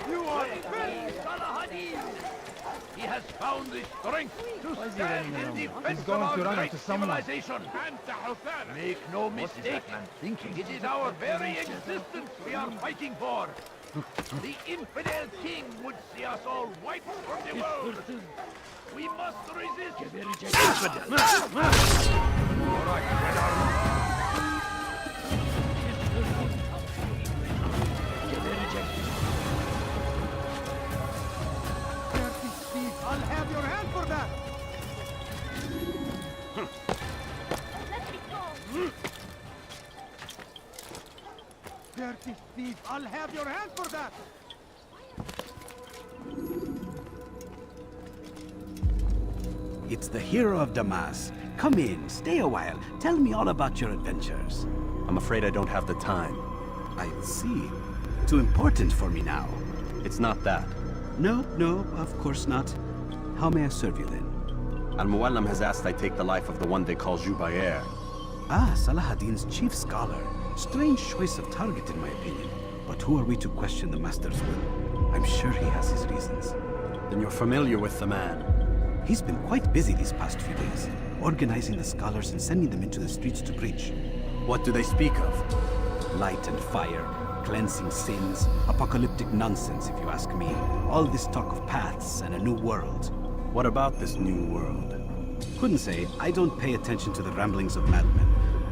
You are He has found the strength to stand in defense of going our to run great into someone. civilization. Make no mistake, it is our very existence we are fighting for. The infidel king would see us all wiped from the world. We must resist. I'll have your hand for that! Dirty thief! I'll have your hand for that! It's the hero of Damas. Come in, stay a while. Tell me all about your adventures. I'm afraid I don't have the time. I see. Too important for me now. It's not that. No, of course not. How may I serve you then? Al-Muallim has asked I take the life of the one they call Jubayr. Ah, Salah-ad-Din's chief scholar. Strange choice of target in my opinion. But who are we to question the Master's will? I'm sure he has his reasons. Then you're familiar with the man. He's been quite busy these past few days, organizing the scholars and sending them into the streets to preach. What do they speak of? Light and fire, cleansing sins, apocalyptic nonsense if you ask me. All this talk of paths and a new world. What about this new world? Couldn't say. I don't pay attention to the ramblings of madmen.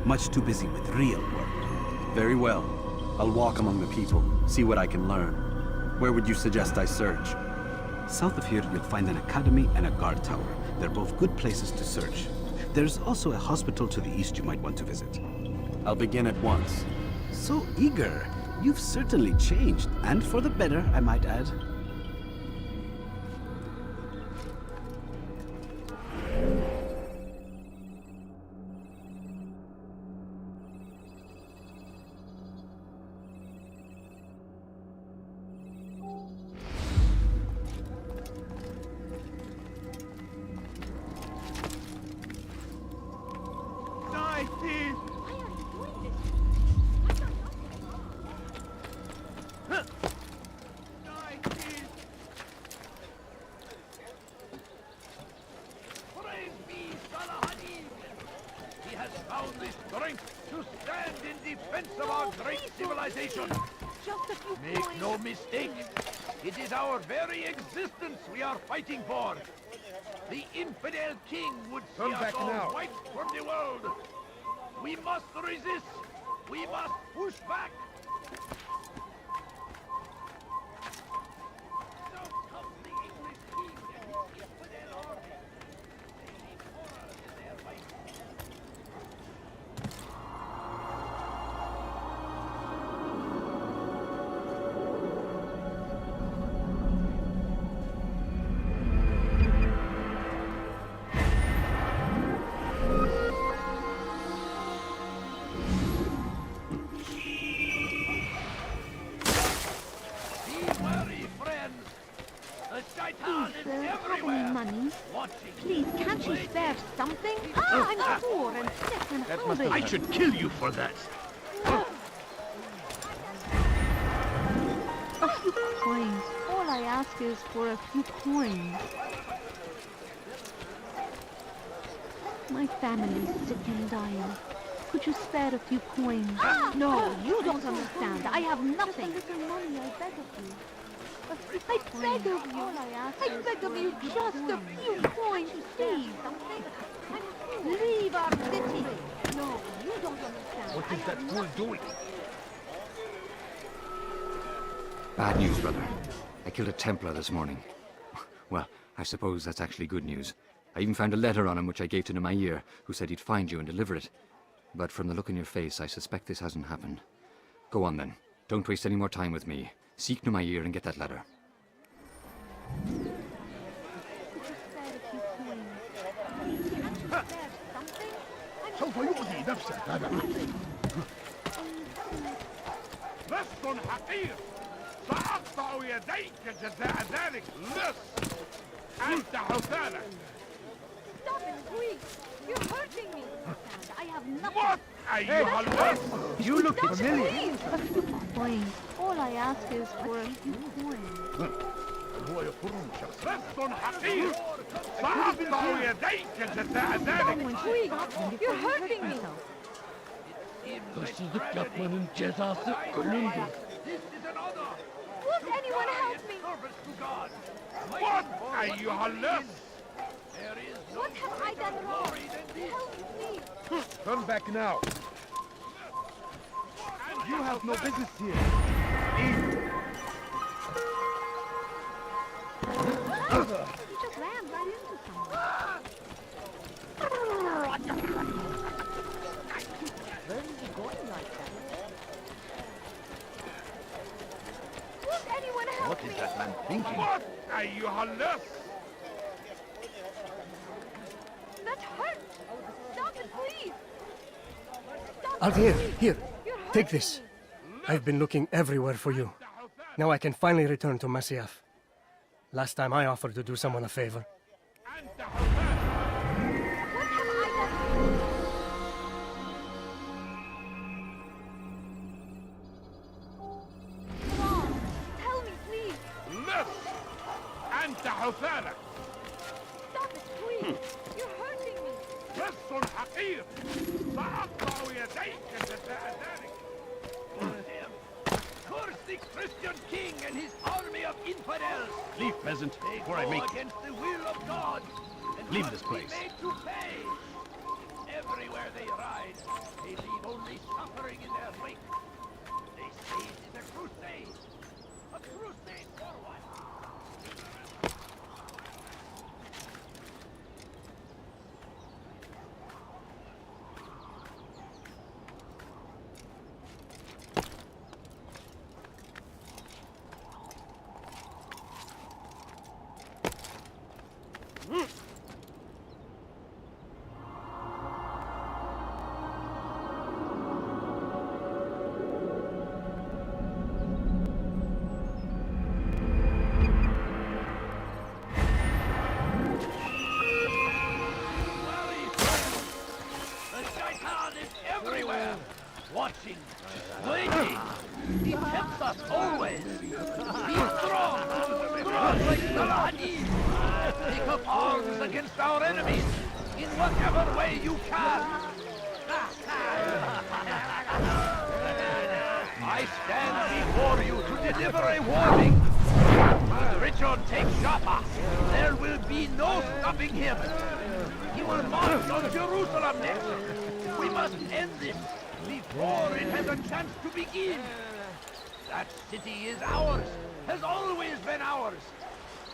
Much too busy with real work. Very well. I'll walk among the people, see what I can learn. Where would you suggest I search? South of here, you'll find an academy and a guard tower. They're both good places to search. There's also a hospital to the east you might want to visit. I'll begin at once. So eager. You've certainly changed, and for the better, I might add. Make no mistake, it is our very existence we are fighting for. The infidel king would see us all wiped from the world. We must resist. We must push back. Please, can't you spare something? I'm poor and sick and hungry. I should kill you for that. A few coins. All I ask is for a few coins. My family's sick and dying. Could you spare a few coins? No, you don't understand. I have nothing. Just a little money, I beg of you. I beg of you. I beg of you just a few coins, please. Leave our city. No, you don't understand. What is that fool doing? Bad news, brother. I killed a Templar this morning. Well, I suppose that's actually good news. I even found a letter on him which I gave to Nemair, who said he'd find you and deliver it. But from the look in your face, I suspect this hasn't happened. Go on then. Don't waste any more time with me. Seek Nemair and get that letter. لص حقير سأقطع يديك جزاء ذلك لص أنت حثالك. Stop it, please! You're hurting me! I have nothing. What? أيها اللص! You look familiar. A few coins. All I ask is for a few coins. هو يقرون شخص لص حقير سأقطع يديك جزاء ذلك. Please! You're hurting me! Hırsızlık yapmanın cezası ölümdür. Won't anyone help me? What? أيها اللص! What have I done wrong? Help me! Turn back now. You have no business here. You just ran right into someone. Where is he going like that? Won't anyone help What me? is that man thinking? What? أيها اللص! That hurt! Stop it, please! Altair, here. Take this. I've been looking everywhere for you. Now I can finally return to Masyaf. Last time I offered to do someone a favor. Tell me, please! لص أنت حثالك. Stop it, please! You're hurting me! لص حقير سأقطع يديك جزاء ذلك. Curse the Christian king and his army of infidels! Leave, peasant, They before I go make... against the will of God, and Leave this place. Everywhere they ride, they leave only suffering in their wake. They say it is a crusade. A crusade for what? Everywhere, watching, waiting. He tempts us always. Be strong like Saladin. Take up arms against our enemies in whatever way you can. I stand before you to deliver a warning. When Richard takes Jaffa, there will be no stopping him. He will march on Jerusalem next. We must end this before it has a chance to begin. That city is ours, has always been ours.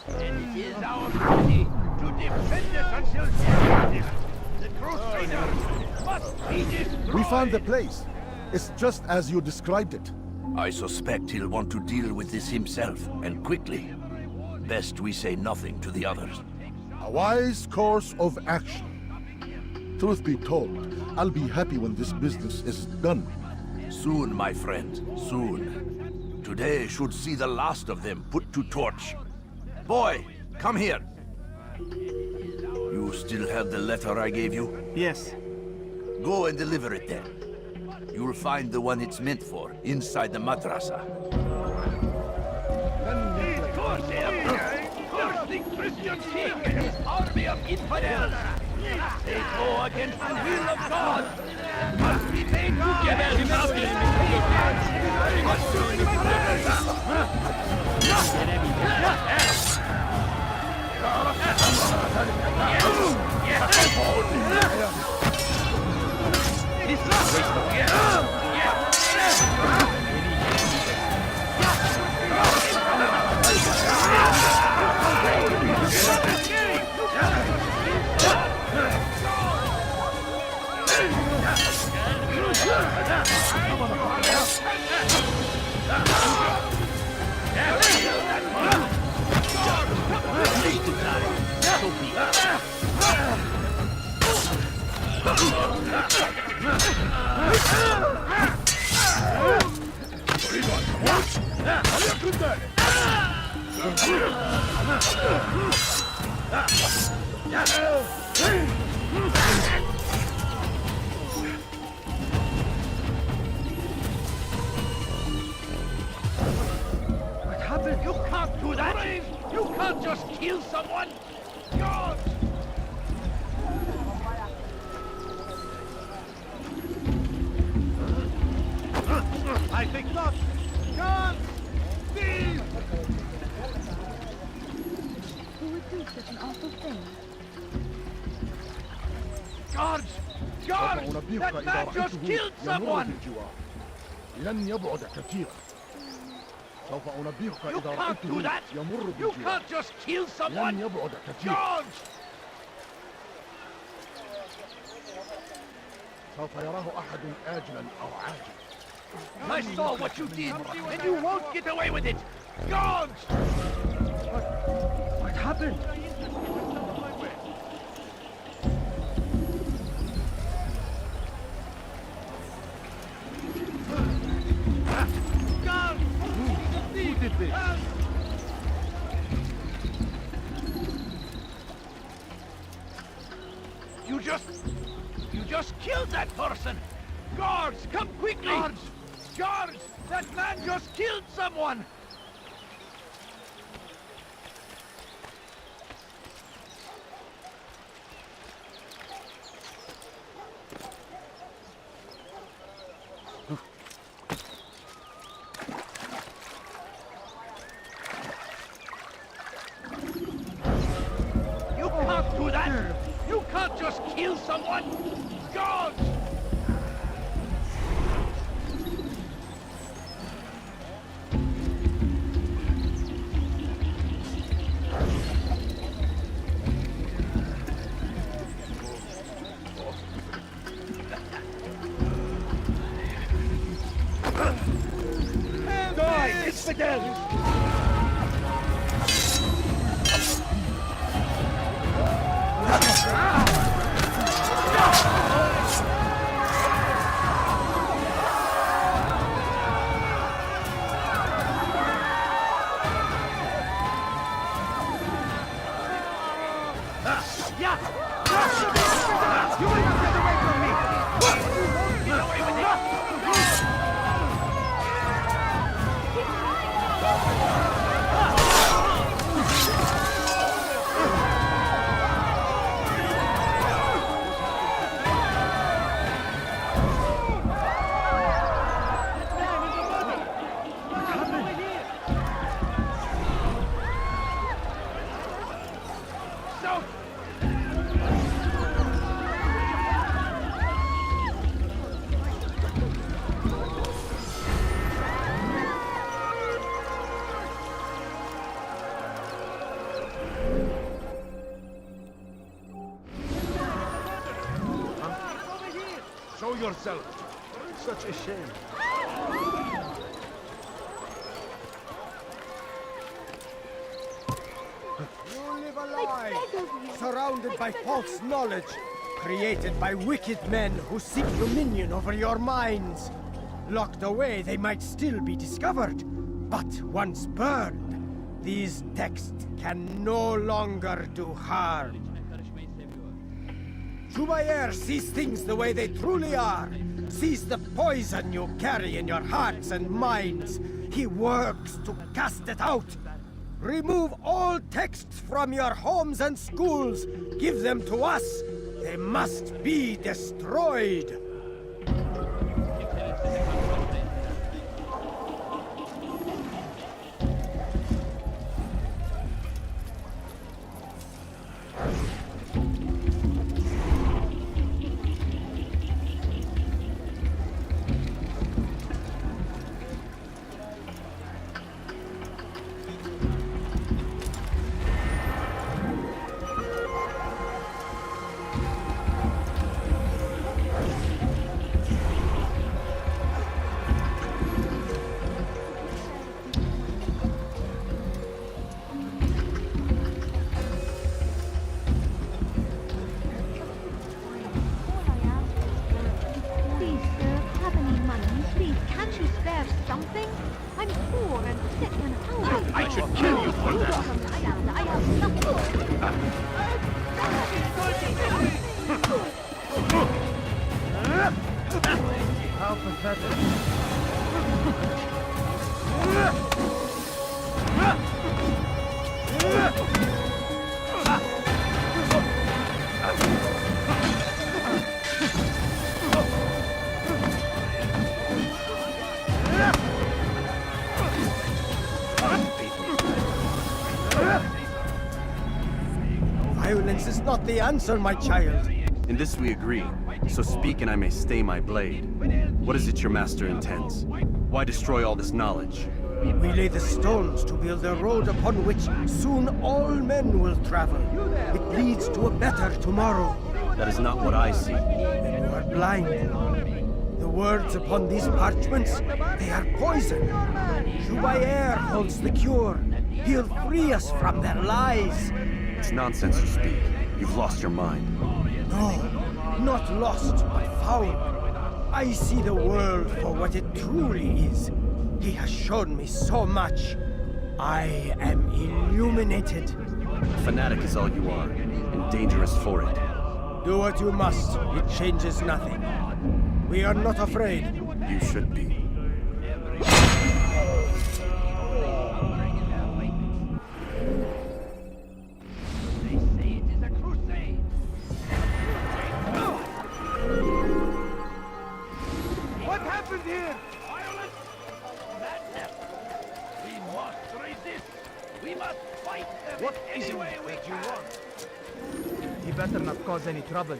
And it is our duty to defend it until death. The Crusaders must be destroyed. We found the place. It's just as you described it. I suspect he'll want to deal with this himself, and quickly. Best we say nothing to the others. A wise course of action. Truth be told, I'll be happy when this business is done. Soon, my friend, soon. Today should see the last of them put to torch. Boy, come here. You still have the letter I gave you? Yes. Go and deliver it then. You'll find the one it's meant for inside the madrasa. Curse the Christian king and his army of infidels! They go against the will of God! Must be made What happened? You can't do that! You can't just kill someone! God! I think not! God! Steve! Who would do such an awful thing? Guards! Guards! That man just killed someone! لن يبعد كثيرا. سوف أنبهك You إذا can't do رأيته that! يمر You بالجوار. can't just kill someone! لن يبعد كثيرا. Guards! سوف يراه أحد آجلا أو عاجلا. I saw what you did, and you won't get away with it! Guards! What happened? God! Who did this? You just killed that person! Guards, come quickly! Guards! Guards! That man just killed someone! You can't do that! What God? Die, infidel! You will not get away from me! Get away with it! Show yourself. Such a shame. You live a lie, surrounded by false knowledge, created by wicked men who seek dominion over your minds. Locked away, they might still be discovered, but once burned, these texts can no longer do harm. Jubayer sees things the way they truly are, sees the poison you carry in your hearts and minds. He works to cast it out. Remove all texts from your homes and schools. Give them to us. They must be destroyed. Please, sir, have any money? Please, can't you spare something? I'm poor and sick and hungry. I should kill you for You that. don't understand. I have nothing. How Violence is not the answer, my child. In this we agree, so speak and I may stay my blade. What is it your master intends? Why destroy all this knowledge? We lay the stones to build a road upon which soon all men will travel. It leads to a better tomorrow. That is not what I see. Then you are blind. The words upon these parchments, they are poison. Jubayer holds the cure. He'll free us from their lies. It's nonsense you speak. You've lost your mind. No, not lost, but found. I see the world for what it truly is. He has shown me so much. I am illuminated. A fanatic is all you are, and dangerous for it. Do what you must. It changes nothing. We are not afraid. You should be. What happened here? Violence! Madness! We must resist! We must fight them What in is any it way we that you can! want? He better not cause any trouble.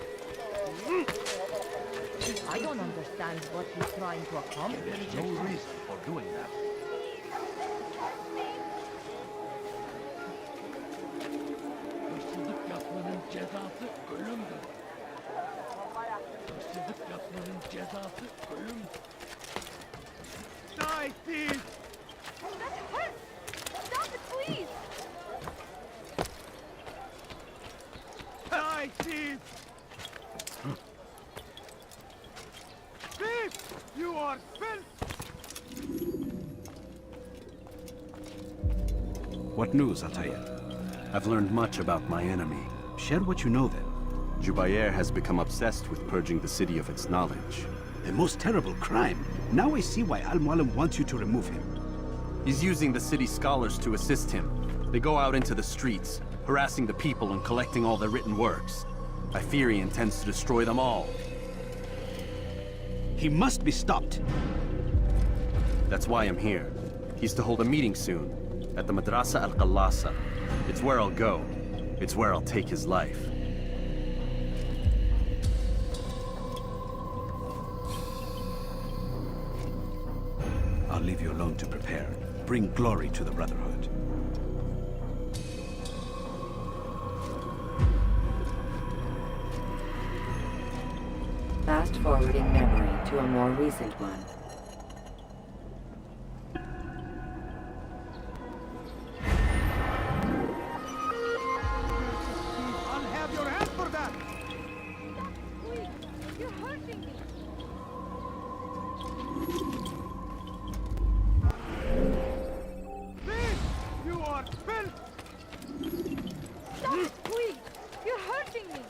I don't understand what he's trying to accomplish. There's no reason for doing that. Hırsızlık yapmanın cezası ölümdür. Hırsızlık yapmanın cezası ölümdür. Die, thief! That hurts! Stop it, please! Die, thief! Thief! You are filth! What news, Altair? I've learned much about my enemy. Share what you know, then. Jubair has become obsessed with purging the city of its knowledge. The most terrible crime. Now I see why Al-Mualim wants you to remove him. He's using the city scholars to assist him. They go out into the streets, harassing the people and collecting all their written works. I fear he intends to destroy them all. He must be stopped. That's why I'm here. He's to hold a meeting soon, at the Madrasa Al-Qallasa. It's where I'll go. It's where I'll take his life. I'll leave you alone to prepare. Bring glory to the Brotherhood. Fast-forwarding memory to a more recent one. I'll have your hand for that! Please, you're hurting me! Thief! You are filth! Stop it, please! You're hurting me!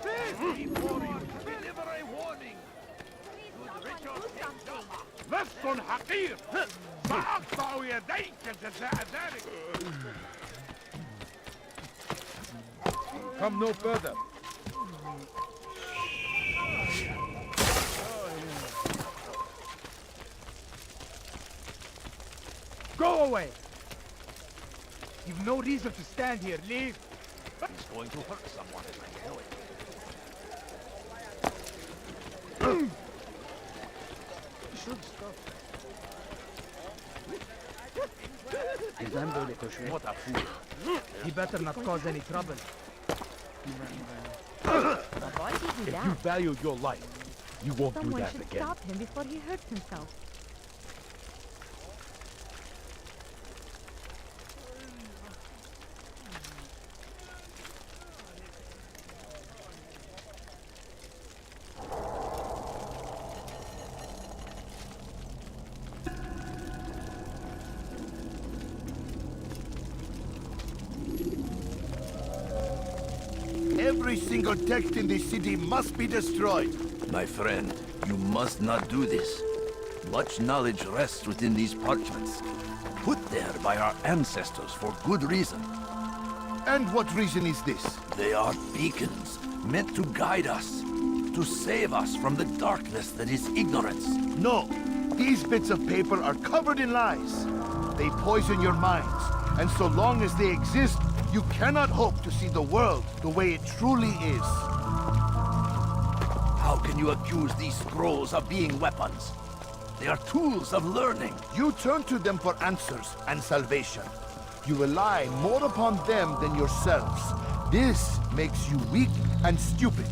Thief! Warrior, deliver a warning! لص حقير سأقطع يديك جزاء ذلك. Come no further. Go away! You've no reason to stand here. Leave. He's going to hurt someone. I know it. Should stop. Neden böyle koşuyor? What a fool. He better not cause any trouble. Why did he If that? you value your life, you won't do Someone that should again. stop him before he hurts himself. Every single text in this city must be destroyed. My friend, you must not do this. Much knowledge rests within these parchments, put there by our ancestors for good reason. And what reason is this? They are beacons, meant to guide us, to save us from the darkness that is ignorance. No, these bits of paper are covered in lies. They poison your minds, and so long as they exist, you cannot hope to see the world the way it truly is. How can you accuse these scrolls of being weapons? They are tools of learning. You turn to them for answers and salvation. You rely more upon them than yourselves. This makes you weak and stupid.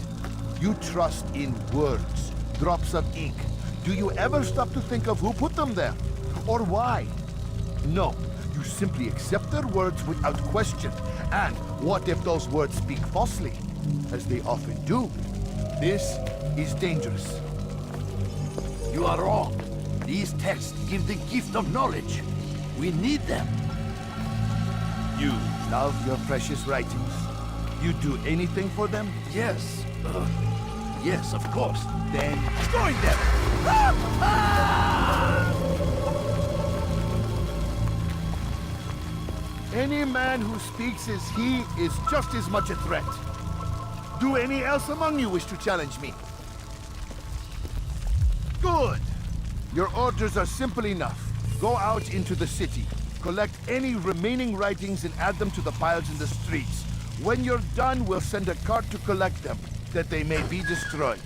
You trust in words, drops of ink. Do you ever stop to think of who put them there? Or why? No, you simply accept their words without question. And what if those words speak falsely? As they often do. This is dangerous. You are wrong. These texts give the gift of knowledge. We need them. You love your precious writings. You do anything for them? Yes. Yes, of course. Then join them! Any man who speaks as he is just as much a threat. Do any else among you wish to challenge me? Good! Your orders are simple enough. Go out into the city, collect any remaining writings and add them to the piles in the streets. When you're done, we'll send a cart to collect them. that they may be destroyed.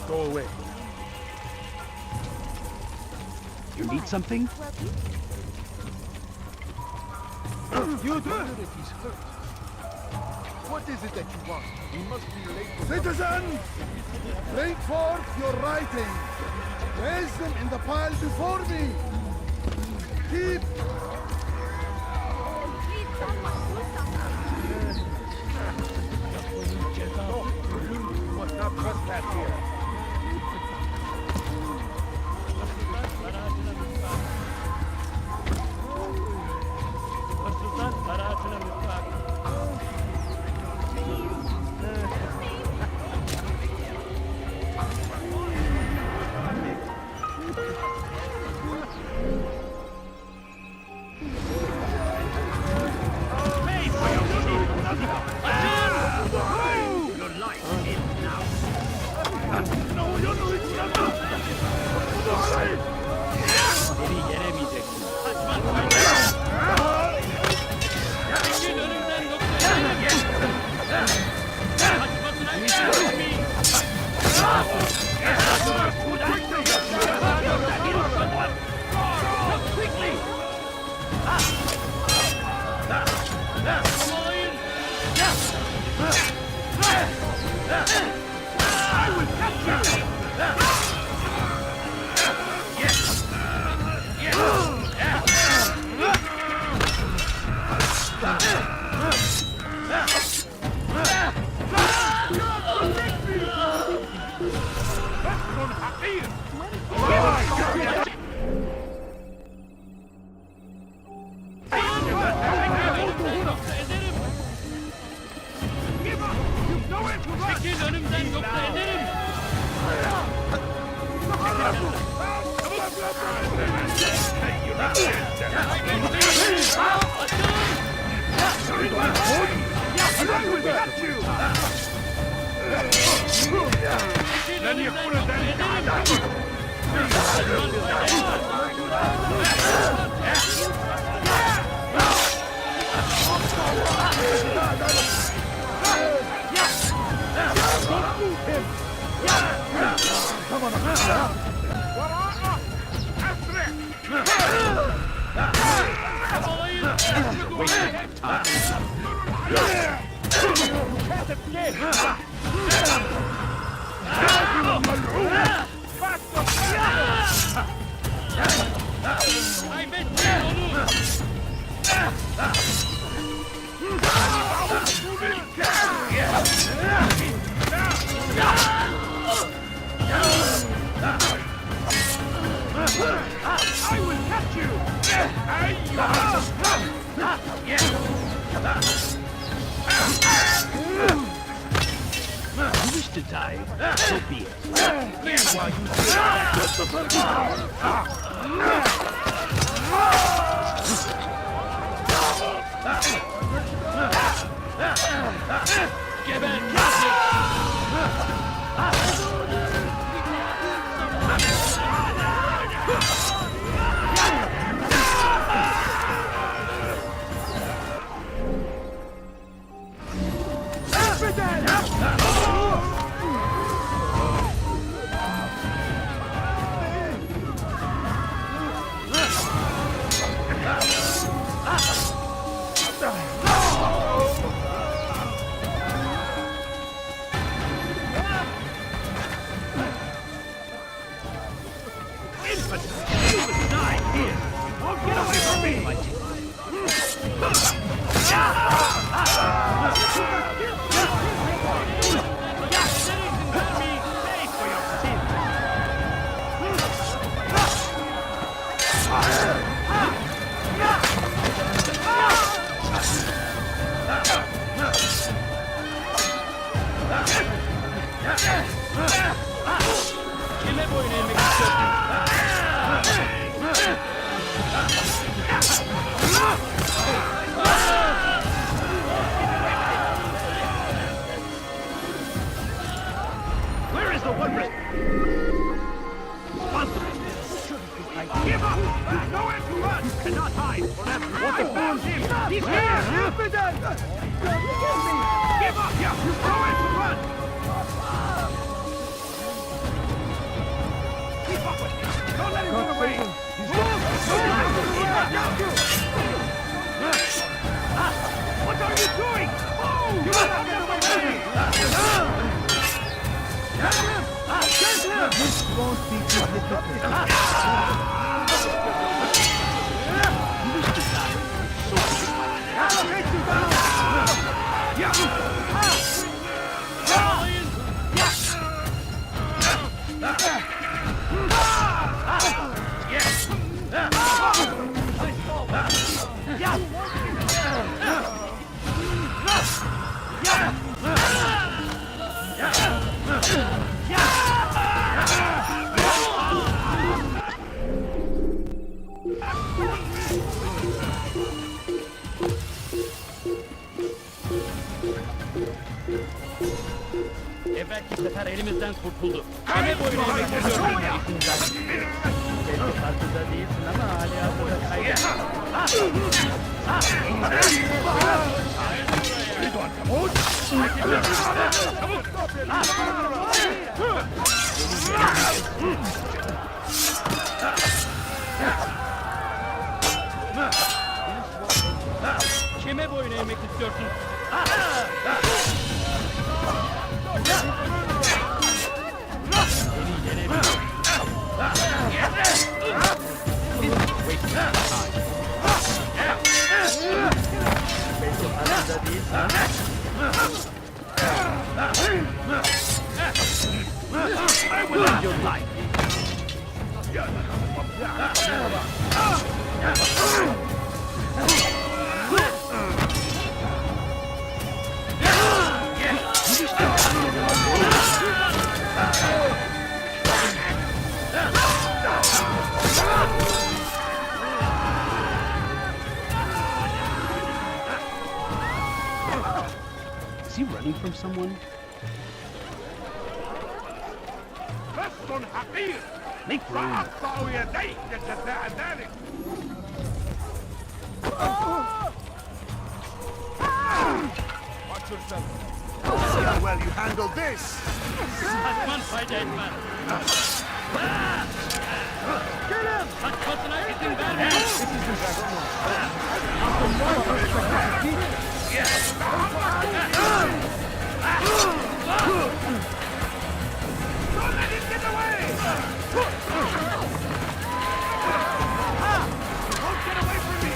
Go away. You need something? You do it if he's hurt. What is it that you want? We must be late for... Citizen! Bring forth your writing. Place them in the pile before me. Keep... You must not trespass here. You wish to die? So be it. Citizens! Give up! You throw it! Run! Keep up with me! Don't let him run away! What are you doing? You will not get away from me! Get him! This won't be difficult. Evvelki sefer elimizden kurtuldu. Ne boyunu yemek istiyorsun? Belki farkında değilsin ama hali hazırda kaybettin. Kime boyun eğmek istiyorsun? I will end your life. Is he running from someone? Make room. Watch yourself. See how well you handle this. That's one fight, dead man. Get him! That's what's an everything bad man. This is the best one. After more perspective, Don't let him get away! Don't get away from me!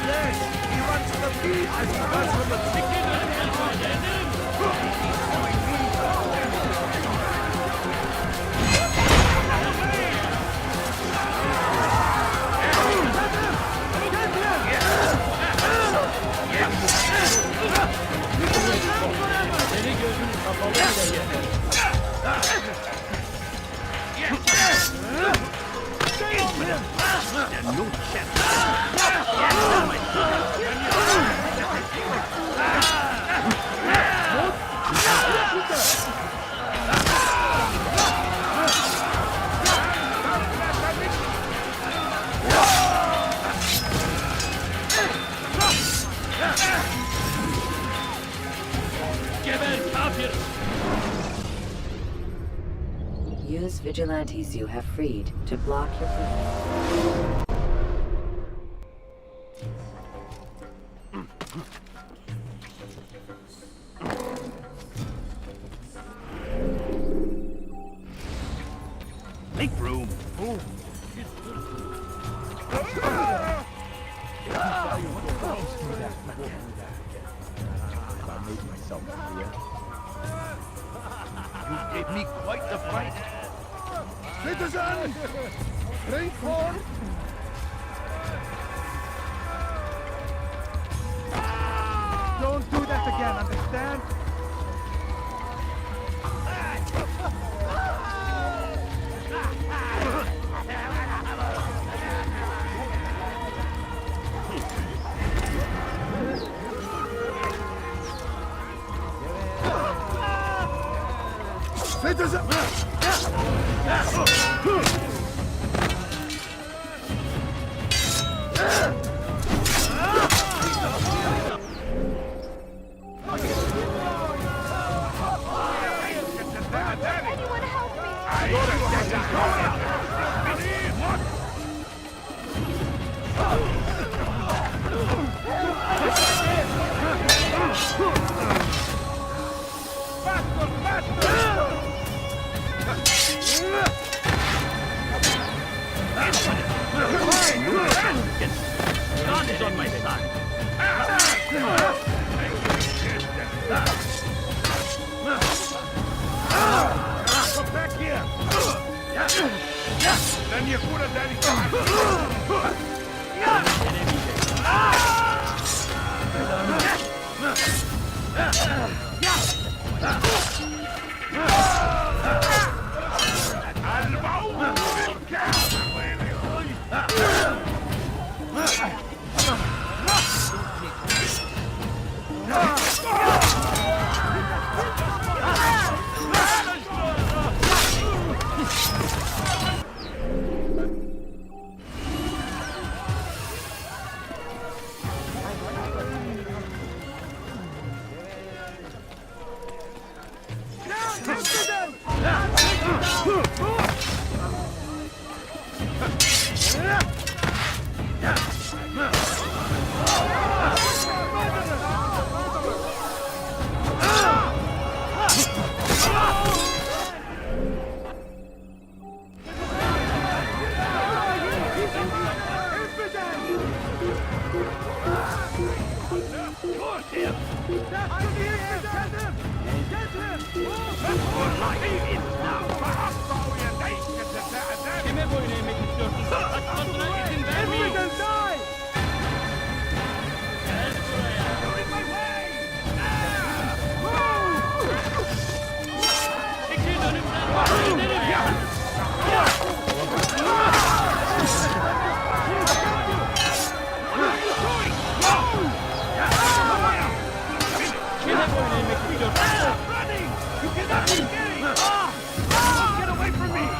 Yes, he runs from the beat and he runs from the chicken. No chance. Use vigilantes you have freed to block your movement. Make room. Move. I made myself clear. You gave me quite the fright. Citizen! Drink corn! Don't do that again, understand? Citizen! Push him! Get him! Get him! Before life is now! Kime boyun eğmek istiyorsun? Kaçmasına izin vermeyin. Gel buraya. Çekil önümden. Giderim. Kime boyun eğmek istiyorsun? Get away from me!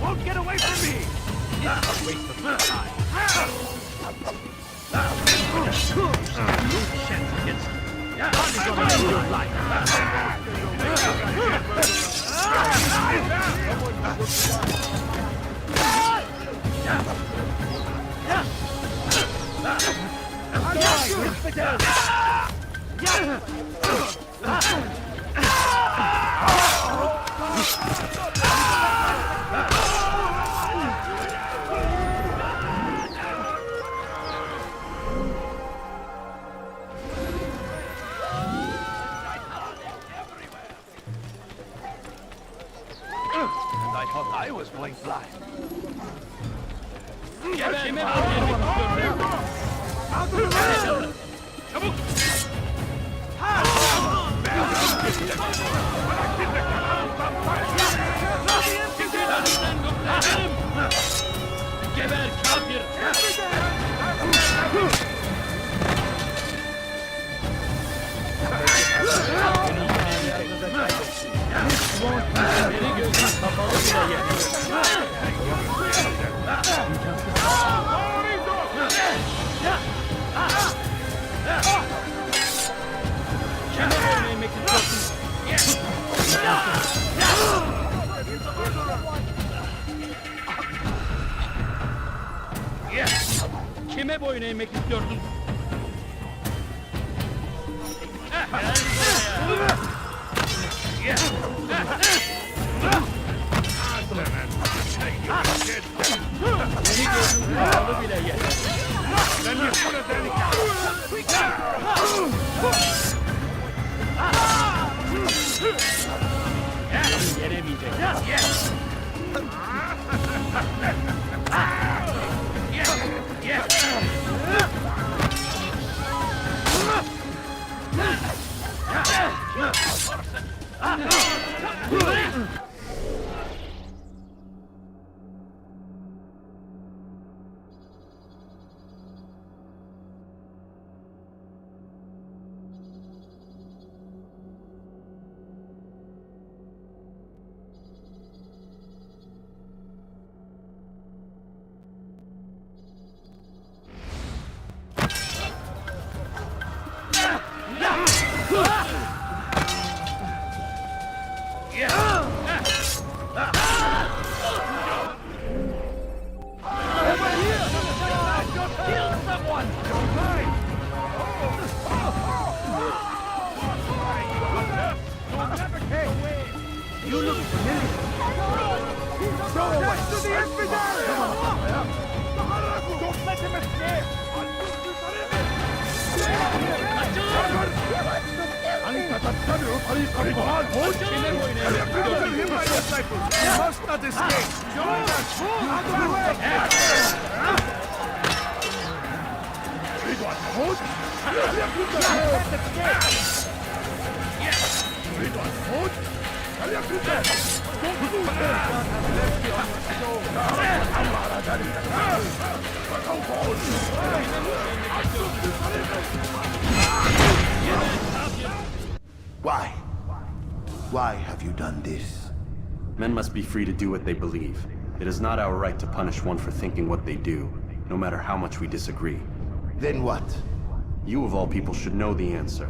Won't get away from me! It's a waste of my time. No chance against me. God is gonna end your life. And I thought I was going blind. Geber kafir! Beni gözün kapalı bile yeniyor. Kime boyun eğmek istiyorsun? Kime boyun eğmek istiyorsun? Beni gözün kapalı bile yeniyor. Yenemeyecek. You look familiar. Go away. To the infidel! Don't let him escape! You must not escape! Join us! Why? Why have you done this? Men must be free to do what they believe. It is not our right to punish one for thinking what they do, no matter how much we disagree. Then what? You of all people should know the answer.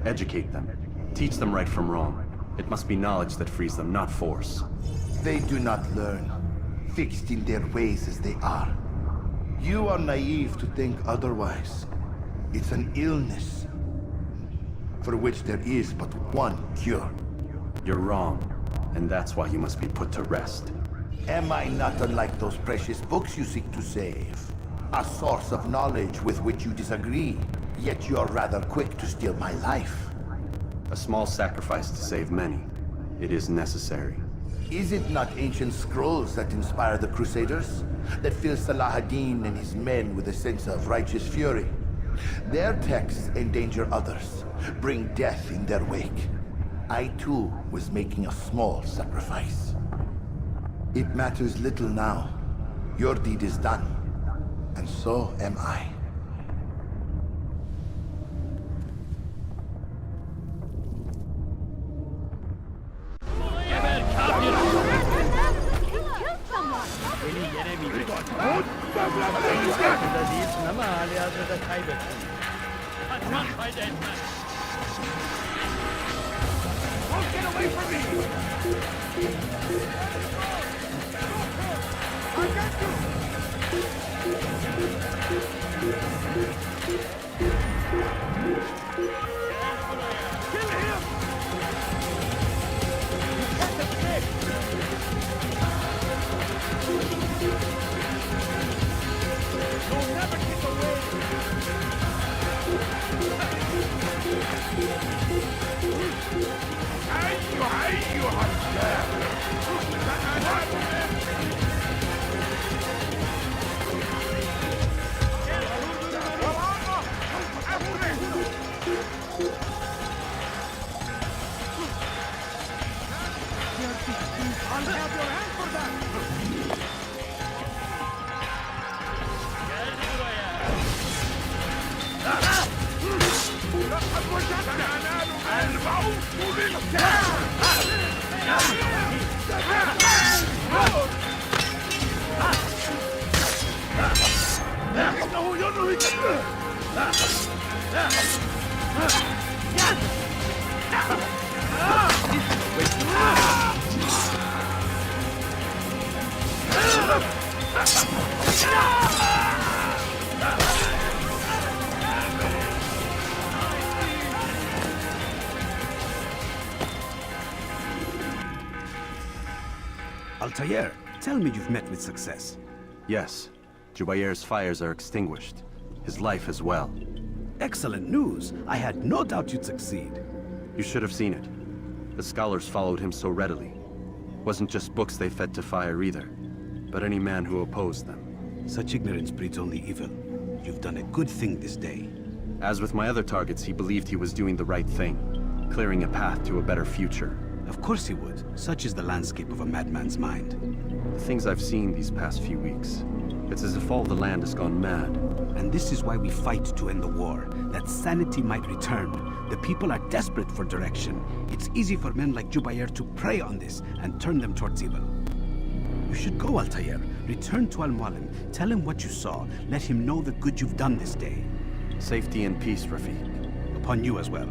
Educate them. Teach them right from wrong. It must be knowledge that frees them, not force. They do not learn, fixed in their ways as they are. You are naive to think otherwise. It's an illness for which there is but one cure. You're wrong, and that's why you must be put to rest. Am I not unlike those precious books you seek to save? A source of knowledge with which you disagree, yet you're rather quick to steal my life. A small sacrifice to save many. It is necessary. Is it not ancient scrolls that inspire the Crusaders? That fill Salah ad-Din and his men with a sense of righteous fury? Their texts endanger others, bring death in their wake. I too was making a small sacrifice. It matters little now. Your deed is done, and so am I. Get away from me! I got Kill him! You'll never get away! I'll have your hand for Altair, tell me you've met with success. Yes. Jubair's fires are extinguished. His life as well. Excellent news. I had no doubt you'd succeed. You should have seen it. The scholars followed him so readily. Wasn't just books they fed to fire either, but any man who opposed them. Such ignorance breeds only evil. You've done a good thing this day. As with my other targets, he believed he was doing the right thing, clearing a path to a better future. Of course he would. Such is the landscape of a madman's mind. The things I've seen these past few weeks, it's as if all the land has gone mad. And this is why we fight to end the war, that sanity might return. The people are desperate for direction. It's easy for men like Jubair to prey on this and turn them towards evil. You should go, Altair. Return to Al-Mualim. Tell him what you saw. Let him know the good you've done this day. Safety and peace, Rafiq. Upon you as well.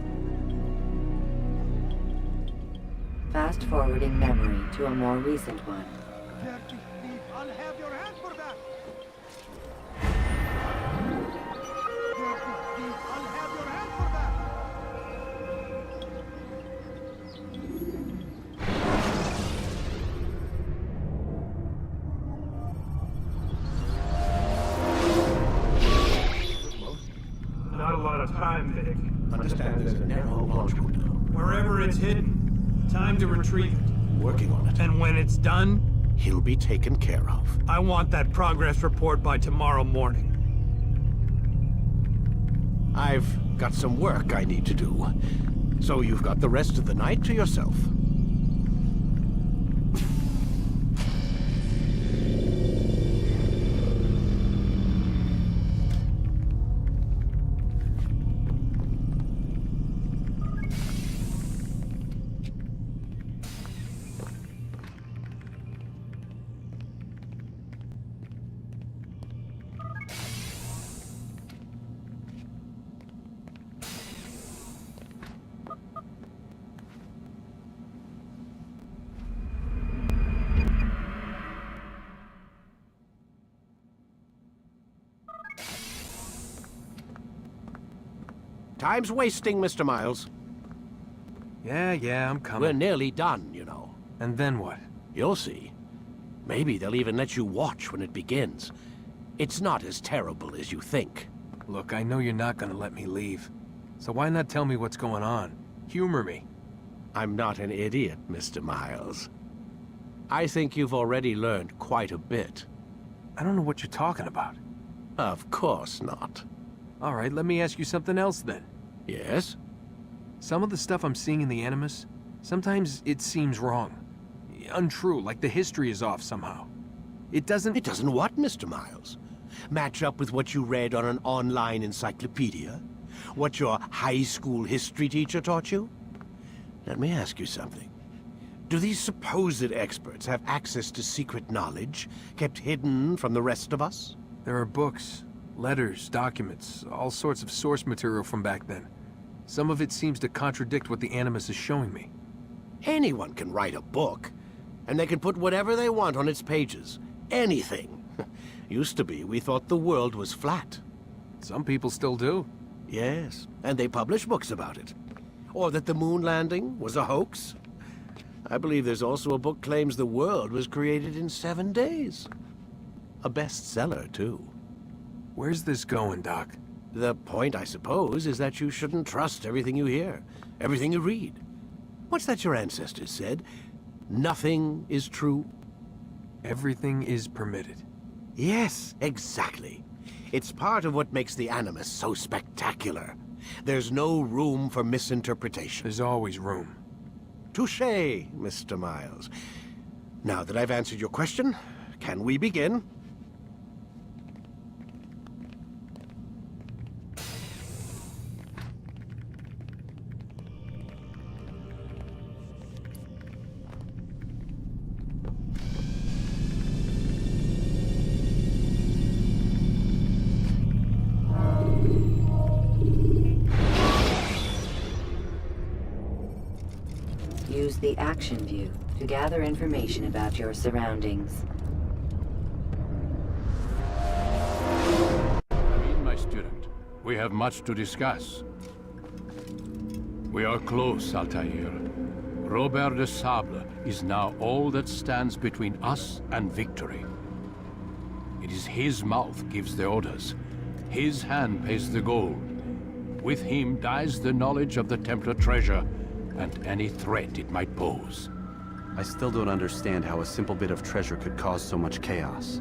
Fast-forwarding memory to a more recent one. I'll have your hand for that! I'll have your hand for that! Not a lot of time, Vic. Understand there's a narrow launch window. Wherever it's hidden, time to retrieve it. Working on it. And when it's done, He'll be taken care of. I want that progress report by tomorrow morning. I've got some work I need to do. So you've got the rest of the night to yourself. Time's wasting, Mr. Miles. Yeah, I'm coming. We're nearly done, you know. And then what? You'll see. Maybe they'll even let you watch when it begins. It's not as terrible as you think. Look, I know you're not gonna let me leave. So why not tell me what's going on? Humor me. I'm not an idiot, Mr. Miles. I think you've already learned quite a bit. I don't know what you're talking about. Of course not. All right, let me ask you something else then. Yes? Some of the stuff I'm seeing in the Animus, sometimes it seems wrong. Untrue, like the history is off somehow. It doesn't what, Mr. Miles? Match up with what you read on an online encyclopedia? What your high school history teacher taught you? Let me ask you something. Do these supposed experts have access to secret knowledge kept hidden from the rest of us? There are books, letters, documents, all sorts of source material from back then. Some of it seems to contradict what the Animus is showing me. Anyone can write a book, and they can put whatever they want on its pages. Anything. Used to be, we thought the world was flat. Some people still do. Yes, and they publish books about it. Or that the moon landing was a hoax. I believe there's also a book claims the world was created in 7 days. A bestseller, too. Where's this going, Doc? The point, I suppose, is that you shouldn't trust everything you hear, everything you read. What's that your ancestors said? Nothing is true? Everything is permitted. Yes, exactly. It's part of what makes the Animus so spectacular. There's no room for misinterpretation. There's always room. Touché, Mr. Miles. Now that I've answered your question, can we begin? Use the action view to gather information about your surroundings. Amin, my student, we have much to discuss. We are close, Altair. Robert de Sable is now all that stands between us and victory. It is his mouth gives the orders. His hand pays the gold. With him dies the knowledge of the Templar treasure and any threat it might pose. I still don't understand how a simple bit of treasure could cause so much chaos.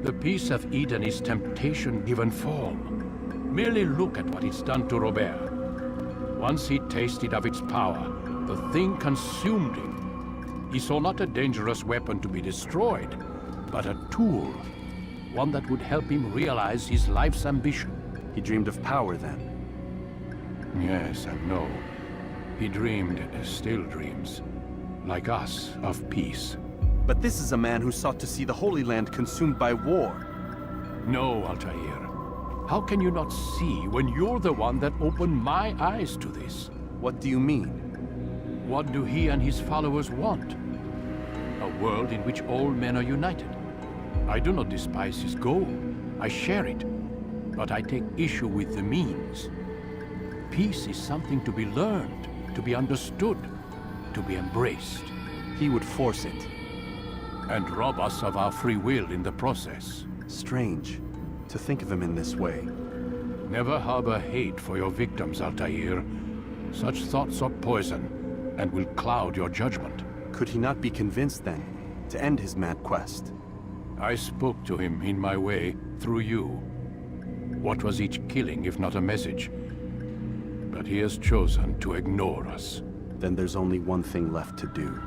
The peace of Eden is temptation given form. Merely look at what it's done to Robert. Once he tasted of its power, the thing consumed him. He saw not a dangerous weapon to be destroyed, but a tool. One that would help him realize his life's ambition. He dreamed of power then? Yes and no. He dreamed, still dreams, like us, of peace. But this is a man who sought to see the Holy Land consumed by war. No, Altair. How can you not see when you're the one that opened my eyes to this? What do you mean? What do he and his followers want? A world in which all men are united. I do not despise his goal. I share it. But I take issue with the means. Peace is something to be learned, to be understood, to be embraced. He would force it. And rob us of our free will in the process. Strange, to think of him in this way. Never harbor hate for your victims, Altair. Such thoughts are poison, and will cloud your judgment. Could he not be convinced, then, to end his mad quest? I spoke to him in my way, through you. What was each killing if not a message? But he has chosen to ignore us. Then there's only one thing left to do.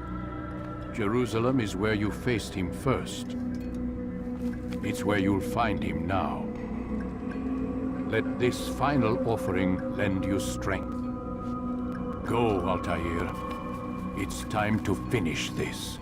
Jerusalem is where you faced him first. It's where you'll find him now. Let this final offering lend you strength. Go, Altair. It's time to finish this.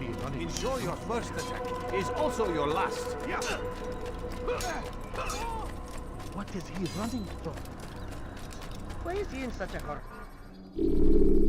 he running? Ensure your first attack is also your last. What is he running from? Why is he in such a hurry?